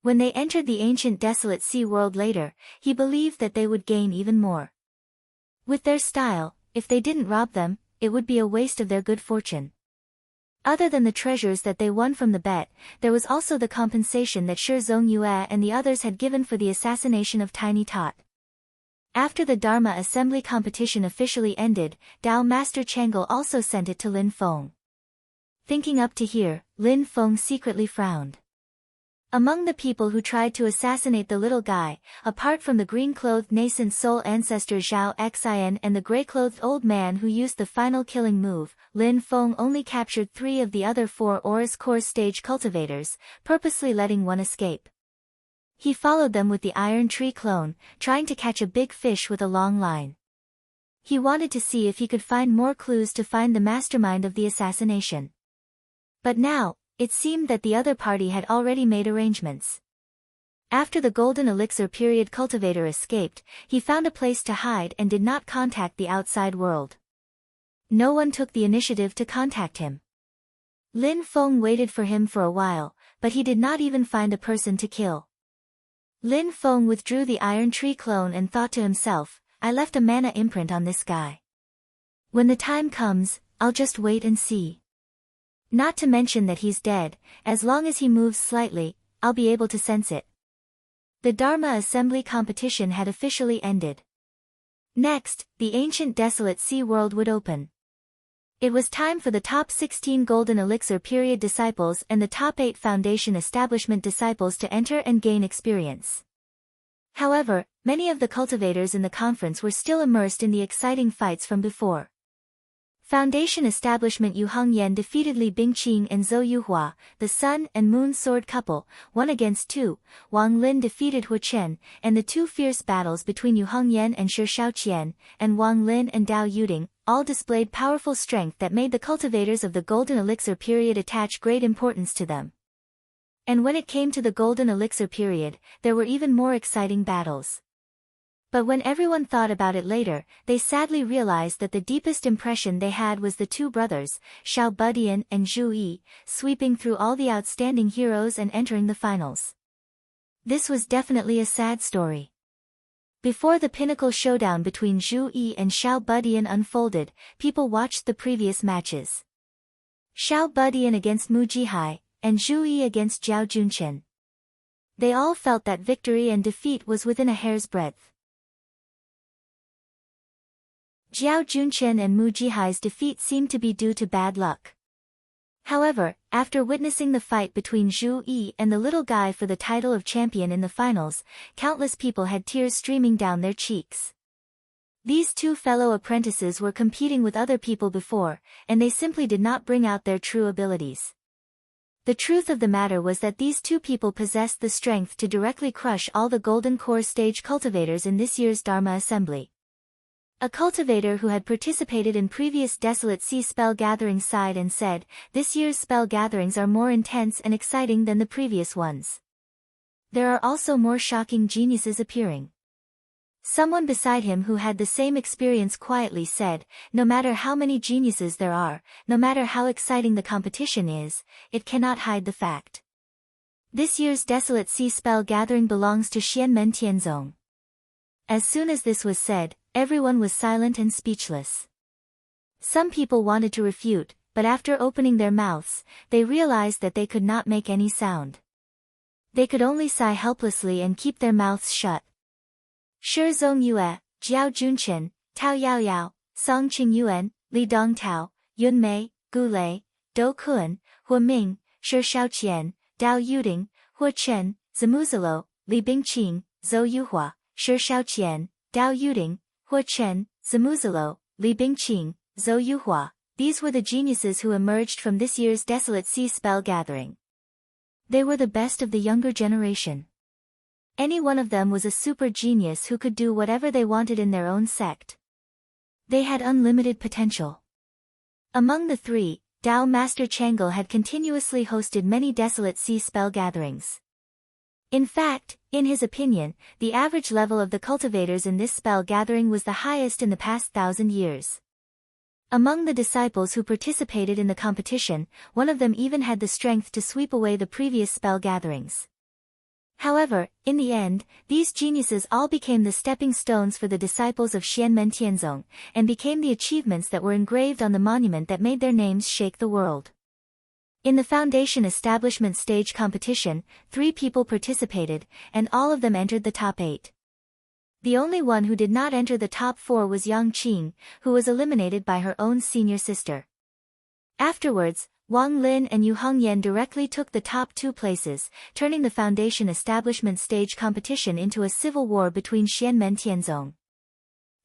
When they entered the ancient desolate sea world later, he believed that they would gain even more. With their style, if they didn't rob them, it would be a waste of their good fortune. Other than the treasures that they won from the bet, there was also the compensation that Shi Zongyue and the others had given for the assassination of Tiny Tot. After the Dharma Assembly competition officially ended, Dao Master Chang'e also sent it to Lin Feng. Thinking up to here, Lin Feng secretly frowned. Among the people who tried to assassinate the little guy, apart from the green-clothed nascent soul ancestor Zhao Xian and the gray-clothed old man who used the final killing move, Lin Feng only captured 3 of the other 4 Aurus Core stage cultivators, purposely letting one escape. He followed them with the Iron Tree clone, trying to catch a big fish with a long line. He wanted to see if he could find more clues to find the mastermind of the assassination. But now, it seemed that the other party had already made arrangements. After the Golden Elixir period cultivator escaped, he found a place to hide and did not contact the outside world. No one took the initiative to contact him. Lin Feng waited for him for a while, but he did not even find a person to kill. Lin Feng withdrew the Iron Tree clone and thought to himself, I left a mana imprint on this guy. When the time comes, I'll just wait and see. Not to mention that he's dead, as long as he moves slightly, I'll be able to sense it. The Dharma Assembly competition had officially ended. Next, the ancient desolate sea world would open. It was time for the top 16 Golden Elixir period disciples and the top 8 Foundation Establishment disciples to enter and gain experience. However, many of the cultivators in the conference were still immersed in the exciting fights from before. Foundation Establishment Yu Hongyan defeated Li Bingqing and Zhou Yuhua, the Sun and Moon sword couple, 1 against 2. Wang Lin defeated Hu Chen, and the two fierce battles between Yu Hongyan and Shi Shaoqian, and Wang Lin and Dao Yuding, all displayed powerful strength that made the cultivators of the Golden Elixir period attach great importance to them. And when it came to the Golden Elixir period, there were even more exciting battles. But when everyone thought about it later, they sadly realized that the deepest impression they had was the two brothers, Xiao Budian and Zhu Yi, sweeping through all the outstanding heroes and entering the finals. This was definitely a sad story. Before the pinnacle showdown between Zhu Yi and Xiao Budian unfolded, people watched the previous matches. Xiao Budian against Mu Jihai, and Zhu Yi against Jiao Junchen. They all felt that victory and defeat was within a hair's breadth. Jiao Junchen and Mu Jihai's defeat seemed to be due to bad luck. However, after witnessing the fight between Zhu Yi and the little guy for the title of champion in the finals, countless people had tears streaming down their cheeks. These two fellow apprentices were competing with other people before, and they simply did not bring out their true abilities. The truth of the matter was that these two people possessed the strength to directly crush all the Golden Core stage cultivators in this year's Dharma Assembly. A cultivator who had participated in previous Desolate Sea spell gatherings sighed and said, "This year's spell gatherings are more intense and exciting than the previous ones. There are also more shocking geniuses appearing." Someone beside him who had the same experience quietly said, "No matter how many geniuses there are, no matter how exciting the competition is, it cannot hide the fact. This year's Desolate Sea spell gathering belongs to Xianmen Tianzong." As soon as this was said, everyone was silent and speechless. Some people wanted to refute, but after opening their mouths, they realized that they could not make any sound. They could only sigh helplessly and keep their mouths shut. Shi Zongyue, Jiao Junchen, Tao Yaoyao, Song Qingyuan, Li Dongtao, Yun Mei, Gu Lei, Dou Kun, Hu Ming, Shi Shaoqian, Dao Yuding, Hu Chen, Zamuzalo, Li Bingqing, Zhou Yuhua, Shi Shaoqian, Dao Yuding, Hu Chen, Zamuzalo, Li Bingqing, Zhou Yuhua, these were the geniuses who emerged from this year's Desolate Sea spell gathering. They were the best of the younger generation. Any one of them was a super genius who could do whatever they wanted in their own sect. They had unlimited potential. Among the three, Dao Master Chang'e had continuously hosted many Desolate Sea spell gatherings. In fact, in his opinion, the average level of the cultivators in this spell gathering was the highest in the past 1,000 years. Among the disciples who participated in the competition, one of them even had the strength to sweep away the previous spell gatherings. However, in the end, these geniuses all became the stepping stones for the disciples of Xianmen Tianzong, and became the achievements that were engraved on the monument that made their names shake the world. In the Foundation Establishment stage competition, 3 people participated, and all of them entered the top 8. The only one who did not enter the top 4 was Yang Qing, who was eliminated by her own senior sister. Afterwards, Wang Lin and Yu Hongyan directly took the top 2 places, turning the Foundation Establishment stage competition into a civil war between Xianmen Tianzong.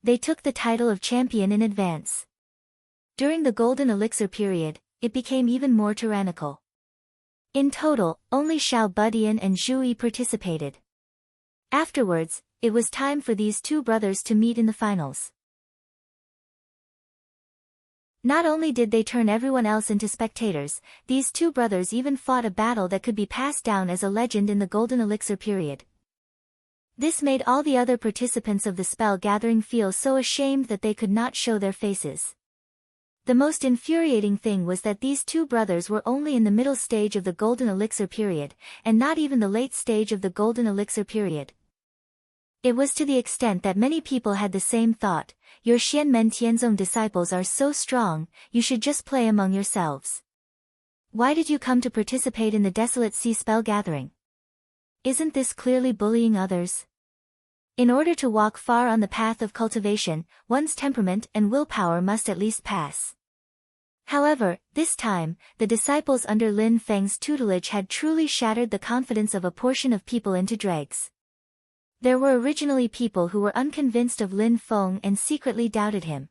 They took the title of champion in advance. During the Golden Elixir period, it became even more tyrannical. In total, only Xiao Budian and Zhu Yi participated. Afterwards, it was time for these two brothers to meet in the finals. Not only did they turn everyone else into spectators, these two brothers even fought a battle that could be passed down as a legend in the Golden Elixir period. This made all the other participants of the spell gathering feel so ashamed that they could not show their faces. The most infuriating thing was that these two brothers were only in the middle stage of the Golden Elixir period, and not even the late stage of the Golden Elixir period. It was to the extent that many people had the same thought: your Xianmen Tianzong disciples are so strong, you should just play among yourselves. Why did you come to participate in the Desolate Sea spell gathering? Isn't this clearly bullying others? In order to walk far on the path of cultivation, one's temperament and willpower must at least pass. However, this time, the disciples under Lin Feng's tutelage had truly shattered the confidence of a portion of people into dregs. There were originally people who were unconvinced of Lin Feng and secretly doubted him.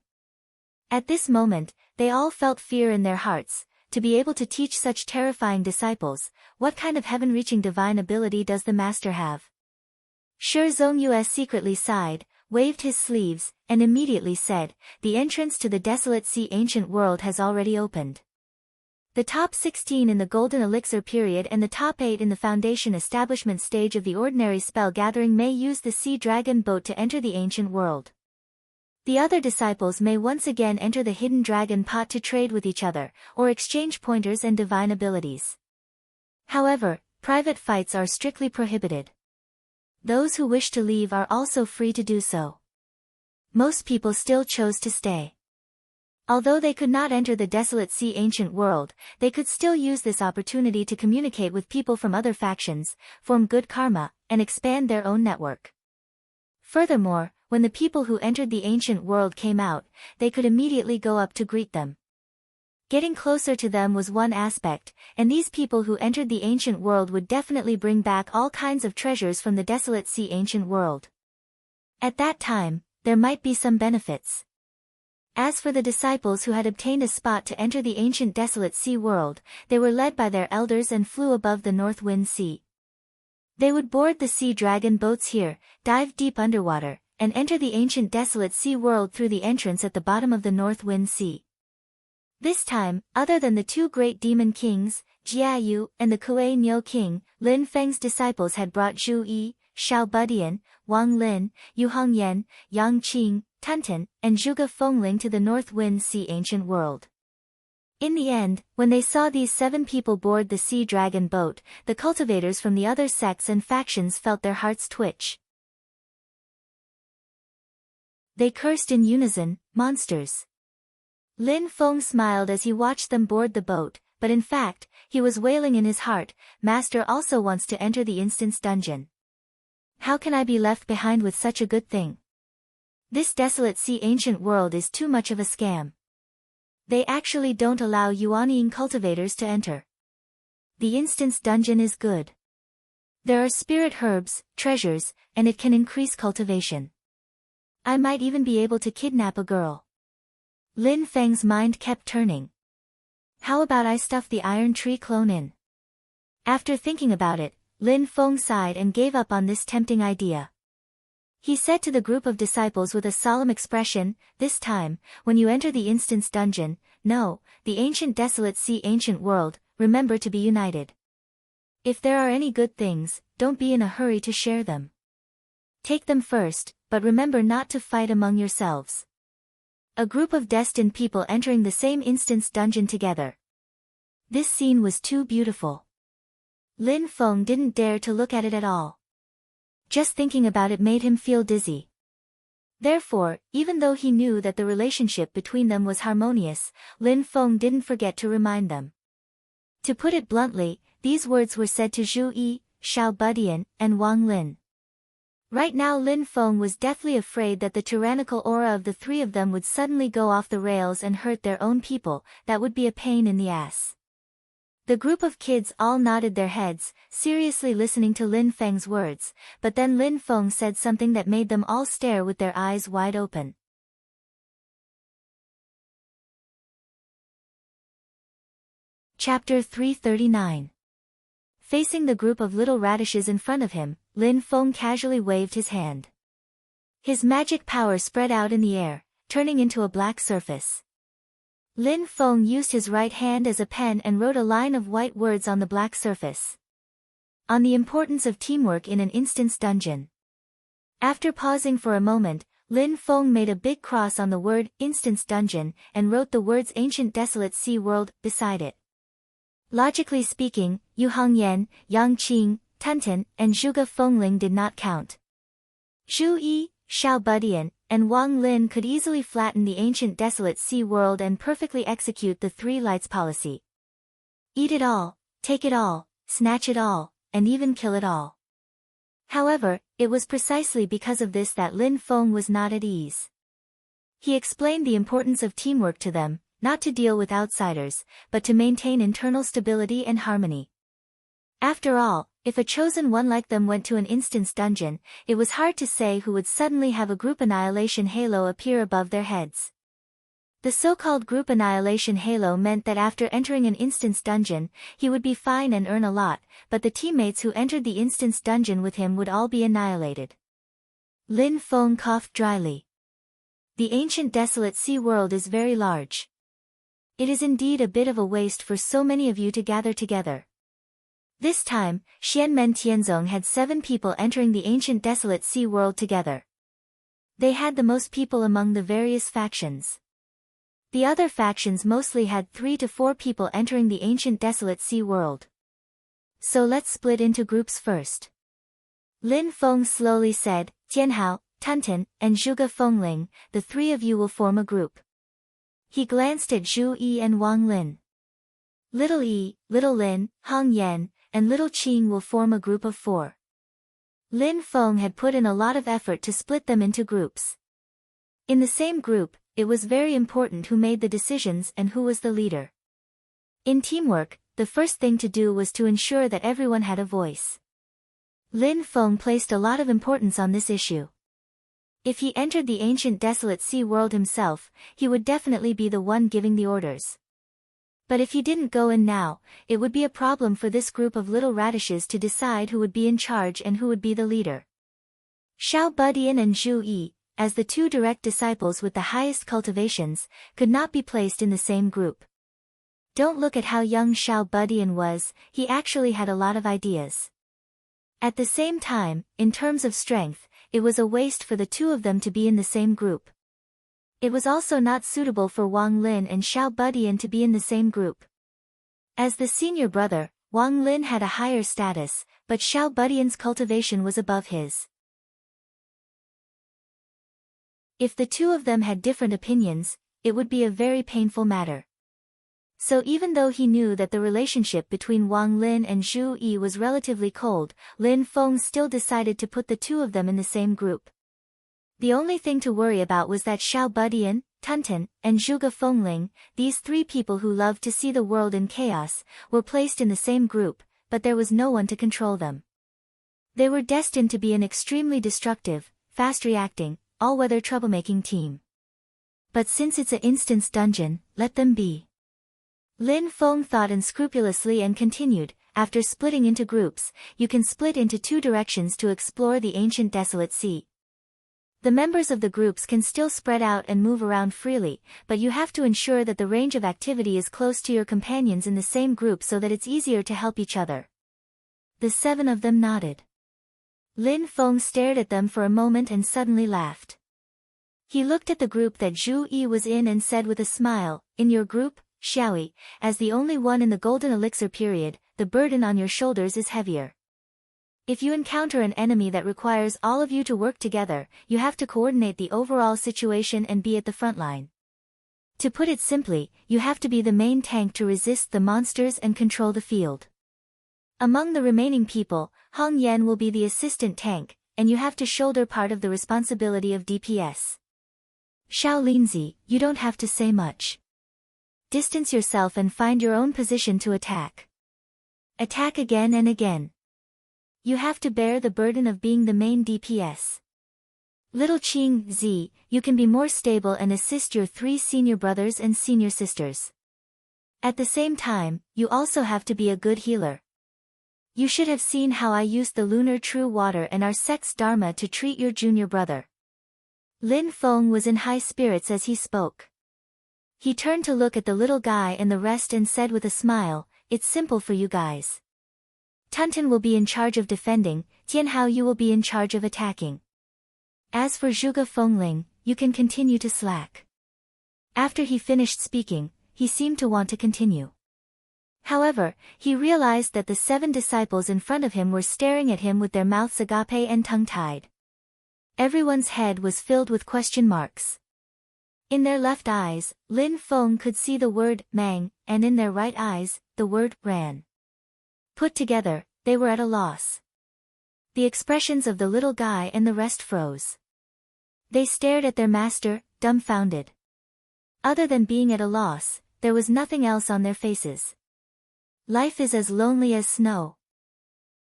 At this moment, they all felt fear in their hearts. To be able to teach such terrifying disciples, what kind of heaven-reaching divine ability does the master have? Shi Zhongyue secretly sighed, waved his sleeves, and immediately said, "The entrance to the Desolate Sea ancient world has already opened. The top 16 in the Golden Elixir period and the top 8 in the Foundation establishment stage of the ordinary spell gathering may use the Sea Dragon boat to enter the ancient world. The other disciples may once again enter the Hidden Dragon pot to trade with each other, or exchange pointers and divine abilities. However, private fights are strictly prohibited. Those who wish to leave are also free to do so." Most people still chose to stay. Although they could not enter the Desolate Sea ancient world, they could still use this opportunity to communicate with people from other factions, form good karma, and expand their own network. Furthermore, when the people who entered the ancient world came out, they could immediately go up to greet them. Getting closer to them was one aspect, and these people who entered the ancient world would definitely bring back all kinds of treasures from the Desolate Sea ancient world. At that time, there might be some benefits. As for the disciples who had obtained a spot to enter the ancient Desolate Sea world, they were led by their elders and flew above the North Wind Sea. They would board the Sea Dragon boats here, dive deep underwater, and enter the ancient Desolate Sea world through the entrance at the bottom of the North Wind Sea. This time, other than the two great demon kings, Jiayu, and the Kuei Niu king, Lin Feng's disciples had brought Zhu Yi, Xiao Budian, Wang Lin, Yu Hongyan, Yang Qing, Tunten, and Zhuge Fengling to the North Wind Sea ancient world. In the end, when they saw these 7 people board the Sea Dragon boat, the cultivators from the other sects and factions felt their hearts twitch. They cursed in unison, "Monsters." Lin Feng smiled as he watched them board the boat, but in fact, he was wailing in his heart, "Master also wants to enter the Instance Dungeon. How can I be left behind with such a good thing? This Desolate Sea ancient world is too much of a scam. They actually don't allow Yuanying cultivators to enter. The Instance Dungeon is good. There are spirit herbs, treasures, and it can increase cultivation. I might even be able to kidnap a girl." Lin Feng's mind kept turning. How about I stuff the iron tree clone in? After thinking about it, Lin Feng sighed and gave up on this tempting idea. He said to the group of disciples with a solemn expression, "This time, when you enter the Instance Dungeon, no, the ancient Desolate Sea ancient world, remember to be united. If there are any good things, don't be in a hurry to share them. Take them first, but remember not to fight among yourselves." A group of destined people entering the same Instance Dungeon together. This scene was too beautiful. Lin Feng didn't dare to look at it at all. Just thinking about it made him feel dizzy. Therefore, even though he knew that the relationship between them was harmonious, Lin Feng didn't forget to remind them. To put it bluntly, these words were said to Zhu Yi, Xiao Budian, and Wang Lin. Right now Lin Feng was deathly afraid that the tyrannical aura of the 3 of them would suddenly go off the rails and hurt their own people. That would be a pain in the ass. The group of kids all nodded their heads, seriously listening to Lin Feng's words, but then Lin Feng said something that made them all stare with their eyes wide open. Chapter 339. Facing the group of little radishes in front of him, Lin Feng casually waved his hand. His magic power spread out in the air, turning into a black surface. Lin Feng used his right hand as a pen and wrote a line of white words on the black surface. On the importance of teamwork in an Instance Dungeon. After pausing for a moment, Lin Feng made a big cross on the word Instance Dungeon and wrote the words Ancient Desolate Sea World beside it. Logically speaking, Yu Hongyan, Yang Qing, Tunten, and Zhuge Fengling did not count. Zhu Yi, Xiao Budian, and Wang Lin could easily flatten the ancient desolate sea world and perfectly execute the three lights policy. Eat it all, take it all, snatch it all, and even kill it all. However, it was precisely because of this that Lin Feng was not at ease. He explained the importance of teamwork to them, not to deal with outsiders, but to maintain internal stability and harmony. After all, if a chosen one like them went to an instance dungeon, it was hard to say who would suddenly have a group annihilation halo appear above their heads. The so-called group annihilation halo meant that after entering an instance dungeon, he would be fine and earn a lot, but the teammates who entered the instance dungeon with him would all be annihilated. Lin Feng coughed dryly. The ancient desolate sea world is very large. It is indeed a bit of a waste for so many of you to gather together. This time, Xianmen Tianzong had 7 people entering the ancient desolate sea world together. They had the most people among the various factions. The other factions mostly had 3 to 4 people entering the ancient desolate sea world. So let's split into groups first. Lin Feng slowly said, Tianhao, Tunten, and Zhuge Fengling, the 3 of you will form a group. He glanced at Zhu Yi and Wang Lin. Little Yi, Little Lin, Hong Yan, and Little Qing will form a group of 4. Lin Feng had put in a lot of effort to split them into groups. In the same group, it was very important who made the decisions and who was the leader. In teamwork, the first thing to do was to ensure that everyone had a voice. Lin Feng placed a lot of importance on this issue. If he entered the ancient desolate sea world himself, he would definitely be the one giving the orders. But if he didn't go in now, it would be a problem for this group of little radishes to decide who would be in charge and who would be the leader. Xiao Budian and Zhu Yi, as the 2 direct disciples with the highest cultivations, could not be placed in the same group. Don't look at how young Xiao Budian was, he actually had a lot of ideas. At the same time, in terms of strength, it was a waste for the 2 of them to be in the same group. It was also not suitable for Wang Lin and Xiao Budian to be in the same group. As the senior brother, Wang Lin had a higher status, but Xiao Budian's cultivation was above his. If the 2 of them had different opinions, it would be a very painful matter. So even though he knew that the relationship between Wang Lin and Zhu Yi was relatively cold, Lin Feng still decided to put the 2 of them in the same group. The only thing to worry about was that Xiao Budian, Tunten, and Zhuge Fengling, these 3 people who loved to see the world in chaos, were placed in the same group, but there was no one to control them. They were destined to be an extremely destructive, fast-reacting, all-weather troublemaking team. But since it's an instance dungeon, let them be. Lin Feng thought unscrupulously and continued, after splitting into groups, you can split into 2 directions to explore the ancient desolate sea. The members of the groups can still spread out and move around freely, but you have to ensure that the range of activity is close to your companions in the same group so that it's easier to help each other. The 7 of them nodded. Lin Feng stared at them for a moment and suddenly laughed. He looked at the group that Zhu Yi was in and said with a smile, in your group, Xiaoyi, as the only one in the golden elixir period, the burden on your shoulders is heavier. If you encounter an enemy that requires all of you to work together, you have to coordinate the overall situation and be at the front line. To put it simply, you have to be the main tank to resist the monsters and control the field. Among the remaining people, Hong Yan will be the assistant tank, and you have to shoulder part of the responsibility of DPS. Xiao Linzi, you don't have to say much. Distance yourself and find your own position to attack. Attack again and again. You have to bear the burden of being the main DPS. Little Qing Zi, you can be more stable and assist your 3 senior brothers and senior sisters. At the same time, you also have to be a good healer. You should have seen how I used the lunar true water and our sect's dharma to treat your junior brother. Lin Feng was in high spirits as he spoke. He turned to look at the little guy and the rest and said with a smile, it's simple for you guys. Tunten will be in charge of defending, Tianhao you will be in charge of attacking. As for Zhuge Fengling, you can continue to slack. After he finished speaking, he seemed to want to continue. However, he realized that the 7 disciples in front of him were staring at him with their mouths agape and tongue-tied. Everyone's head was filled with question marks. In their left eyes, Lin Feng could see the word Mang, and in their right eyes, the word Ran. Put together, they were at a loss. The expressions of the little guy and the rest froze. They stared at their master, dumbfounded. Other than being at a loss, there was nothing else on their faces. Life is as lonely as snow.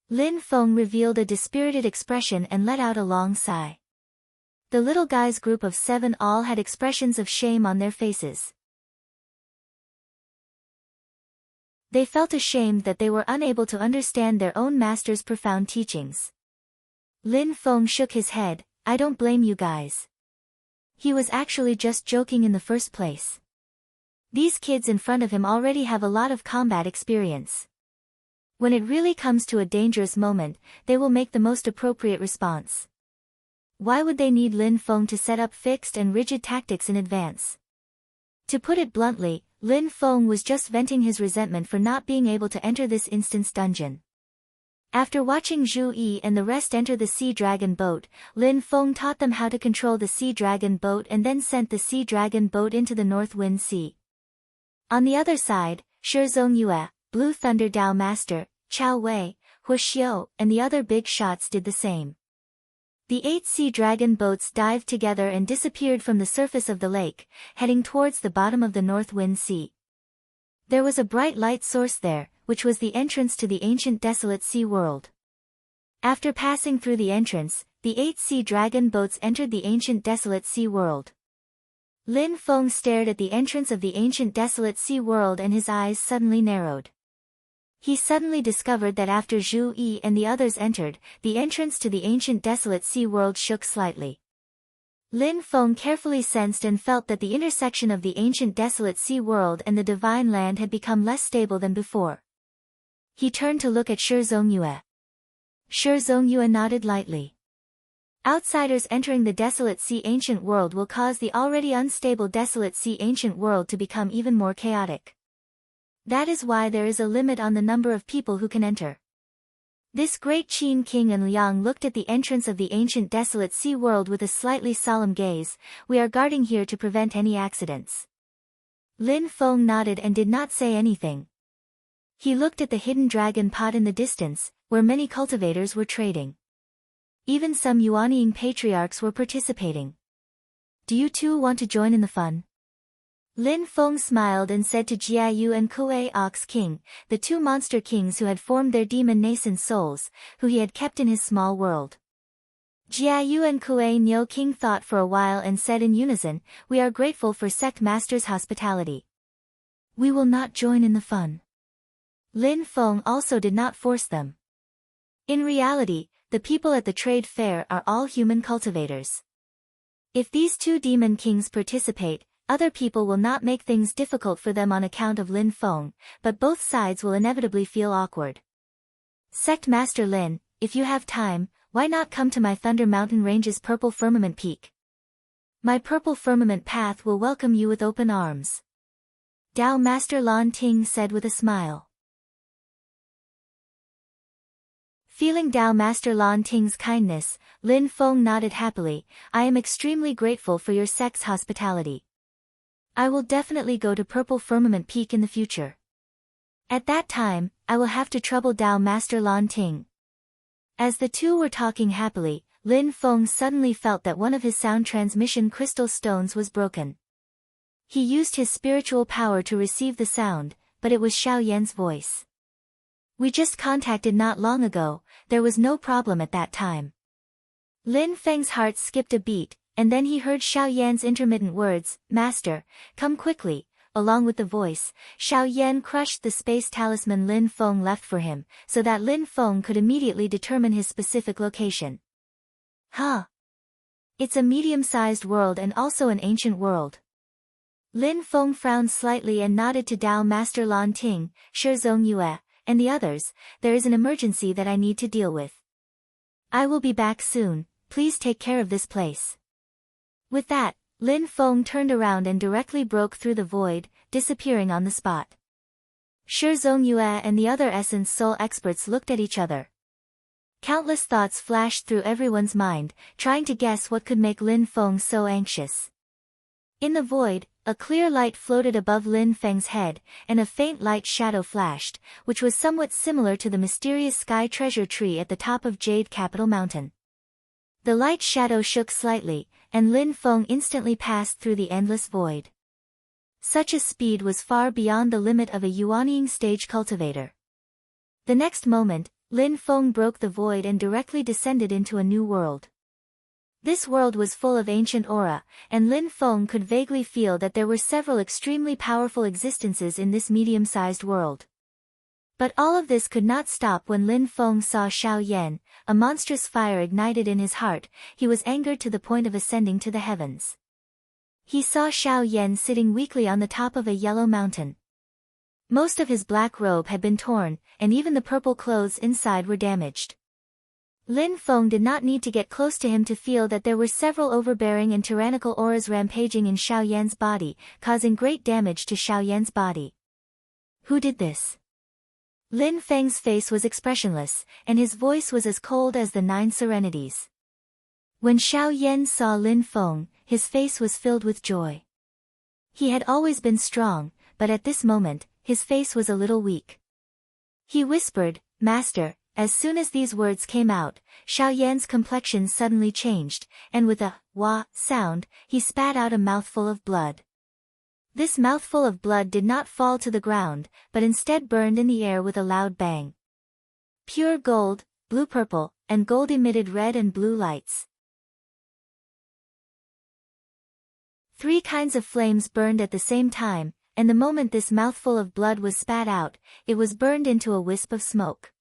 Lin Feng revealed a dispirited expression and let out a long sigh. The little guy's group of 7 all had expressions of shame on their faces. They felt ashamed that they were unable to understand their own master's profound teachings. Lin Feng shook his head. I don't blame you guys. He was actually just joking in the first place. These kids in front of him already have a lot of combat experience. When it really comes to a dangerous moment, they will make the most appropriate response. Why would they need Lin Feng to set up fixed and rigid tactics in advance? To put it bluntly, Lin Feng was just venting his resentment for not being able to enter this instant's dungeon. After watching Zhu Yi and the rest enter the Sea Dragon boat, Lin Feng taught them how to control the Sea Dragon boat and then sent the Sea Dragon boat into the North Wind Sea. On the other side, Shizong Yue, Blue Thunder Dao Master, Chao Wei, Hu Xiu, and the other big shots did the same. The 8 Sea Dragon boats dived together and disappeared from the surface of the lake, heading towards the bottom of the North Wind Sea. There was a bright light source there, which was the entrance to the ancient desolate sea world. After passing through the entrance, the 8 Sea Dragon boats entered the ancient desolate sea world. Lin Feng stared at the entrance of the ancient desolate sea world and his eyes suddenly narrowed. He suddenly discovered that after Zhu Yi and the others entered, the entrance to the ancient desolate sea world shook slightly. Lin Feng carefully sensed and felt that the intersection of the ancient desolate sea world and the divine land had become less stable than before. He turned to look at Shizong Yue. Shizong Yue nodded lightly. Outsiders entering the desolate sea ancient world will cause the already unstable desolate sea ancient world to become even more chaotic. That is why there is a limit on the number of people who can enter. This great Qin King and Liang looked at the entrance of the ancient desolate sea world with a slightly solemn gaze. We are guarding here to prevent any accidents. Lin Feng nodded and did not say anything. He looked at the hidden dragon pot in the distance, where many cultivators were trading. Even some Yuanying patriarchs were participating. Do you two want to join in the fun? Lin Feng smiled and said to Jiayu and Kuei Ox King, the 2 monster kings who had formed their demon nascent souls, who he had kept in his small world. Jiayu and Kuei Nyo King thought for a while and said in unison, we are grateful for sect master's hospitality. We will not join in the fun. Lin Feng also did not force them. In reality, the people at the trade fair are all human cultivators. If these 2 demon kings participate, other people will not make things difficult for them on account of Lin Feng, but both sides will inevitably feel awkward. Sect Master Lin, if you have time, why not come to my Thunder Mountain Range's Purple Firmament Peak? My Purple Firmament Path will welcome you with open arms. Dao Master Lan Ting said with a smile. Feeling Dao Master Lan Ting's kindness, Lin Feng nodded happily. I am extremely grateful for your sect's hospitality. I will definitely go to Purple Firmament Peak in the future. At that time, I will have to trouble Dao Master Lan Ting. As the 2 were talking happily, Lin Feng suddenly felt that one of his sound transmission crystal stones was broken. He used his spiritual power to receive the sound, but it was Xiao Yan's voice. We just contacted not long ago, there was no problem at that time. Lin Feng's heart skipped a beat, and then he heard Xiao Yan's intermittent words, Master, come quickly. Along with the voice, Xiao Yan crushed the space talisman Lin Feng left for him, so that Lin Feng could immediately determine his specific location. Huh. It's a medium-sized world and also an ancient world. Lin Feng frowned slightly and nodded to Dao Master Lan Ting, Shizong Yue, and the others. There is an emergency that I need to deal with. I will be back soon, please take care of this place. With that, Lin Feng turned around and directly broke through the void, disappearing on the spot. Shizong Yue and the other Essence Soul experts looked at each other. Countless thoughts flashed through everyone's mind, trying to guess what could make Lin Feng so anxious. In the void, a clear light floated above Lin Feng's head, and a faint light shadow flashed, which was somewhat similar to the mysterious sky treasure tree at the top of Jade Capital Mountain. The light shadow shook slightly, and Lin Feng instantly passed through the endless void. Such a speed was far beyond the limit of a Yuanying stage cultivator. The next moment, Lin Feng broke the void and directly descended into a new world. This world was full of ancient aura, and Lin Feng could vaguely feel that there were several extremely powerful existences in this medium-sized world. But all of this could not stop when Lin Feng saw Xiao Yan, a monstrous fire ignited in his heart. He was angered to the point of ascending to the heavens. He saw Xiao Yan sitting weakly on the top of a yellow mountain. Most of his black robe had been torn, and even the purple clothes inside were damaged. Lin Feng did not need to get close to him to feel that there were several overbearing and tyrannical auras rampaging in Xiao Yan's body, causing great damage to Xiao Yan's body. Who did this? Lin Feng's face was expressionless, and his voice was as cold as the 9 serenities. When Xiao Yan saw Lin Feng, his face was filled with joy. He had always been strong, but at this moment, his face was a little weak. He whispered, "Master." As soon as these words came out, Xiao Yan's complexion suddenly changed, and with a "wah" sound, he spat out a mouthful of blood. This mouthful of blood did not fall to the ground, but instead burned in the air with a loud bang. Pure gold, blue-purple, and gold emitted red and blue lights. 3 kinds of flames burned at the same time, and the moment this mouthful of blood was spat out, it was burned into a wisp of smoke.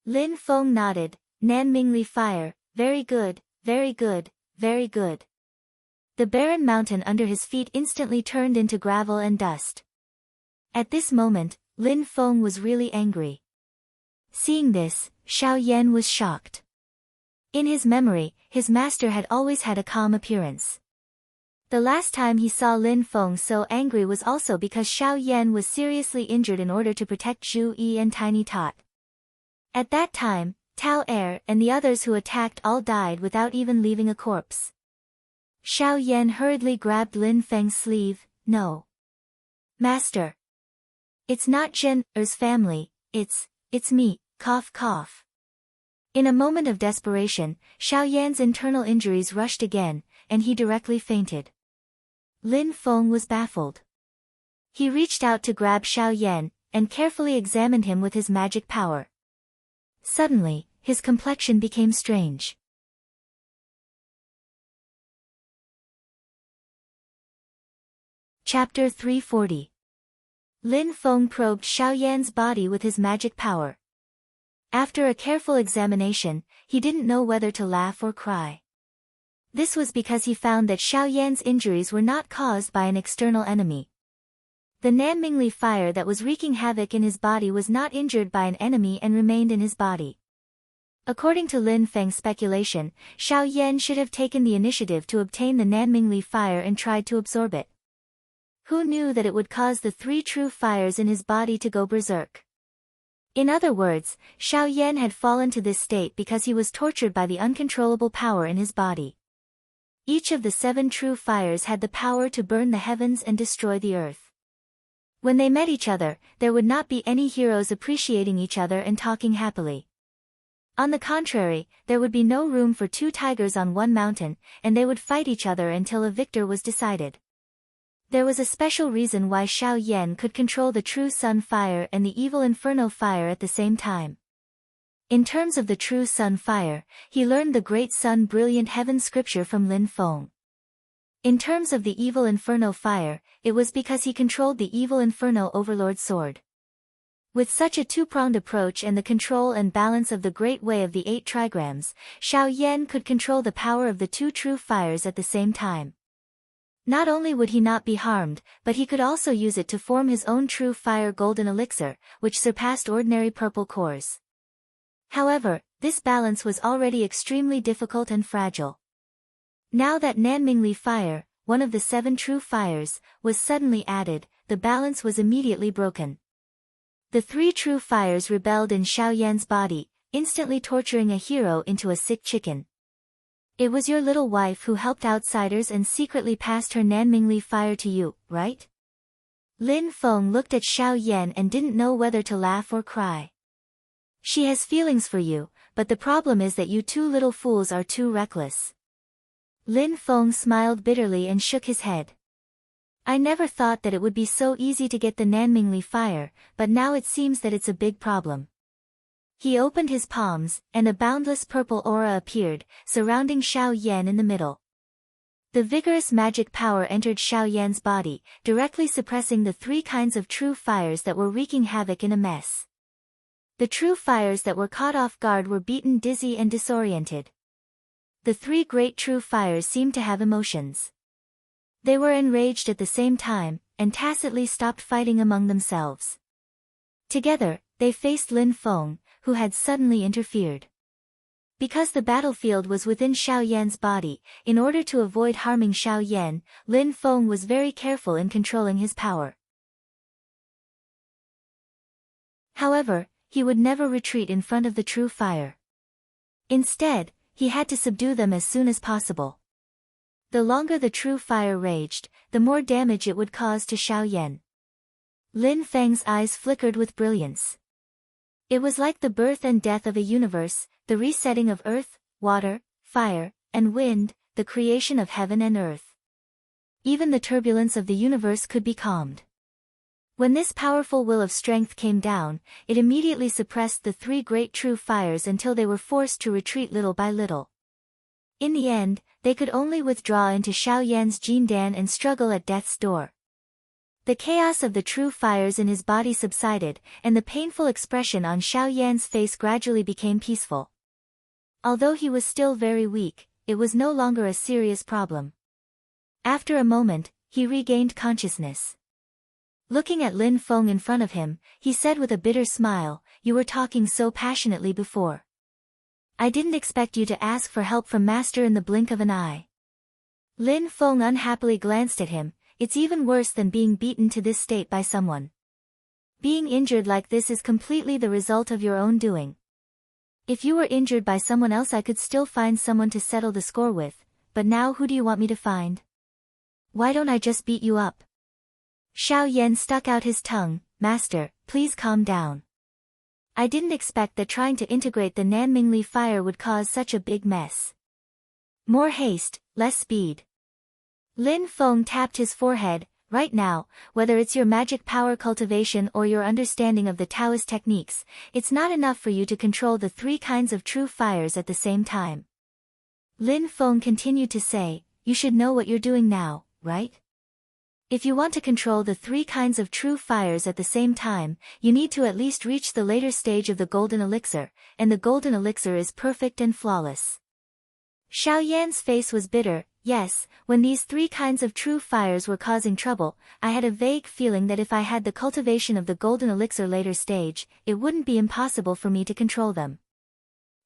Lin Feng nodded. "Nanmingli fire, very good, very good, very good." The barren mountain under his feet instantly turned into gravel and dust. At this moment, Lin Feng was really angry. Seeing this, Xiao Yan was shocked. In his memory, his master had always had a calm appearance. The last time he saw Lin Feng so angry was also because Xiao Yan was seriously injured in order to protect Zhu Yi and Tiny Tot. At that time, Tao Er and the others who attacked all died without even leaving a corpse. Xiao Yan hurriedly grabbed Lin Feng's sleeve. "No. Master. It's not Zhen Er's family, it's me, cough cough." In a moment of desperation, Xiao Yan's internal injuries rushed again, and he directly fainted. Lin Feng was baffled. He reached out to grab Xiao Yan, and carefully examined him with his magic power. Suddenly, his complexion became strange. Chapter 340. Lin Feng probed Xiao Yan's body with his magic power. After a careful examination, he didn't know whether to laugh or cry. This was because he found that Xiao Yan's injuries were not caused by an external enemy. The Nanmingli fire that was wreaking havoc in his body was not injured by an enemy and remained in his body. According to Lin Feng's speculation, Xiao Yan should have taken the initiative to obtain the Nanmingli fire and tried to absorb it. Who knew that it would cause the 3 true fires in his body to go berserk? In other words, Xiao Yan had fallen to this state because he was tortured by the uncontrollable power in his body. Each of the 7 true fires had the power to burn the heavens and destroy the earth. When they met each other, there would not be any heroes appreciating each other and talking happily. On the contrary, there would be no room for 2 tigers on one mountain, and they would fight each other until a victor was decided. There was a special reason why Xiao Yan could control the true sun fire and the evil inferno fire at the same time. In terms of the true sun fire, he learned the great sun brilliant heaven scripture from Lin Feng. In terms of the evil inferno fire, it was because he controlled the evil inferno overlord sword. With such a 2-pronged approach and the control and balance of the great way of the 8 trigrams, Xiao Yan could control the power of the 2 true fires at the same time. Not only would he not be harmed, but he could also use it to form his own true fire golden elixir, which surpassed ordinary purple cores. However, this balance was already extremely difficult and fragile. Now that Nanmingli fire, one of the 7 true fires, was suddenly added, the balance was immediately broken. The 3 true fires rebelled in Xiao Yan's body, instantly torturing a hero into a sick chicken. It was your little wife who helped outsiders and secretly passed her Nanmingli fire to you, right? Lin Feng looked at Xiao Yan and didn't know whether to laugh or cry. She has feelings for you, but the problem is that you two little fools are too reckless. Lin Feng smiled bitterly and shook his head. I never thought that it would be so easy to get the Nanmingli fire, but now it seems that it's a big problem. He opened his palms, and a boundless purple aura appeared, surrounding Xiao Yan in the middle. The vigorous magic power entered Xiao Yan's body, directly suppressing the three kinds of true fires that were wreaking havoc in a mess. The true fires that were caught off guard were beaten dizzy and disoriented. The three great true fires seemed to have emotions. They were enraged at the same time, and tacitly stopped fighting among themselves. Together, they faced Lin Feng, who had suddenly interfered. Because the battlefield was within Xiao Yan's body, in order to avoid harming Xiao Yan, Lin Feng was very careful in controlling his power. However, he would never retreat in front of the true fire. Instead, he had to subdue them as soon as possible. The longer the true fire raged, the more damage it would cause to Xiao Yan. Lin Feng's eyes flickered with brilliance. It was like the birth and death of a universe, the resetting of earth, water, fire, and wind, the creation of heaven and earth. Even the turbulence of the universe could be calmed. When this powerful will of strength came down, it immediately suppressed the three great true fires until they were forced to retreat little by little. In the end, they could only withdraw into Xiao Yan's Jindan and struggle at death's door. The chaos of the true fires in his body subsided, and the painful expression on Xiao Yan's face gradually became peaceful. Although he was still very weak, it was no longer a serious problem. After a moment, he regained consciousness. Looking at Lin Feng in front of him, he said with a bitter smile, "You were talking so passionately before. I didn't expect you to ask for help from Master in the blink of an eye." Lin Feng unhappily glanced at him. It's even worse than being beaten to this state by someone. Being injured like this is completely the result of your own doing. If you were injured by someone else I could still find someone to settle the score with, but now who do you want me to find? Why don't I just beat you up? Xiao Yan stuck out his tongue. Master, please calm down. I didn't expect that trying to integrate the Nanmingli fire would cause such a big mess. More haste, less speed. Lin Feng tapped his forehead. Right now, whether it's your magic power cultivation or your understanding of the Taoist techniques, it's not enough for you to control the three kinds of true fires at the same time. Lin Feng continued to say, you should know what you're doing now, right? If you want to control the three kinds of true fires at the same time, you need to at least reach the later stage of the golden elixir, and the golden elixir is perfect and flawless. Xiao Yan's face was bitter. Yes, when these three kinds of true fires were causing trouble, I had a vague feeling that if I had the cultivation of the golden elixir later stage, it wouldn't be impossible for me to control them.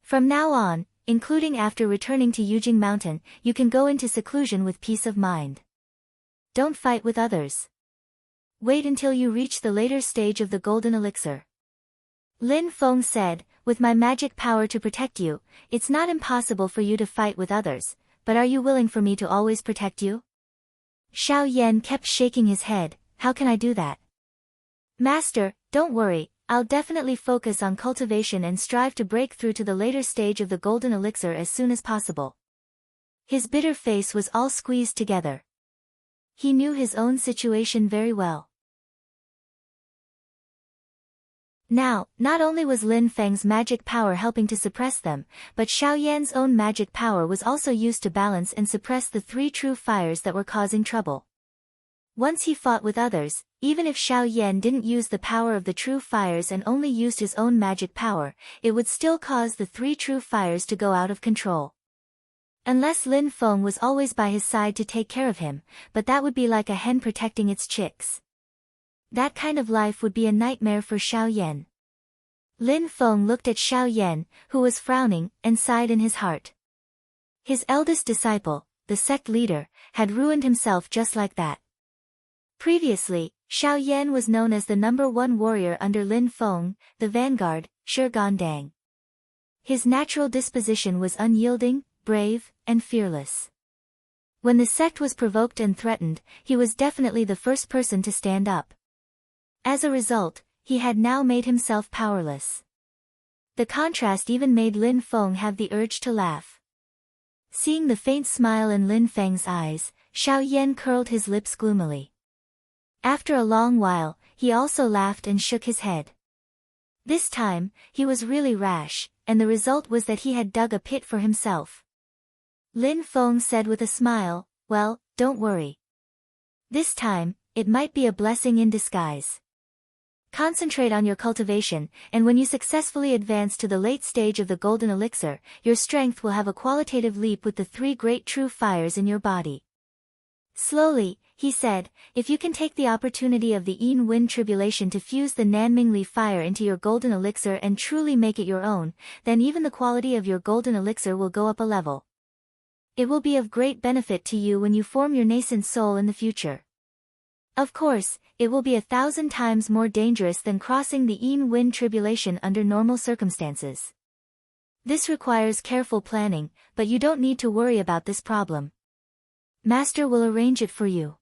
From now on, including after returning to Yujing Mountain, you can go into seclusion with peace of mind. Don't fight with others. Wait until you reach the later stage of the golden elixir. Lin Feng said, with my magic power to protect you, it's not impossible for you to fight with others. But are you willing for me to always protect you? Xiao Yan kept shaking his head. How can I do that? Master, don't worry, I'll definitely focus on cultivation and strive to break through to the later stage of the golden elixir as soon as possible. His bitter face was all squeezed together. He knew his own situation very well. Now, not only was Lin Feng's magic power helping to suppress them, but Xiao Yan's own magic power was also used to balance and suppress the three true fires that were causing trouble. Once he fought with others, even if Xiao Yan didn't use the power of the true fires and only used his own magic power, it would still cause the three true fires to go out of control. Unless Lin Feng was always by his side to take care of him, but that would be like a hen protecting its chicks. That kind of life would be a nightmare for Xiao Yan. Lin Feng looked at Xiao Yan, who was frowning, and sighed in his heart. His eldest disciple, the sect leader, had ruined himself just like that. Previously, Xiao Yan was known as the #1 warrior under Lin Feng, the vanguard, Shi Gandang. His natural disposition was unyielding, brave, and fearless. When the sect was provoked and threatened, he was definitely the first person to stand up. As a result, he had now made himself powerless. The contrast even made Lin Feng have the urge to laugh. Seeing the faint smile in Lin Feng's eyes, Xiao Yan curled his lips gloomily. After a long while, he also laughed and shook his head. This time, he was really rash, and the result was that he had dug a pit for himself. Lin Feng said with a smile, "Well, don't worry. This time, it might be a blessing in disguise. Concentrate on your cultivation, and when you successfully advance to the late stage of the golden elixir, your strength will have a qualitative leap with the 3 great true fires in your body." Slowly, he said, "If you can take the opportunity of the Yin Wind tribulation to fuse the Nanmingli fire into your golden elixir and truly make it your own, then even the quality of your golden elixir will go up a level. It will be of great benefit to you when you form your nascent soul in the future. Of course, it will be 1,000 times more dangerous than crossing the Yin Wind tribulation under normal circumstances. This requires careful planning, but you don't need to worry about this problem. Master will arrange it for you.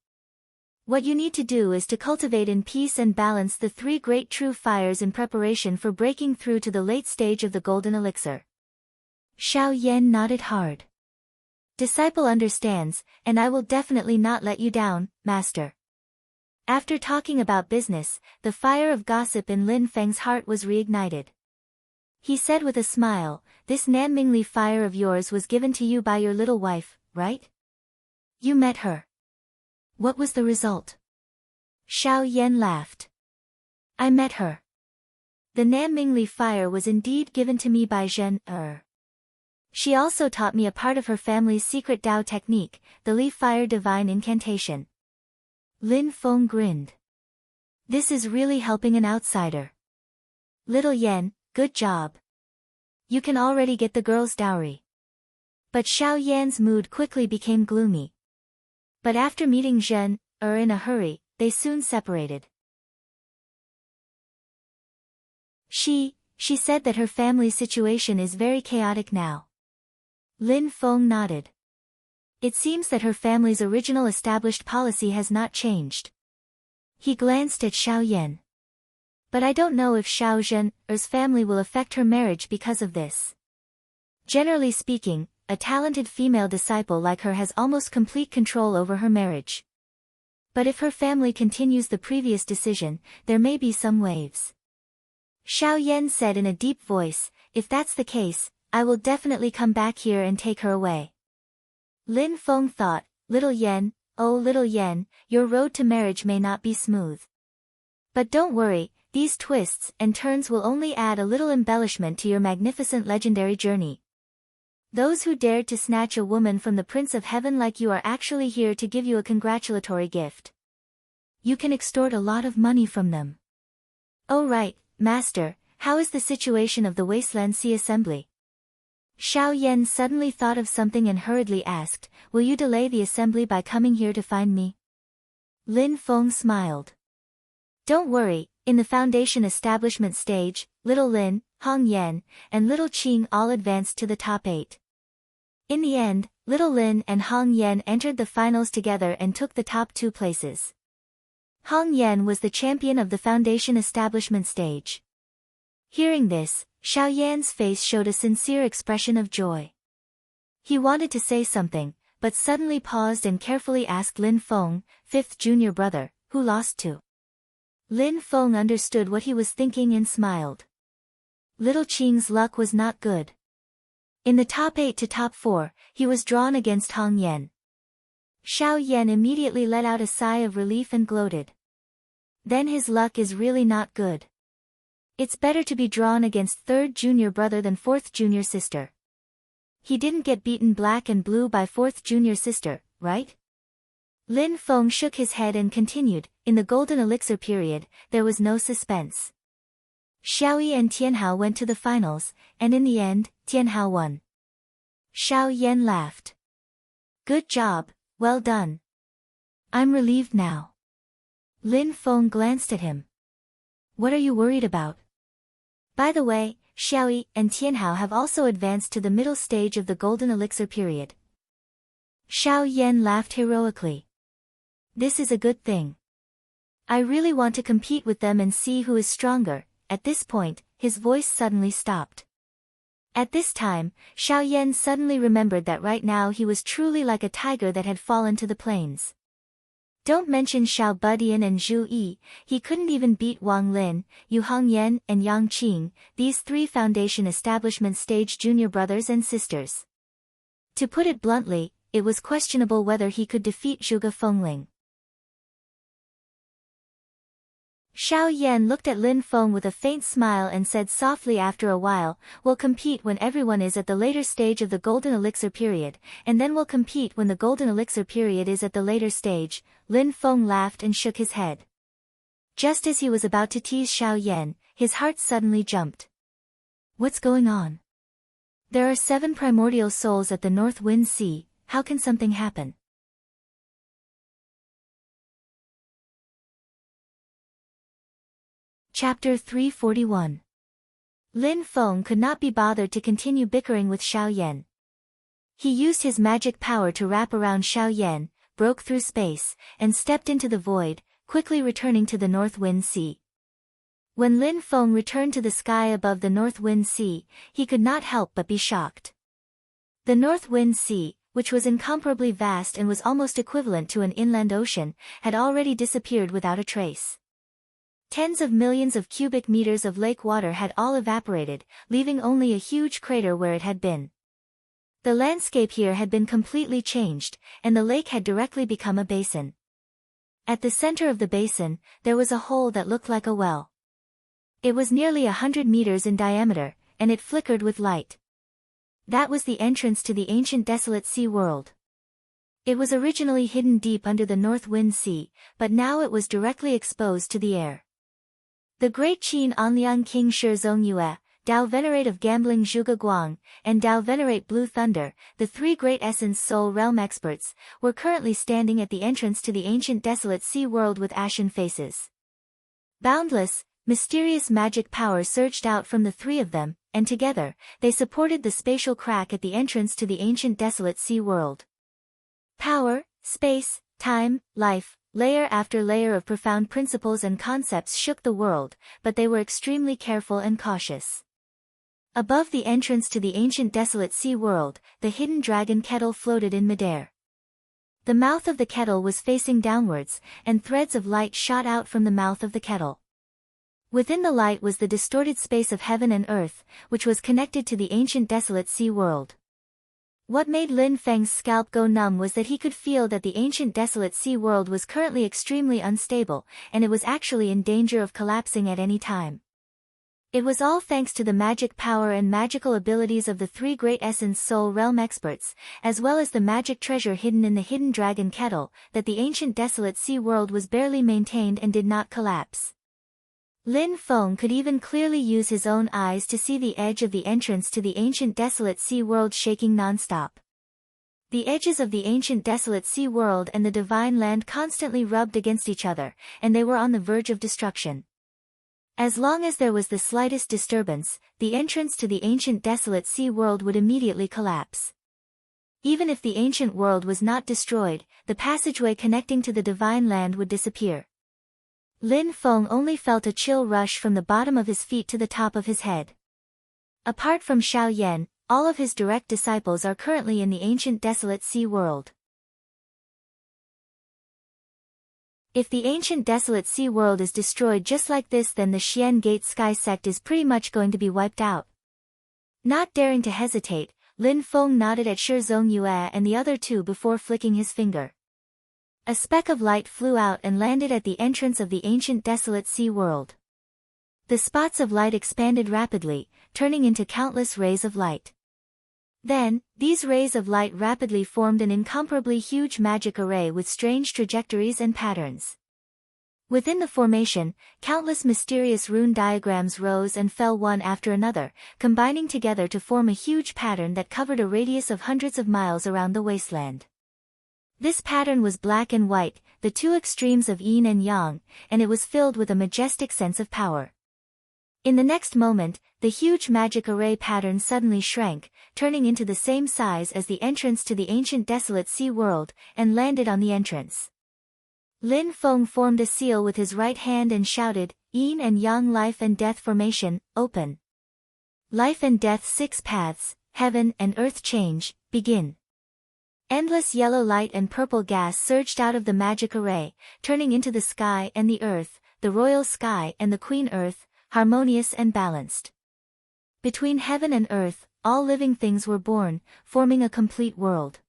What you need to do is to cultivate in peace and balance the 3 great true fires in preparation for breaking through to the late stage of the golden elixir." Xiao Yan nodded hard. "Disciple understands, and I will definitely not let you down, Master." After talking about business, the fire of gossip in Lin Feng's heart was reignited. He said with a smile, "This Nanmingli fire of yours was given to you by your little wife, right? You met her. What was the result?" Xiao Yan laughed. "I met her. The Nanmingli fire was indeed given to me by Zhen Er. She also taught me a part of her family's secret Tao technique, the Li Fire Divine Incantation." Lin Feng grinned. "This is really helping an outsider. Little Yan, good job. You can already get the girl's dowry." But Xiao Yan's mood quickly became gloomy. But after meeting Zhen Er in a hurry, they soon separated. She said that her family's situation is very chaotic now. Lin Feng nodded. It seems that her family's original established policy has not changed. He glanced at Xiao Yan. "But I don't know if Xiao Zhen Er's family will affect her marriage because of this. Generally speaking, a talented female disciple like her has almost complete control over her marriage. But if her family continues the previous decision, there may be some waves." Xiao Yan said in a deep voice, "If that's the case, I will definitely come back here and take her away." Lin Feng thought, "Little Yan, oh little Yan, your road to marriage may not be smooth. But don't worry, these twists and turns will only add a little embellishment to your magnificent legendary journey. Those who dared to snatch a woman from the Prince of Heaven like you are actually here to give you a congratulatory gift. You can extort a lot of money from them." "Oh right, Master, how is the situation of the Wasteland Sea Assembly?" Xiao Yan suddenly thought of something and hurriedly asked, "Will you delay the assembly by coming here to find me?" Lin Feng smiled. "Don't worry, in the foundation establishment stage, little Lin, Hong Yan, and little Qing all advanced to the top 8. In the end, little Lin and Hong Yan entered the finals together and took the top 2 places. Hong Yan was the champion of the foundation establishment stage." Hearing this, Xiao Yan's face showed a sincere expression of joy. He wanted to say something, but suddenly paused and carefully asked Lin Feng, 5th junior brother, who lost to. Lin Feng understood what he was thinking and smiled. Little Qing's luck was not good. In the top 8 to top 4, he was drawn against Hong Yan. Xiao Yan immediately let out a sigh of relief and gloated. Then his luck is really not good. It's better to be drawn against 3rd junior brother than 4th junior sister. He didn't get beaten black and blue by 4th junior sister, right? Lin Feng shook his head and continued, "In the golden elixir period, there was no suspense. Xiaoyi and Tianhao went to the finals, and in the end, Tianhao won." Xiao Yan laughed. "Good job, well done. I'm relieved now." Lin Feng glanced at him. "What are you worried about? By the way, Xiaoyi, and Tianhao have also advanced to the middle stage of the Golden Elixir period. Xiao Yan laughed heroically. This is a good thing. I really want to compete with them and see who is stronger. At this point, his voice suddenly stopped. At this time, Xiao Yan suddenly remembered that right now he was truly like a tiger that had fallen to the plains. Don't mention Xiao Budian and Zhu Yi, he couldn't even beat Wang Lin, Yu Hongyan, and Yang Qing, these three foundation establishment stage junior brothers and sisters. To put it bluntly, it was questionable whether he could defeat Zhuge Fengling. Xiao Yan looked at Lin Feng with a faint smile and said softly after a while, "We'll compete when everyone is at the later stage of the Golden Elixir period, and then we'll compete when the Golden Elixir period is at the later stage." Lin Feng laughed and shook his head. Just as he was about to tease Xiao Yan, his heart suddenly jumped. What's going on? There are 7 primordial souls at the North Wind Sea, how can something happen? Chapter 341. Lin Feng could not be bothered to continue bickering with Xiao Yan. He used his magic power to wrap around Xiao Yan, broke through space, and stepped into the void, quickly returning to the North Wind Sea. When Lin Feng returned to the sky above the North Wind Sea, he could not help but be shocked. The North Wind Sea, which was incomparably vast and was almost equivalent to an inland ocean, had already disappeared without a trace. Tens of millions of cubic meters of lake water had all evaporated, leaving only a huge crater where it had been. The landscape here had been completely changed, and the lake had directly become a basin. At the center of the basin, there was a hole that looked like a well. It was nearly 100 meters in diameter, and it flickered with light. That was the entrance to the ancient desolate sea world. It was originally hidden deep under the North Wind Sea, but now it was directly exposed to the air. The great Qin Anliang King Shi Zongyue, Tao Venerate of Gambling Zhuge Guang, and Tao Venerate Blue Thunder, the 3 great Essence Soul Realm experts, were currently standing at the entrance to the ancient desolate sea world with ashen faces. Boundless, mysterious magic power surged out from the 3 of them, and together, they supported the spatial crack at the entrance to the ancient desolate sea world. Power, space, time, life, layer after layer of profound principles and concepts shook the world, but they were extremely careful and cautious. Above the entrance to the ancient desolate sea world, the hidden dragon kettle floated in midair. The mouth of the kettle was facing downwards, and threads of light shot out from the mouth of the kettle. Within the light was the distorted space of heaven and earth, which was connected to the ancient desolate sea world. What made Lin Feng's scalp go numb was that he could feel that the ancient desolate sea world was currently extremely unstable, and it was actually in danger of collapsing at any time. It was all thanks to the magic power and magical abilities of the 3 great Essence Soul Realm experts, as well as the magic treasure hidden in the hidden dragon kettle, that the ancient desolate sea world was barely maintained and did not collapse. Lin Feng could even clearly use his own eyes to see the edge of the entrance to the ancient desolate sea world shaking non-stop. The edges of the ancient desolate sea world and the divine land constantly rubbed against each other, and they were on the verge of destruction. As long as there was the slightest disturbance, the entrance to the ancient desolate sea world would immediately collapse. Even if the ancient world was not destroyed, the passageway connecting to the divine land would disappear. Lin Feng only felt a chill rush from the bottom of his feet to the top of his head. Apart from Xiao Yan, all of his direct disciples are currently in the ancient desolate sea world. If the ancient desolate sea world is destroyed just like this, then the Xian Gate Sky sect is pretty much going to be wiped out. Not daring to hesitate, Lin Feng nodded at Shi Zongyue and the other 2 before flicking his finger. A speck of light flew out and landed at the entrance of the ancient desolate sea world. The spots of light expanded rapidly, turning into countless rays of light. Then, these rays of light rapidly formed an incomparably huge magic array with strange trajectories and patterns. Within the formation, countless mysterious rune diagrams rose and fell one after another, combining together to form a huge pattern that covered a radius of hundreds of miles around the wasteland. This pattern was black and white, the 2 extremes of yin and yang, and it was filled with a majestic sense of power. In the next moment, the huge magic array pattern suddenly shrank, turning into the same size as the entrance to the ancient desolate sea world, and landed on the entrance. Lin Feng formed a seal with his right hand and shouted, Yin and Yang life and death formation, open. Life and death 6 paths, heaven and earth change, begin. Endless yellow light and purple gas surged out of the magic array, turning into the sky and the earth, the royal sky and the queen earth, harmonious and balanced. Between heaven and earth, all living things were born, forming a complete world.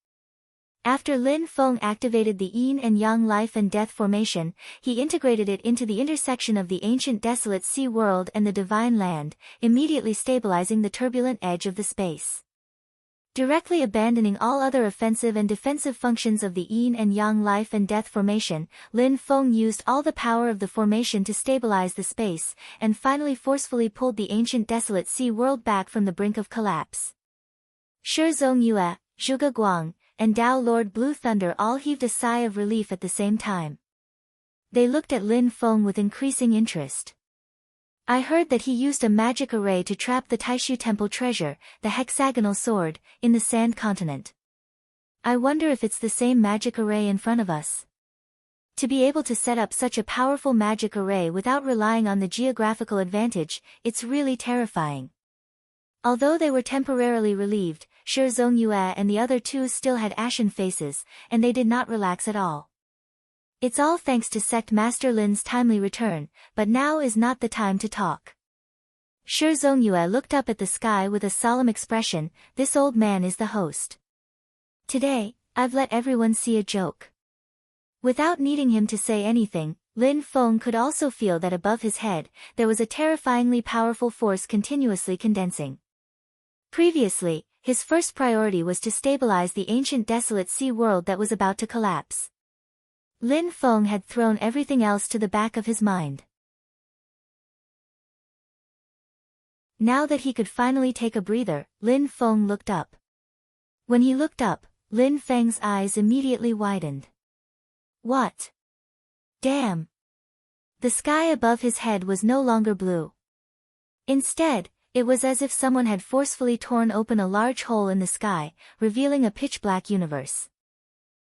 After Lin Feng activated the Yin and Yang life and death formation, he integrated it into the intersection of the ancient desolate sea world and the divine land, immediately stabilizing the turbulent edge of the space. Directly abandoning all other offensive and defensive functions of the Yin and Yang life and death formation, Lin Feng used all the power of the formation to stabilize the space, and finally forcefully pulled the ancient desolate sea world back from the brink of collapse. Shi Zongyue, Zhuge Guang, and Dao Lord Blue Thunder all heaved a sigh of relief at the same time. They looked at Lin Feng with increasing interest. I heard that he used a magic array to trap the Taishu Temple treasure, the hexagonal sword, in the sand continent. I wonder if it's the same magic array in front of us. To be able to set up such a powerful magic array without relying on the geographical advantage, it's really terrifying. Although they were temporarily relieved, Shi Zongyue and the other two still had ashen faces, and they did not relax at all. It's all thanks to Sect Master Lin's timely return, but now is not the time to talk. Shi Zongyue looked up at the sky with a solemn expression. This old man is the host. Today, I've let everyone see a joke. Without needing him to say anything, Lin Feng could also feel that above his head, there was a terrifyingly powerful force continuously condensing. Previously, his first priority was to stabilize the ancient desolate sea world that was about to collapse. Lin Feng had thrown everything else to the back of his mind. Now that he could finally take a breather, Lin Feng looked up. When he looked up, Lin Feng's eyes immediately widened. What? Damn! The sky above his head was no longer blue. Instead, it was as if someone had forcefully torn open a large hole in the sky, revealing a pitch-black universe.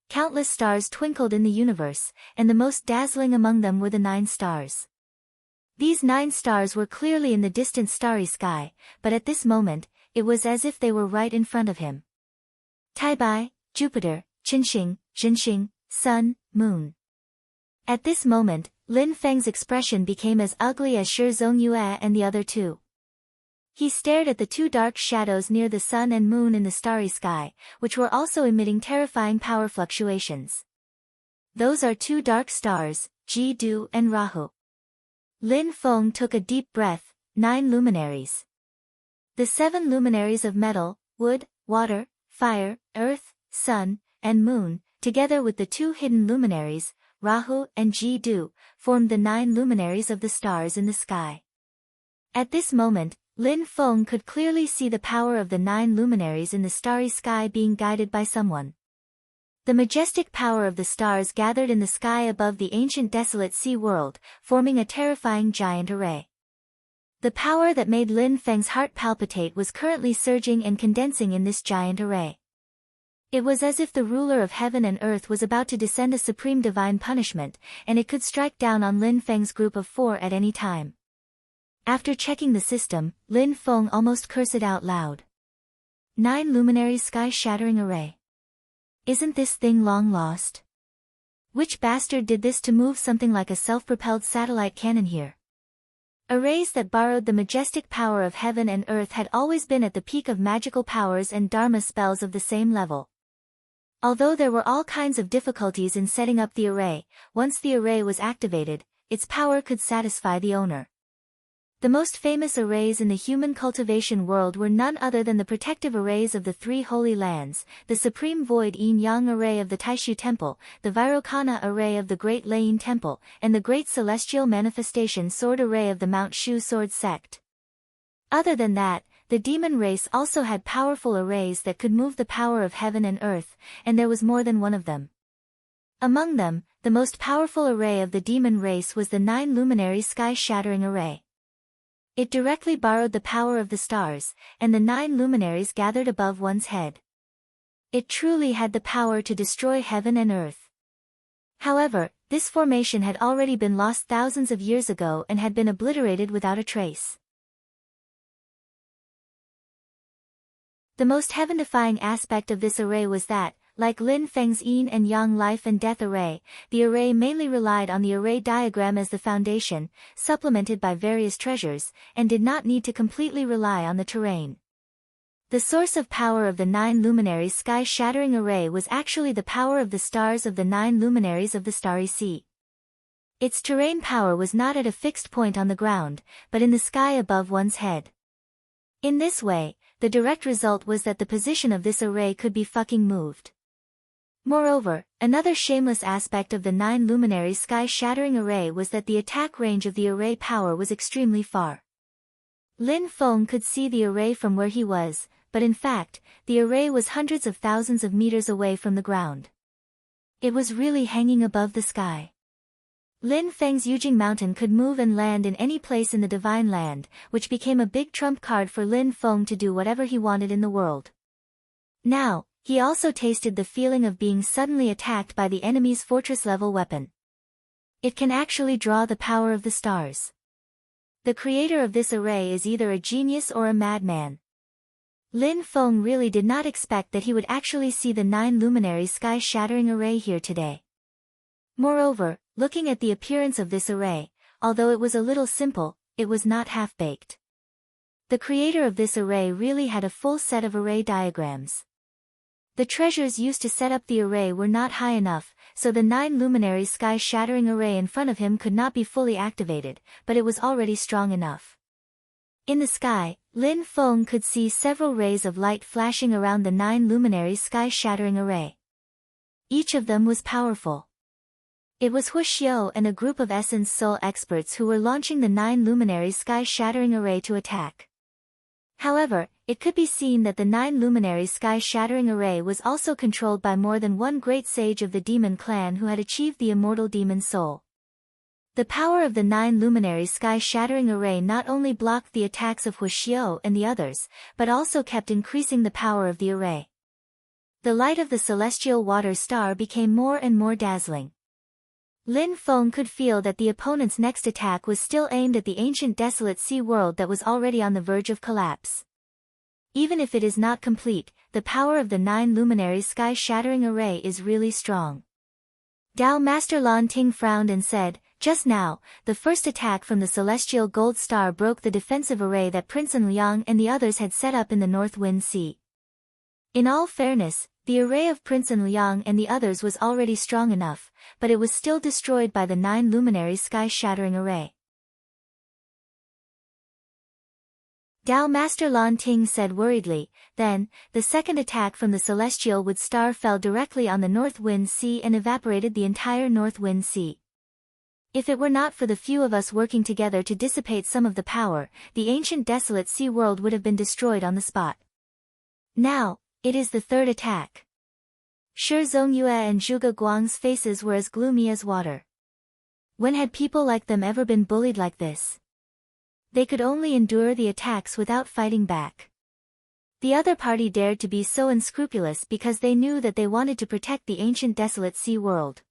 Countless stars twinkled in the universe, and the most dazzling among them were the 9 stars. These 9 stars were clearly in the distant starry sky, but at this moment, it was as if they were right in front of him. Taibai, Jupiter, Qinxing, Jinxing, Sun, Moon. At this moment, Lin Feng's expression became as ugly as Shi Zongyue and the other two. He stared at the 2 dark shadows near the sun and moon in the starry sky, which were also emitting terrifying power fluctuations. Those are 2 dark stars, Ji-Du and Rahu. Lin Feng took a deep breath. 9 luminaries. The 7 luminaries of metal, wood, water, fire, earth, sun, and moon, together with the 2 hidden luminaries, Rahu and Ji-Du, formed the 9 luminaries of the stars in the sky. At this moment, Lin Feng could clearly see the power of the 9 luminaries in the starry sky being guided by someone. The majestic power of the stars gathered in the sky above the ancient desolate sea world, forming a terrifying giant array. The power that made Lin Feng's heart palpitate was currently surging and condensing in this giant array. It was as if the ruler of heaven and earth was about to descend a supreme divine punishment, and it could strike down on Lin Feng's group of 4 at any time. After checking the system, Lin Feng almost cursed out loud. 9 luminary sky-shattering array. Isn't this thing long lost? Which bastard did this to move something like a self-propelled satellite cannon here? Arrays that borrowed the majestic power of heaven and earth had always been at the peak of magical powers and dharma spells of the same level. Although there were all kinds of difficulties in setting up the array, once the array was activated, its power could satisfy the owner. The most famous arrays in the human cultivation world were none other than the protective arrays of the 3 holy lands, the supreme void yin-yang array of the Taishu Temple, the Vairocana array of the Great Lane Temple, and the Great Celestial Manifestation Sword array of the Mount Shu Sword Sect. Other than that, the demon race also had powerful arrays that could move the power of heaven and earth, and there was more than one of them. Among them, the most powerful array of the demon race was the 9 luminary sky-shattering array. It directly borrowed the power of the stars, and the 9 luminaries gathered above one's head. It truly had the power to destroy heaven and earth. However, this formation had already been lost thousands of years ago and had been obliterated without a trace. The most heaven-defying aspect of this array was that, like Lin Feng's yin and yang life and death array, the array mainly relied on the array diagram as the foundation, supplemented by various treasures, and did not need to completely rely on the terrain. The source of power of the 9 luminaries sky-shattering array was actually the power of the stars of the 9 luminaries of the starry sea. Its terrain power was not at a fixed point on the ground, but in the sky above one's head. In this way, the direct result was that the position of this array could be fucking moved. Moreover, another shameless aspect of the 9 luminaries sky-shattering array was that the attack range of the array power was extremely far. Lin Feng could see the array from where he was, but in fact, the array was hundreds of thousands of meters away from the ground. It was really hanging above the sky. Lin Feng's Yujing Mountain could move and land in any place in the Divine Land, which became a big trump card for Lin Feng to do whatever he wanted in the world. Now, he also tasted the feeling of being suddenly attacked by the enemy's fortress-level weapon. It can actually draw the power of the stars. The creator of this array is either a genius or a madman. Lin Feng really did not expect that he would actually see the 9 luminaries sky-shattering array here today. Moreover, looking at the appearance of this array, although it was a little simple, it was not half-baked. The creator of this array really had a full set of array diagrams. The treasures used to set up the array were not high enough, so the 9 luminaries sky-shattering array in front of him could not be fully activated, but it was already strong enough. In the sky, Lin Feng could see several rays of light flashing around the 9 luminaries sky-shattering array. Each of them was powerful. It was Hu Xiao and a group of Essence Soul experts who were launching the 9 luminaries sky-shattering array to attack. However, it could be seen that the 9 luminaries sky-shattering array was also controlled by more than one great sage of the demon clan who had achieved the immortal demon soul. The power of the 9 luminaries sky-shattering array not only blocked the attacks of Hu Xiao and the others, but also kept increasing the power of the array. The light of the celestial water star became more and more dazzling. Lin Feng could feel that the opponent's next attack was still aimed at the ancient desolate sea world that was already on the verge of collapse. Even if it is not complete, the power of the 9 luminaries sky-shattering array is really strong. Dao Master Lan Ting frowned and said, "Just now, the first attack from the celestial gold star broke the defensive array that Prince Liang and the others had set up in the North Wind Sea. In all fairness, the array of Prince Liang and the others was already strong enough, but it was still destroyed by the 9 luminaries sky-shattering array." Dao Master Lan Ting said worriedly, "Then, the second attack from the celestial wood star fell directly on the North Wind Sea and evaporated the entire North Wind Sea. If it were not for the few of us working together to dissipate some of the power, the ancient desolate sea world would have been destroyed on the spot. Now, it is the third attack." Shi Zongyue and Zhuge Guang's faces were as gloomy as water. When had people like them ever been bullied like this? They could only endure the attacks without fighting back. The other party dared to be so unscrupulous because they knew that they wanted to protect the ancient desolate sea world.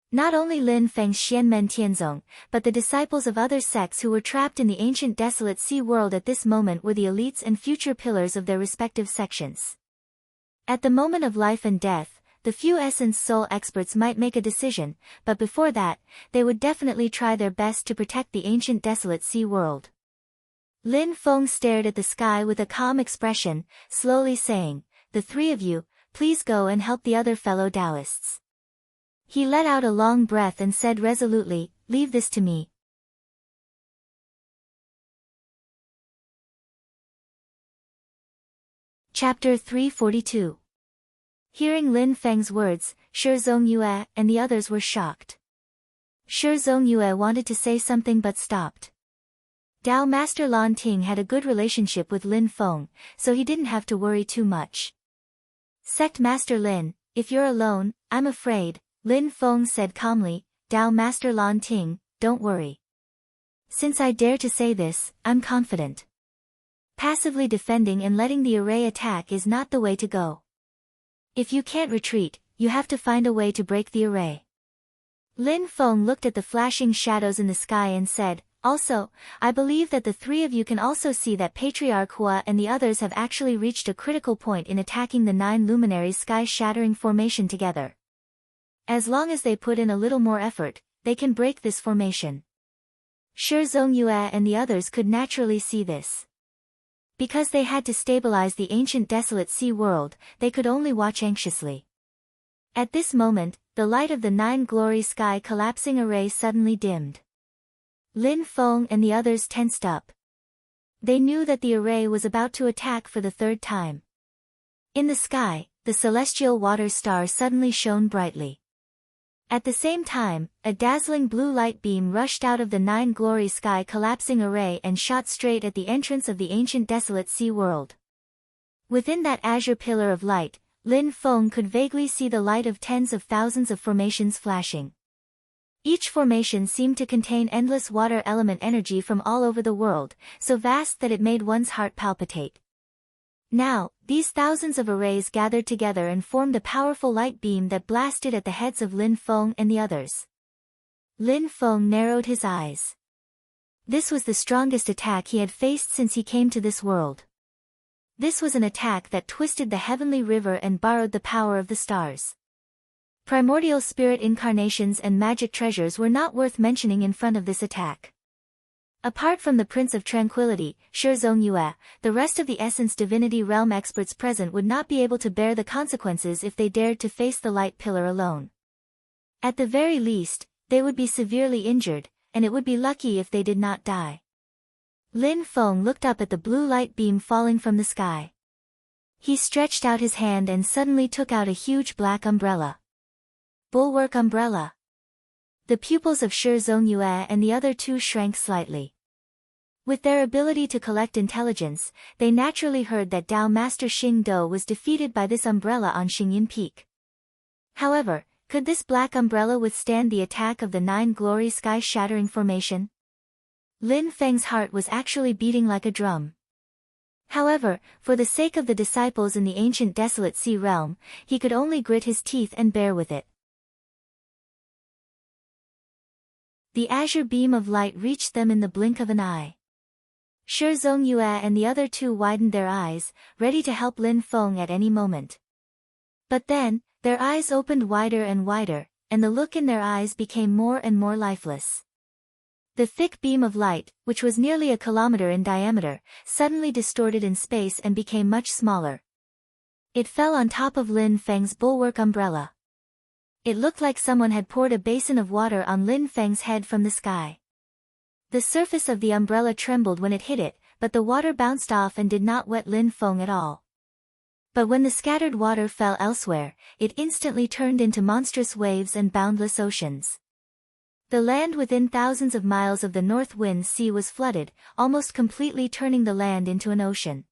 Not only Lin Feng's Xianmen Tianzong, but the disciples of other sects who were trapped in the ancient desolate sea world at this moment were the elites and future pillars of their respective sections. At the moment of life and death, the few Essence Soul experts might make a decision, but before that, they would definitely try their best to protect the ancient desolate sea world. Lin Feng stared at the sky with a calm expression, slowly saying, "The three of you, please go and help the other fellow Taoists." He let out a long breath and said resolutely, "Leave this to me." Chapter 342. Hearing Lin Feng's words, Shi Zongyue and the others were shocked. Shi Zongyue wanted to say something but stopped. Dao Master Lan Ting had a good relationship with Lin Feng, so he didn't have to worry too much. "Sect Master Lin, if you're alone, I'm afraid," Lin Feng said calmly. "Dao Master Lan Ting, don't worry." Since I dare to say this, I'm confident. Passively defending and letting the array attack is not the way to go. If you can't retreat, you have to find a way to break the array. Lin Feng looked at the flashing shadows in the sky and said, also, I believe that the three of you can also see that Patriarch Hua and the others have actually reached a critical point in attacking the 9 luminaries' sky-shattering formation together. As long as they put in a little more effort, they can break this formation. Shi Zongyue and the others could naturally see this. Because they had to stabilize the ancient desolate sea world, they could only watch anxiously. At this moment, the light of the 9 glory sky collapsing array suddenly dimmed. Lin Feng and the others tensed up. They knew that the array was about to attack for the 3rd time. In the sky, the celestial water star suddenly shone brightly. At the same time, a dazzling blue light beam rushed out of the 9 glory sky collapsing array and shot straight at the entrance of the ancient desolate sea world. Within that azure pillar of light, Lin Feng could vaguely see the light of tens of thousands of formations flashing. Each formation seemed to contain endless water element energy from all over the world, so vast that it made one's heart palpitate. Now, these thousands of arrays gathered together and formed a powerful light beam that blasted at the heads of Lin Feng and the others. Lin Feng narrowed his eyes. This was the strongest attack he had faced since he came to this world. This was an attack that twisted the heavenly river and borrowed the power of the stars. Primordial spirit incarnations and magic treasures were not worth mentioning in front of this attack. Apart from the Prince of Tranquility, Shi Zongyue, the rest of the Essence Divinity Realm experts present would not be able to bear the consequences if they dared to face the light pillar alone. At the very least, they would be severely injured, and it would be lucky if they did not die. Lin Feng looked up at the blue light beam falling from the sky. He stretched out his hand and suddenly took out a huge black umbrella. Bulwark umbrella. The pupils of Shi Zongyue and the other two shrank slightly. With their ability to collect intelligence, they naturally heard that Dao Master Xing Do was defeated by this umbrella on Xingyin Peak. However, could this black umbrella withstand the attack of the 9 glory sky-shattering formation? Lin Feng's heart was actually beating like a drum. However, for the sake of the disciples in the ancient desolate sea realm, he could only grit his teeth and bear with it. The azure beam of light reached them in the blink of an eye. Shi Zongyue and the other two widened their eyes, ready to help Lin Feng at any moment. But then, their eyes opened wider and wider, and the look in their eyes became more and more lifeless. The thick beam of light, which was nearly a kilometer in diameter, suddenly distorted in space and became much smaller. It fell on top of Lin Feng's bulwark umbrella. It looked like someone had poured a basin of water on Lin Feng's head from the sky. The surface of the umbrella trembled when it hit it, but the water bounced off and did not wet Lin Feng at all. But when the scattered water fell elsewhere, it instantly turned into monstrous waves and boundless oceans. The land within thousands of miles of the North Wind Sea was flooded, almost completely turning the land into an ocean.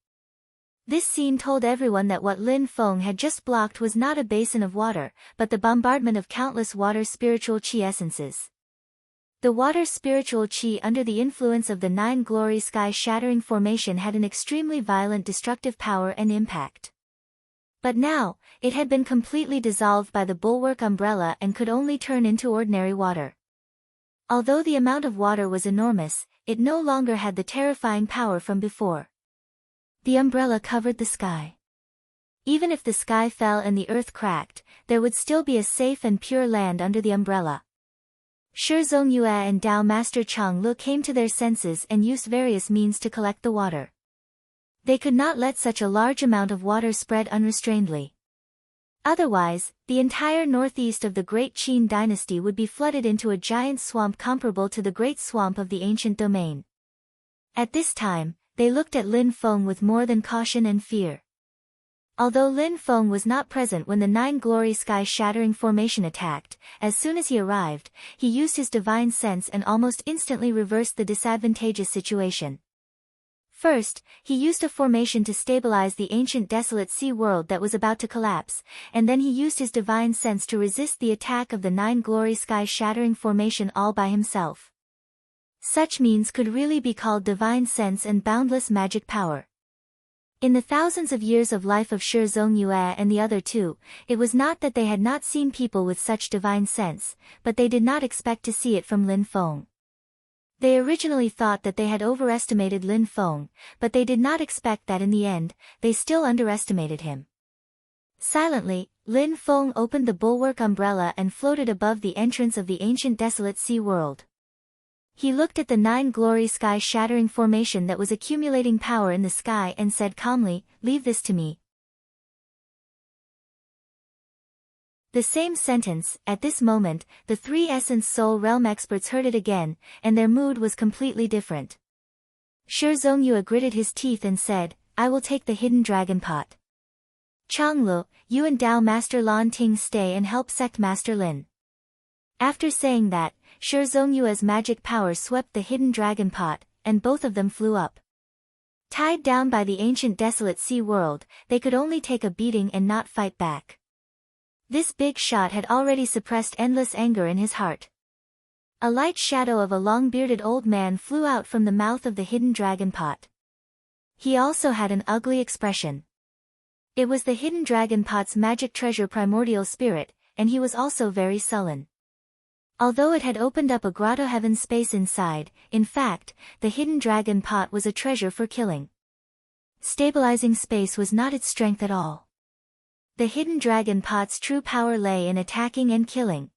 This scene told everyone that what Lin Feng had just blocked was not a basin of water, but the bombardment of countless water spiritual chi essences. The water spiritual chi under the influence of the 9 glory sky-shattering formation had an extremely violent destructive power and impact. But now, it had been completely dissolved by the bulwark umbrella and could only turn into ordinary water. Although the amount of water was enormous, it no longer had the terrifying power from before. The umbrella covered the sky. Even if the sky fell and the earth cracked, there would still be a safe and pure land under the umbrella. Shi Zongyue and Dao Master Chang Lu came to their senses and used various means to collect the water. They could not let such a large amount of water spread unrestrainedly. Otherwise, the entire northeast of the Great Qin dynasty would be flooded into a giant swamp comparable to the Great Swamp of the ancient domain. At this time, they looked at Lin Feng with more than caution and fear. Although Lin Feng was not present when the 9 glory sky-shattering formation attacked, as soon as he arrived, he used his divine sense and almost instantly reversed the disadvantageous situation. First, he used a formation to stabilize the ancient desolate sea world that was about to collapse, and then he used his divine sense to resist the attack of the 9 glory sky-shattering formation all by himself. Such means could really be called divine sense and boundless magic power. In the thousands of years of life of Shi Zhongyue and the other two, it was not that they had not seen people with such divine sense, but they did not expect to see it from Lin Feng. They originally thought that they had overestimated Lin Feng, but they did not expect that in the end, they still underestimated him. Silently, Lin Feng opened the bulwark umbrella and floated above the entrance of the ancient desolate sea world. He looked at the 9-glory sky-shattering formation that was accumulating power in the sky and said calmly, "Leave this to me." The same sentence, at this moment, the three Essence Soul Realm experts heard it again, and their mood was completely different. Shi Zhongyue gritted his teeth and said, "I will take the hidden dragon pot. Changlu, you and Dao Master Lan Ting stay and help Sect Master Lin." After saying that, Shi Zhongyue's magic power swept the hidden dragon pot, and both of them flew up. Tied down by the ancient desolate sea world, they could only take a beating and not fight back. This big shot had already suppressed endless anger in his heart. A light shadow of a long-bearded old man flew out from the mouth of the hidden dragon pot. He also had an ugly expression. It was the hidden dragon pot's magic treasure primordial spirit, and he was also very sullen. Although it had opened up a grotto heaven space inside, in fact, the hidden dragon pot was a treasure for killing. Stabilizing space was not its strength at all. The hidden dragon pot's true power lay in attacking and killing.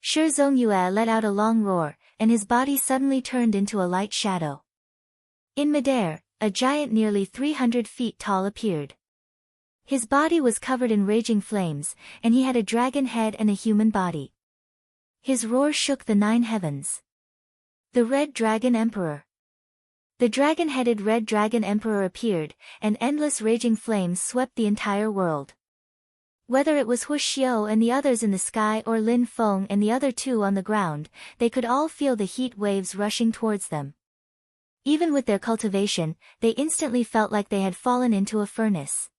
Shi Zhongyue let out a long roar, and his body suddenly turned into a light shadow. In midair, a giant nearly 300 feet tall appeared. His body was covered in raging flames, and he had a dragon head and a human body. His roar shook the 9 heavens. The Red Dragon Emperor. The dragon-headed Red Dragon Emperor appeared, and endless raging flames swept the entire world. Whether it was Hu Xiao and the others in the sky or Lin Feng and the other two on the ground, they could all feel the heat waves rushing towards them. Even with their cultivation, they instantly felt like they had fallen into a furnace.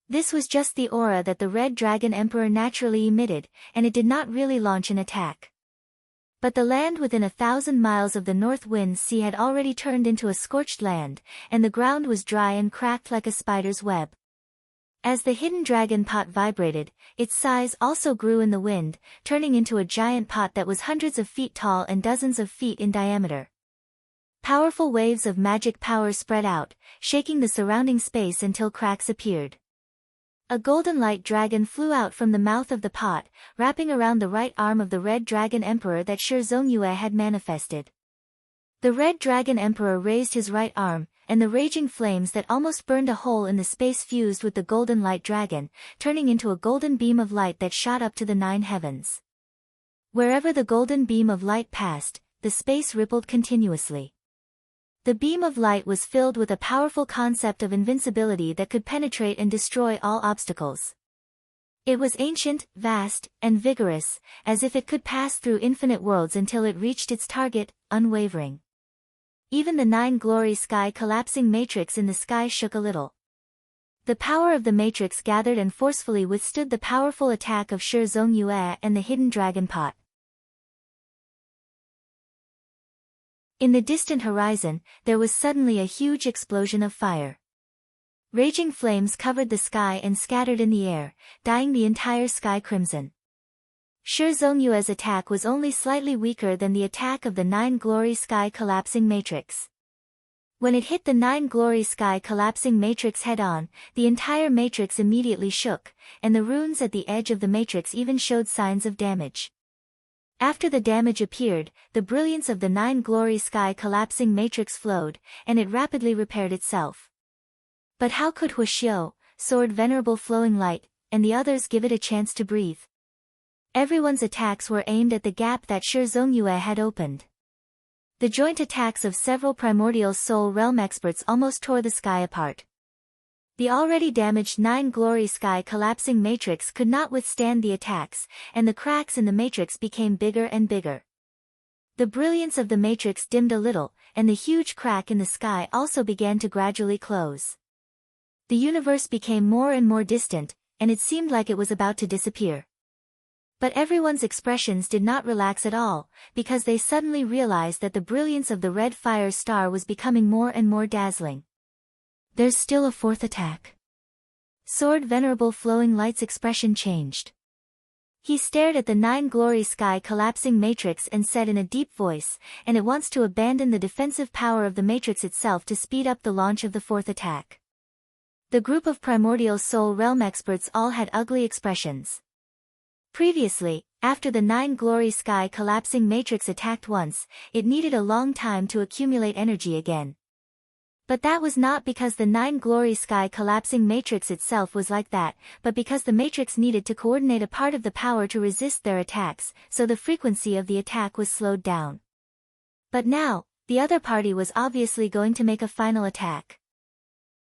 This was just the aura that the Red Dragon Emperor naturally emitted, and it did not really launch an attack. But the land within 1,000 miles of the North Wind Sea had already turned into a scorched land, and the ground was dry and cracked like a spider's web. As the hidden dragon pot vibrated, its size also grew in the wind, turning into a giant pot that was hundreds of feet tall and dozens of feet in diameter. Powerful waves of magic power spread out, shaking the surrounding space until cracks appeared. A golden light dragon flew out from the mouth of the pot, wrapping around the right arm of the Red Dragon Emperor that Shi Zhongyue had manifested. The Red Dragon Emperor raised his right arm, and the raging flames that almost burned a hole in the space fused with the golden light dragon, turning into a golden beam of light that shot up to the 9 heavens. Wherever the golden beam of light passed, the space rippled continuously. The beam of light was filled with a powerful concept of invincibility that could penetrate and destroy all obstacles. It was ancient, vast, and vigorous, as if it could pass through infinite worlds until it reached its target, unwavering. Even the 9-glory sky collapsing matrix in the sky shook a little. The power of the matrix gathered and forcefully withstood the powerful attack of Shi Zhongyue and the hidden dragon pot. In the distant horizon, there was suddenly a huge explosion of fire. Raging flames covered the sky and scattered in the air, dyeing the entire sky crimson. Shi Zhongyue's attack was only slightly weaker than the attack of the 9-glory sky collapsing matrix. When it hit the 9-glory sky collapsing matrix head-on, the entire matrix immediately shook, and the runes at the edge of the matrix even showed signs of damage. After the damage appeared, the brilliance of the 9-glory sky collapsing matrix flowed, and it rapidly repaired itself. But how could Hu Xiao, Sword Venerable Flowing Light, and the others give it a chance to breathe? Everyone's attacks were aimed at the gap that Shi Zhongyue had opened. The joint attacks of several primordial soul realm experts almost tore the sky apart. The already damaged 9-glory sky collapsing matrix could not withstand the attacks, and the cracks in the matrix became bigger and bigger. The brilliance of the matrix dimmed a little, and the huge crack in the sky also began to gradually close. The universe became more and more distant, and it seemed like it was about to disappear. But everyone's expressions did not relax at all, because they suddenly realized that the brilliance of the red fire star was becoming more and more dazzling. There's still a fourth attack. Sword Venerable Flowing Light's expression changed. He stared at the 9-glory sky collapsing matrix and said in a deep voice, and it wants to abandon the defensive power of the matrix itself to speed up the launch of the fourth attack. The group of primordial soul realm experts all had ugly expressions. Previously, after the 9-glory sky collapsing matrix attacked once, it needed a long time to accumulate energy again. But that was not because the 9-glory sky collapsing matrix itself was like that, but because the matrix needed to coordinate a part of the power to resist their attacks, so the frequency of the attack was slowed down. But now, the other party was obviously going to make a final attack.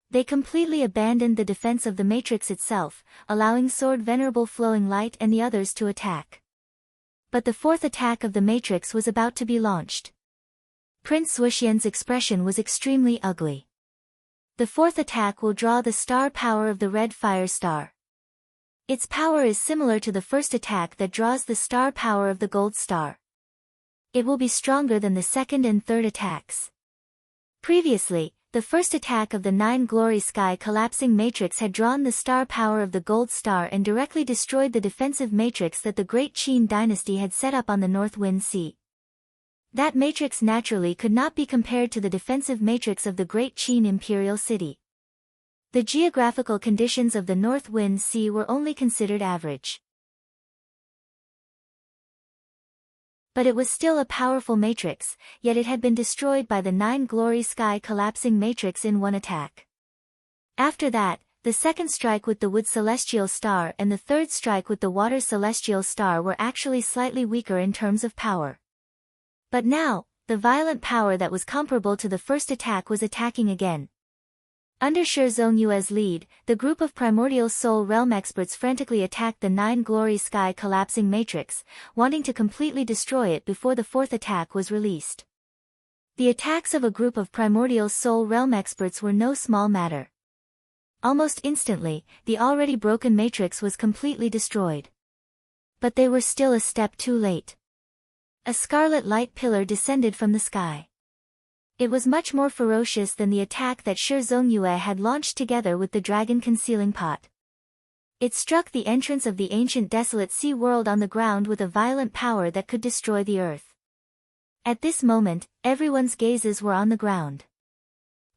They completely abandoned the defense of the matrix itself, allowing Sword Venerable Flowing Light and the others to attack. But the fourth attack of the matrix was about to be launched. Prince Wuxian's expression was extremely ugly. The fourth attack will draw the star power of the red fire star. Its power is similar to the first attack that draws the star power of the gold star. It will be stronger than the second and third attacks. Previously, the first attack of the 9-glory sky collapsing matrix had drawn the star power of the gold star and directly destroyed the defensive matrix that the Great Qin dynasty had set up on the North Wind Sea. That matrix naturally could not be compared to the defensive matrix of the Great Qin imperial city. The geographical conditions of the North Wind Sea were only considered average. But it was still a powerful matrix, yet it had been destroyed by the 9-glory sky collapsing matrix in one attack. After that, the second strike with the wood celestial star and the third strike with the water celestial star were actually slightly weaker in terms of power. But now, the violent power that was comparable to the first attack was attacking again. Under Shi Zhongyue's lead, the group of primordial soul realm experts frantically attacked the 9-glory sky collapsing matrix, wanting to completely destroy it before the fourth attack was released. The attacks of a group of primordial soul realm experts were no small matter. Almost instantly, the already broken matrix was completely destroyed. But they were still a step too late. A scarlet light pillar descended from the sky. It was much more ferocious than the attack that Shi Zhongyue had launched together with the dragon concealing pot. It struck the entrance of the ancient desolate sea world on the ground with a violent power that could destroy the earth. At this moment, everyone's gazes were on the ground.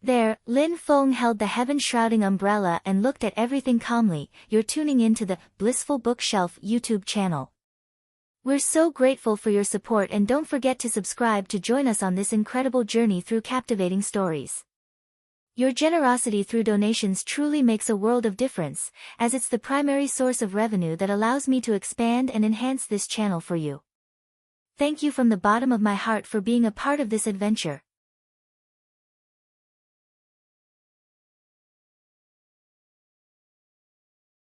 There, Lin Feng held the heaven-shrouding umbrella and looked at everything calmly. You're tuning into the Blissful Bookshelf YouTube channel. We're so grateful for your support, and don't forget to subscribe to join us on this incredible journey through captivating stories. Your generosity through donations truly makes a world of difference, as it's the primary source of revenue that allows me to expand and enhance this channel for you. Thank you from the bottom of my heart for being a part of this adventure.